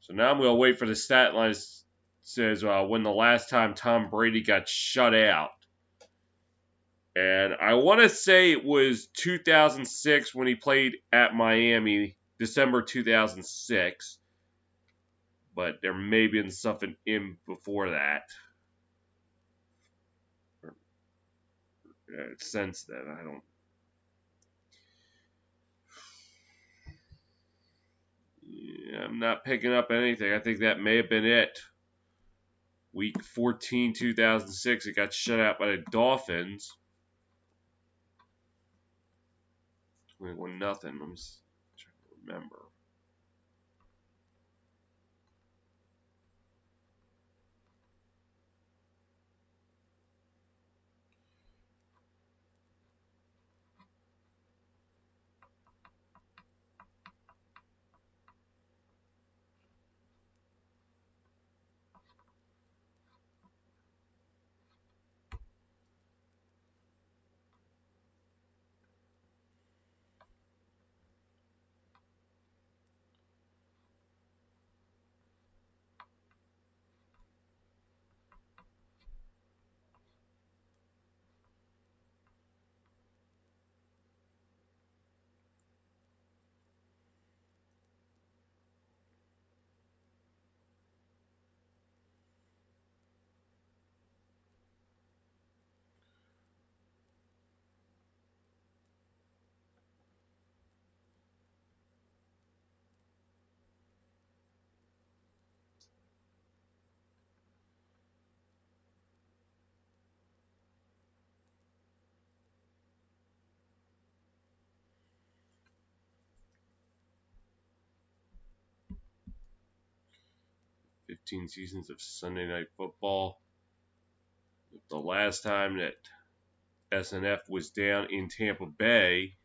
[SPEAKER 1] So now I'm going to wait for the stat line. It says when the last time Tom Brady got shut out. And I want to say it was 2006 when he played at Miami, December 2006. But there may have been something in before that. Since then, I don't. Yeah, I'm not picking up anything. I think that may have been it. Week 14, 2006, it got shut out by the Dolphins. 21 nothing. I'm just trying to remember. "15 seasons of Sunday Night Football." The last time that SNF was down in Tampa Bay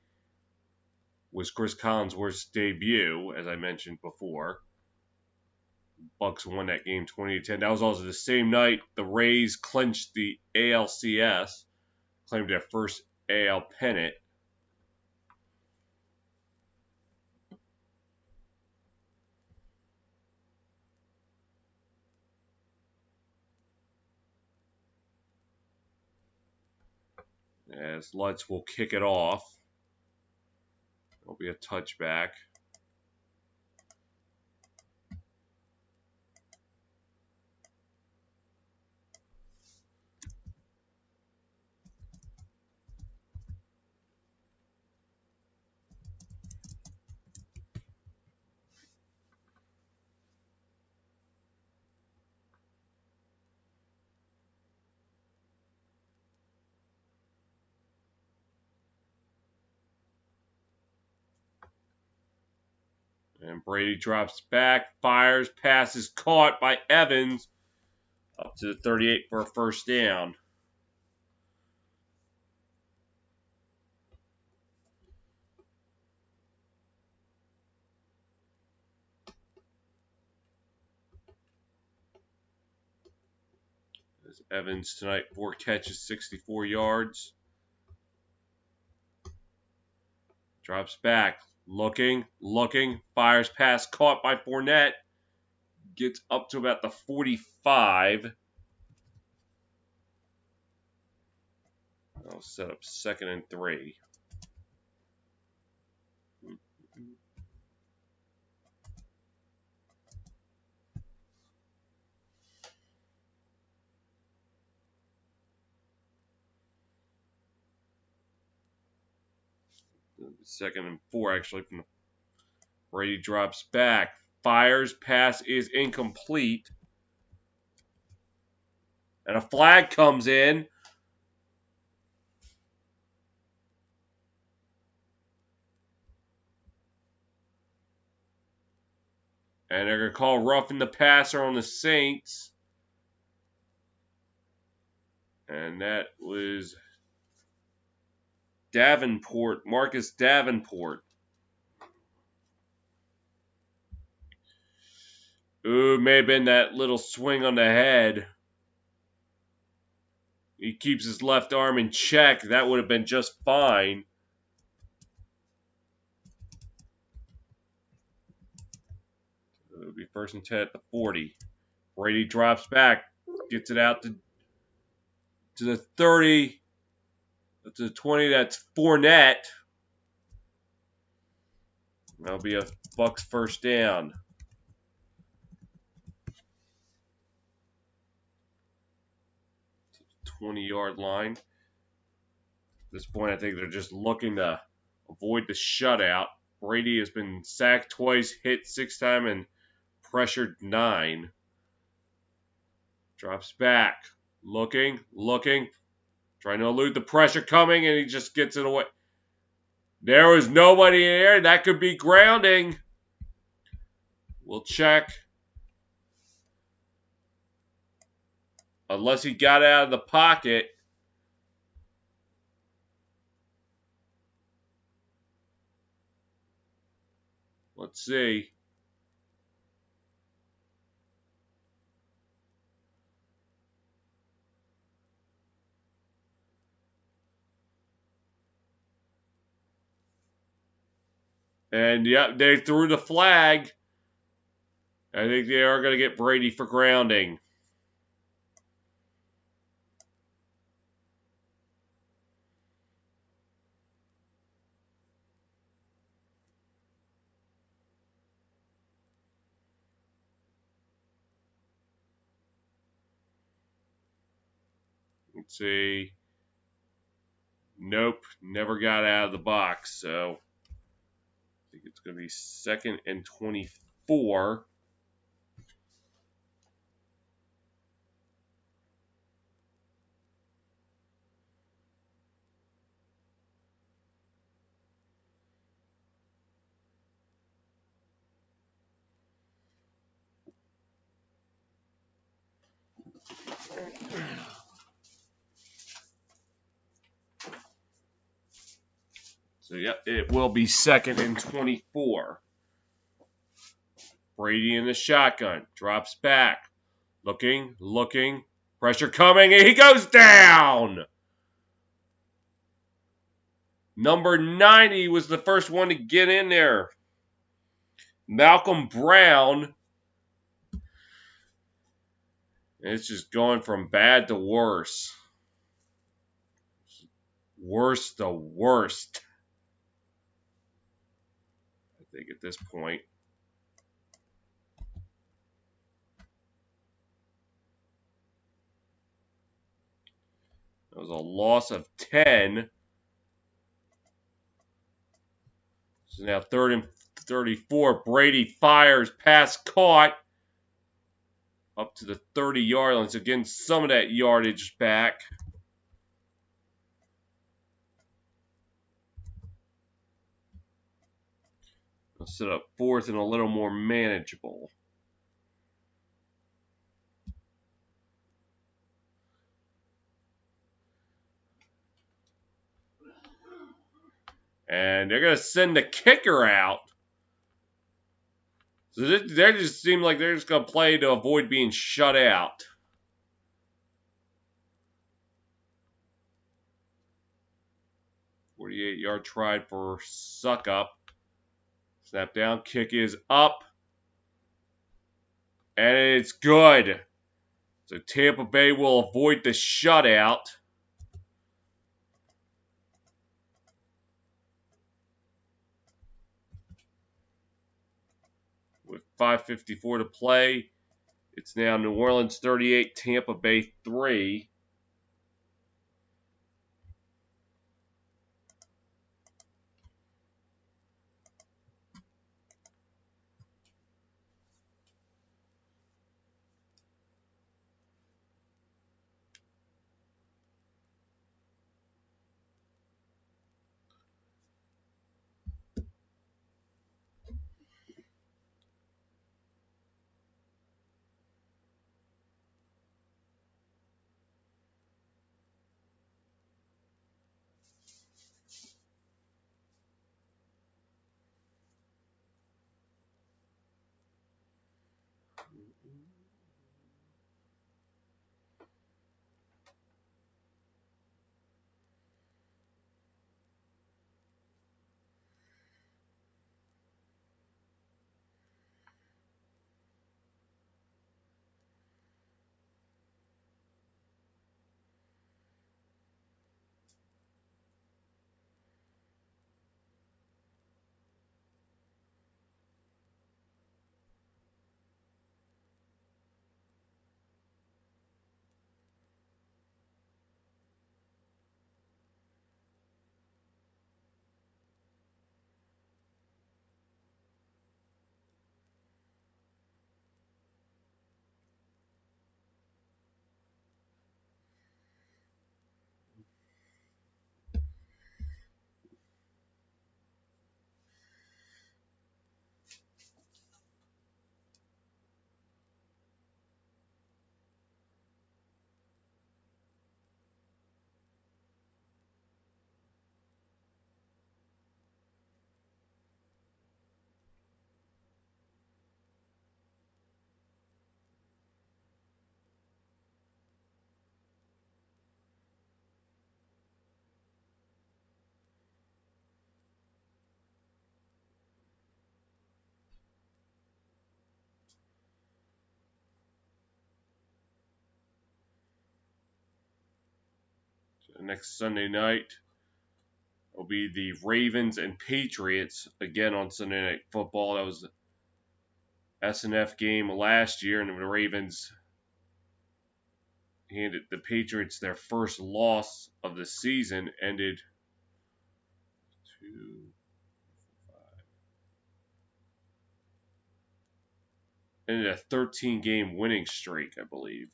[SPEAKER 1] was Chris Collinsworth's debut, as I mentioned before. Bucks won that game 20-10. That was also the same night the Rays clinched the ALCS, claimed their first AL pennant. As Lutz will kick it off. There'll be a touchback. And Brady drops back, fires, pass is caught by Evans up to the 38 for a first down. As Evans tonight, 4 catches, 64 yards. Drops back, looking, fires pass caught by Fournette. Gets up to about the 45. I'll set up 2nd and 3. Second and 4, actually. From Brady drops back, fires, pass is incomplete. And a flag comes in. And they're going to call roughing the passer on the Saints. And that was Davenport, Marcus Davenport. Ooh, may have been that little swing on the head. He keeps his left arm in check. That would have been just fine. It would be 1st and 10 at the 40. Brady drops back, gets it out to the 30, to the 20. That's Fournette. That'll be a Bucs 1st down. 20-yard line. At this point, I think they're just looking to avoid the shutout. Brady has been sacked twice, hit 6 times, and pressured 9. Drops back. Looking. Trying to elude the pressure coming, and he just gets it away. There was nobody in there. That could be grounding. We'll check. Unless he got out of the pocket. Let's see. And yep, they threw the flag. I think they are going to get Brady for grounding. Let's see. Nope, never got out of the box. So I think it's going to be 2nd and 24. So, yep, it will be 2nd and 24. Brady in the shotgun. Drops back. Looking. Pressure coming, and he goes down! Number 90 was the first one to get in there. Malcolm Brown. It's just going from bad to worse. Worst to worst. I think at this point. That was a loss of 10. So now 3rd and 34. Brady fires, pass caught. Up to the 30-yard line. So getting some of that yardage back. I'll set up 4th and a little more manageable. And they're going to send the kicker out. So they just seem like they're just going to play to avoid being shut out. "48-yard try for Suck Up. Snap down, kick is up. And it's good. So Tampa Bay will avoid the shutout. With 5:54 to play, it's now New Orleans 38, Tampa Bay 3. next Sunday night will be the Ravens and Patriots again on Sunday Night Football. That was the SNF game last year, and the Ravens handed the Patriots their first loss of the season, ended a 13-game winning streak, I believe.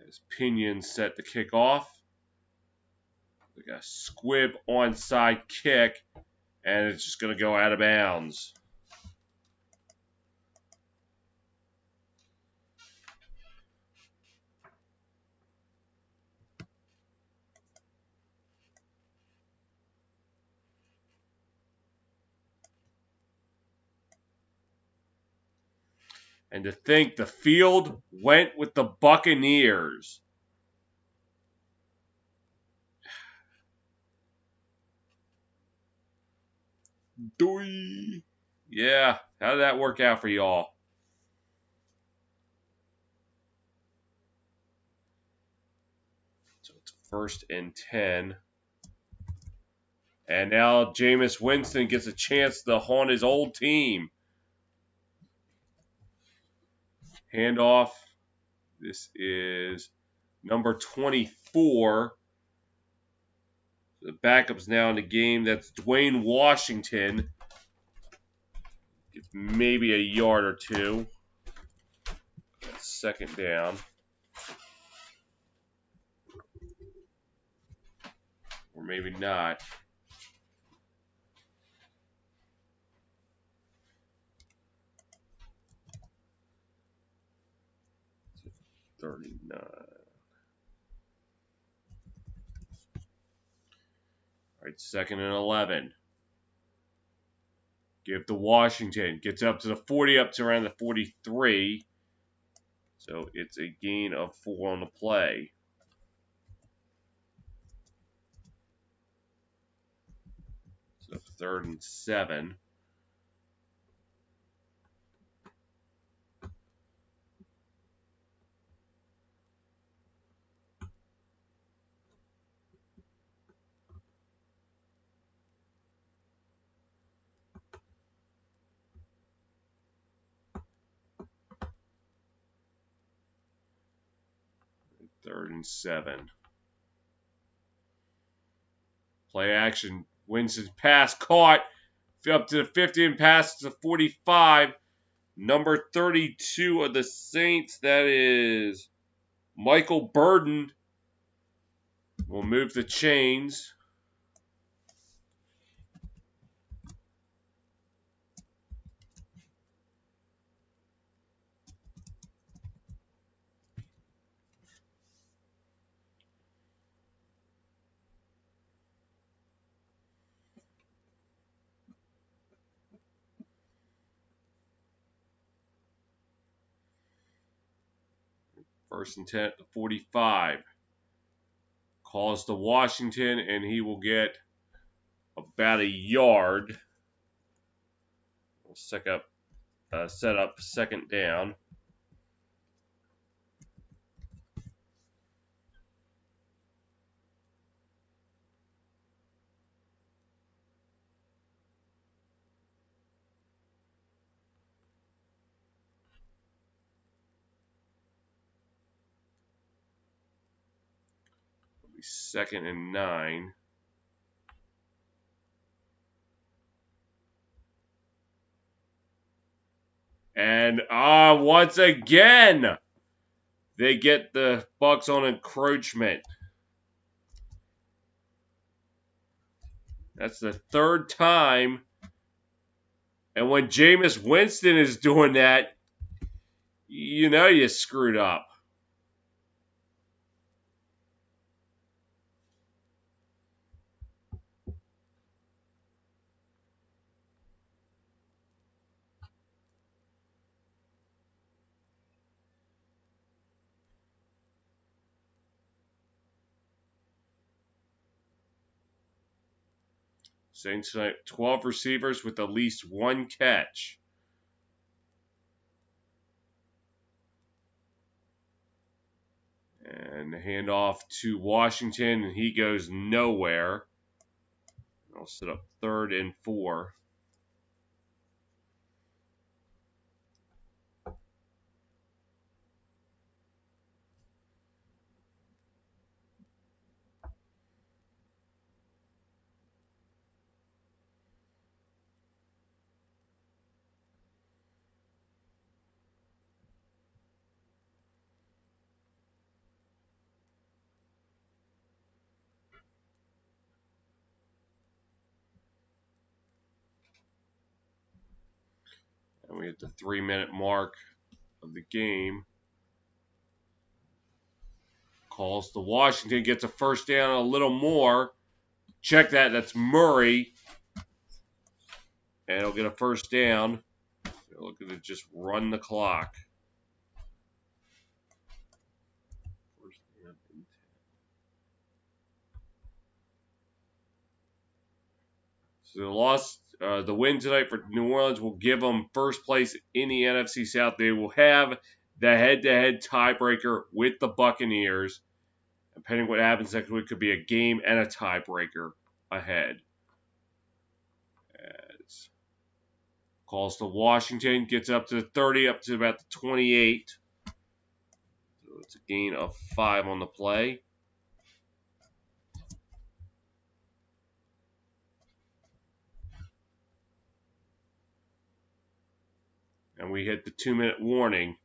[SPEAKER 1] As Pinion set the kick off. We got a squib onside kick, and it's just going to go out of bounds. And to think the field went with the Buccaneers. Doi. Yeah, how did that work out for y'all? So it's 1st and 10. And now Jameis Winston gets a chance to haunt his old team. Handoff. This is number 24. The backup's now in the game. That's Dwayne Washington. Gets maybe a yard or two. That's 2nd down. Or maybe not. 39. All right, 2nd and 11. Give to Washington. Gets up to the 40, up to around the 43. So it's a gain of 4 on the play. So 3rd and 7. Third and 7. Play action. Winston's pass caught. Up to the 50 and pass to 45. Number 32 of the Saints. That is Michael Burden. Will move the chains. First and 10 at the 45. Calls to Washington, and he will get about a yard. We'll set up 2nd down. It'll be 2nd and 9. And once again, they get the Bucs on encroachment. That's the 3rd time. And when Jameis Winston is doing that, you know you screwed up. Saints tonight, 12 receivers with at least 1 catch. And the handoff to Washington, and he goes nowhere. I'll set up 3rd and 4. And we hit the 3-minute mark of the game. Calls to Washington, gets a first down, a little more. Check that, that's Murray. And he'll get a first down. They're looking to just run the clock. First down and 10. So the win tonight for New Orleans will give them first place in the NFC South. They will have the head-to-head tiebreaker with the Buccaneers. Depending on what happens next week, could be a game and a tiebreaker ahead. As calls to Washington, gets up to the 30, up to about the 28. So it's a gain of 5 on the play. And we hit the 2-minute warning.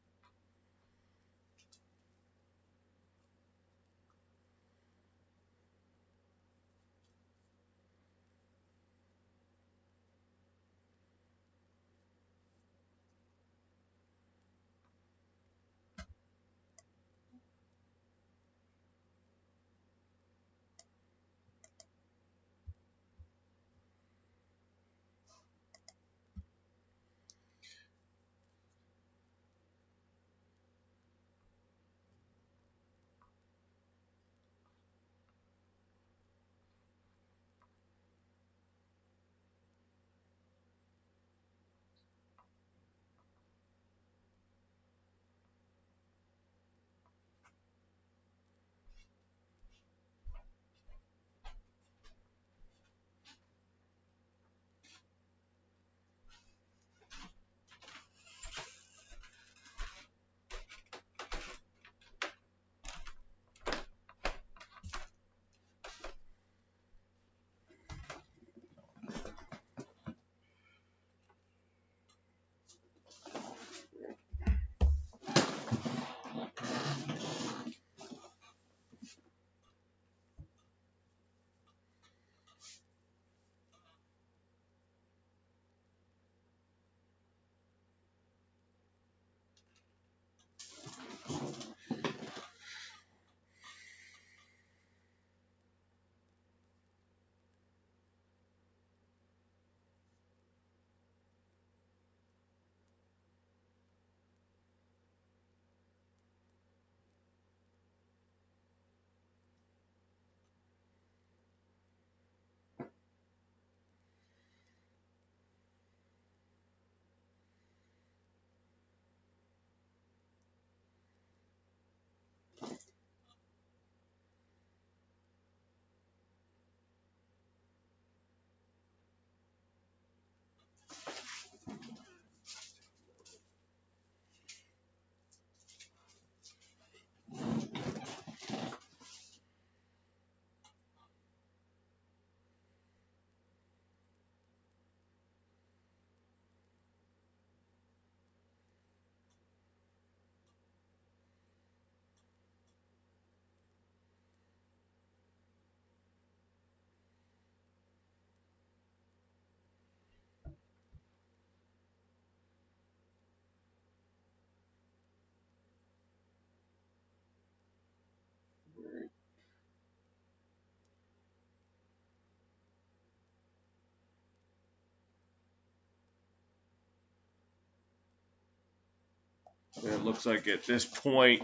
[SPEAKER 1] And it looks like at this point,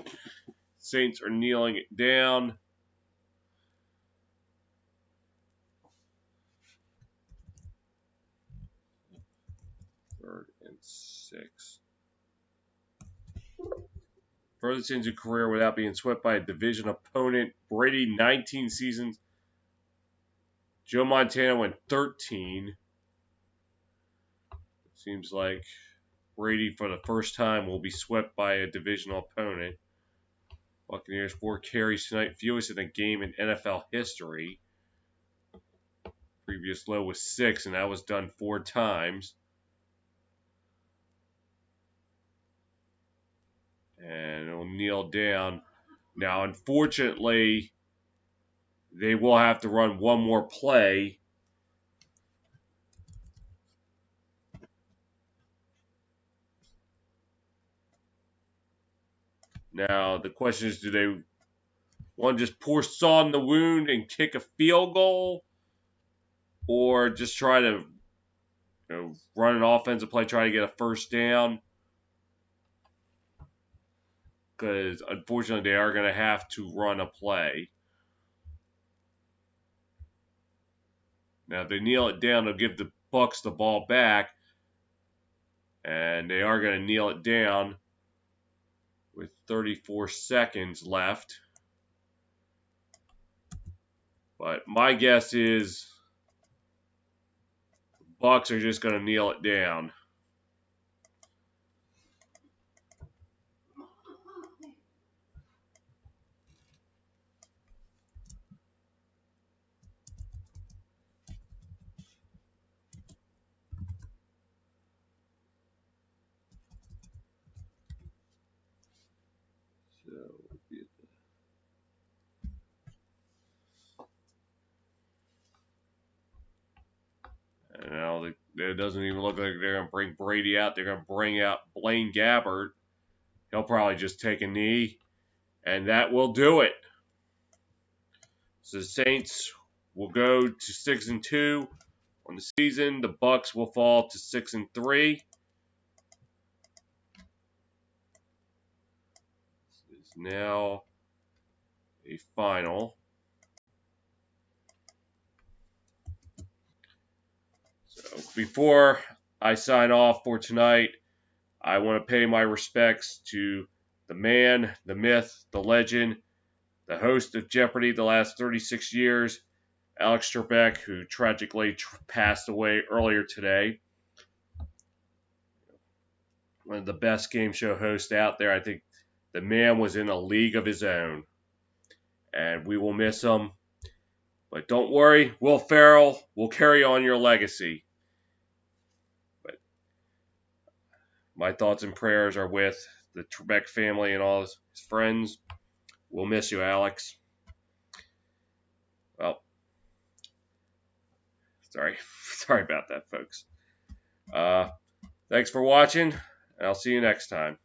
[SPEAKER 1] Saints are kneeling it down. Third and 6. Furthest into career without being swept by a division opponent. Brady 19 seasons. Joe Montana went 13. Seems like Brady for the first time will be swept by a divisional opponent. Buccaneers 4 carries tonight, fewest in a game in NFL history. Previous low was 6, and that was done 4 times. And it'll kneel down. Now, unfortunately, they will have to run one more play. Now, the question is, do they want to just pour salt in the wound and kick a field goal? Or just try to run an offensive play, try to get a first down? Because, unfortunately, they are going to have to run a play. Now, if they kneel it down, they'll give the Bucs the ball back. And they are going to kneel it down with 34 seconds left. But my guess is the Bucs are just going to kneel it down. Now, it doesn't even look like they're going to bring Brady out. They're going to bring out Blaine Gabbert. He'll probably just take a knee, and that will do it. So the Saints will go to 6-2 on the season. The Bucs will fall to 6-3. This is now a final. So before I sign off for tonight, I want to pay my respects to the man, the myth, the legend, the host of Jeopardy the last 36 years, Alex Trebek, who tragically passed away earlier today. One of the best game show hosts out there. I think the man was in a league of his own. And we will miss him. But don't worry, Will Ferrell will carry on your legacy. But my thoughts and prayers are with the Trebek family and all his friends. We'll miss you, Alex. Well, sorry about that, folks. Thanks for watching, and I'll see you next time.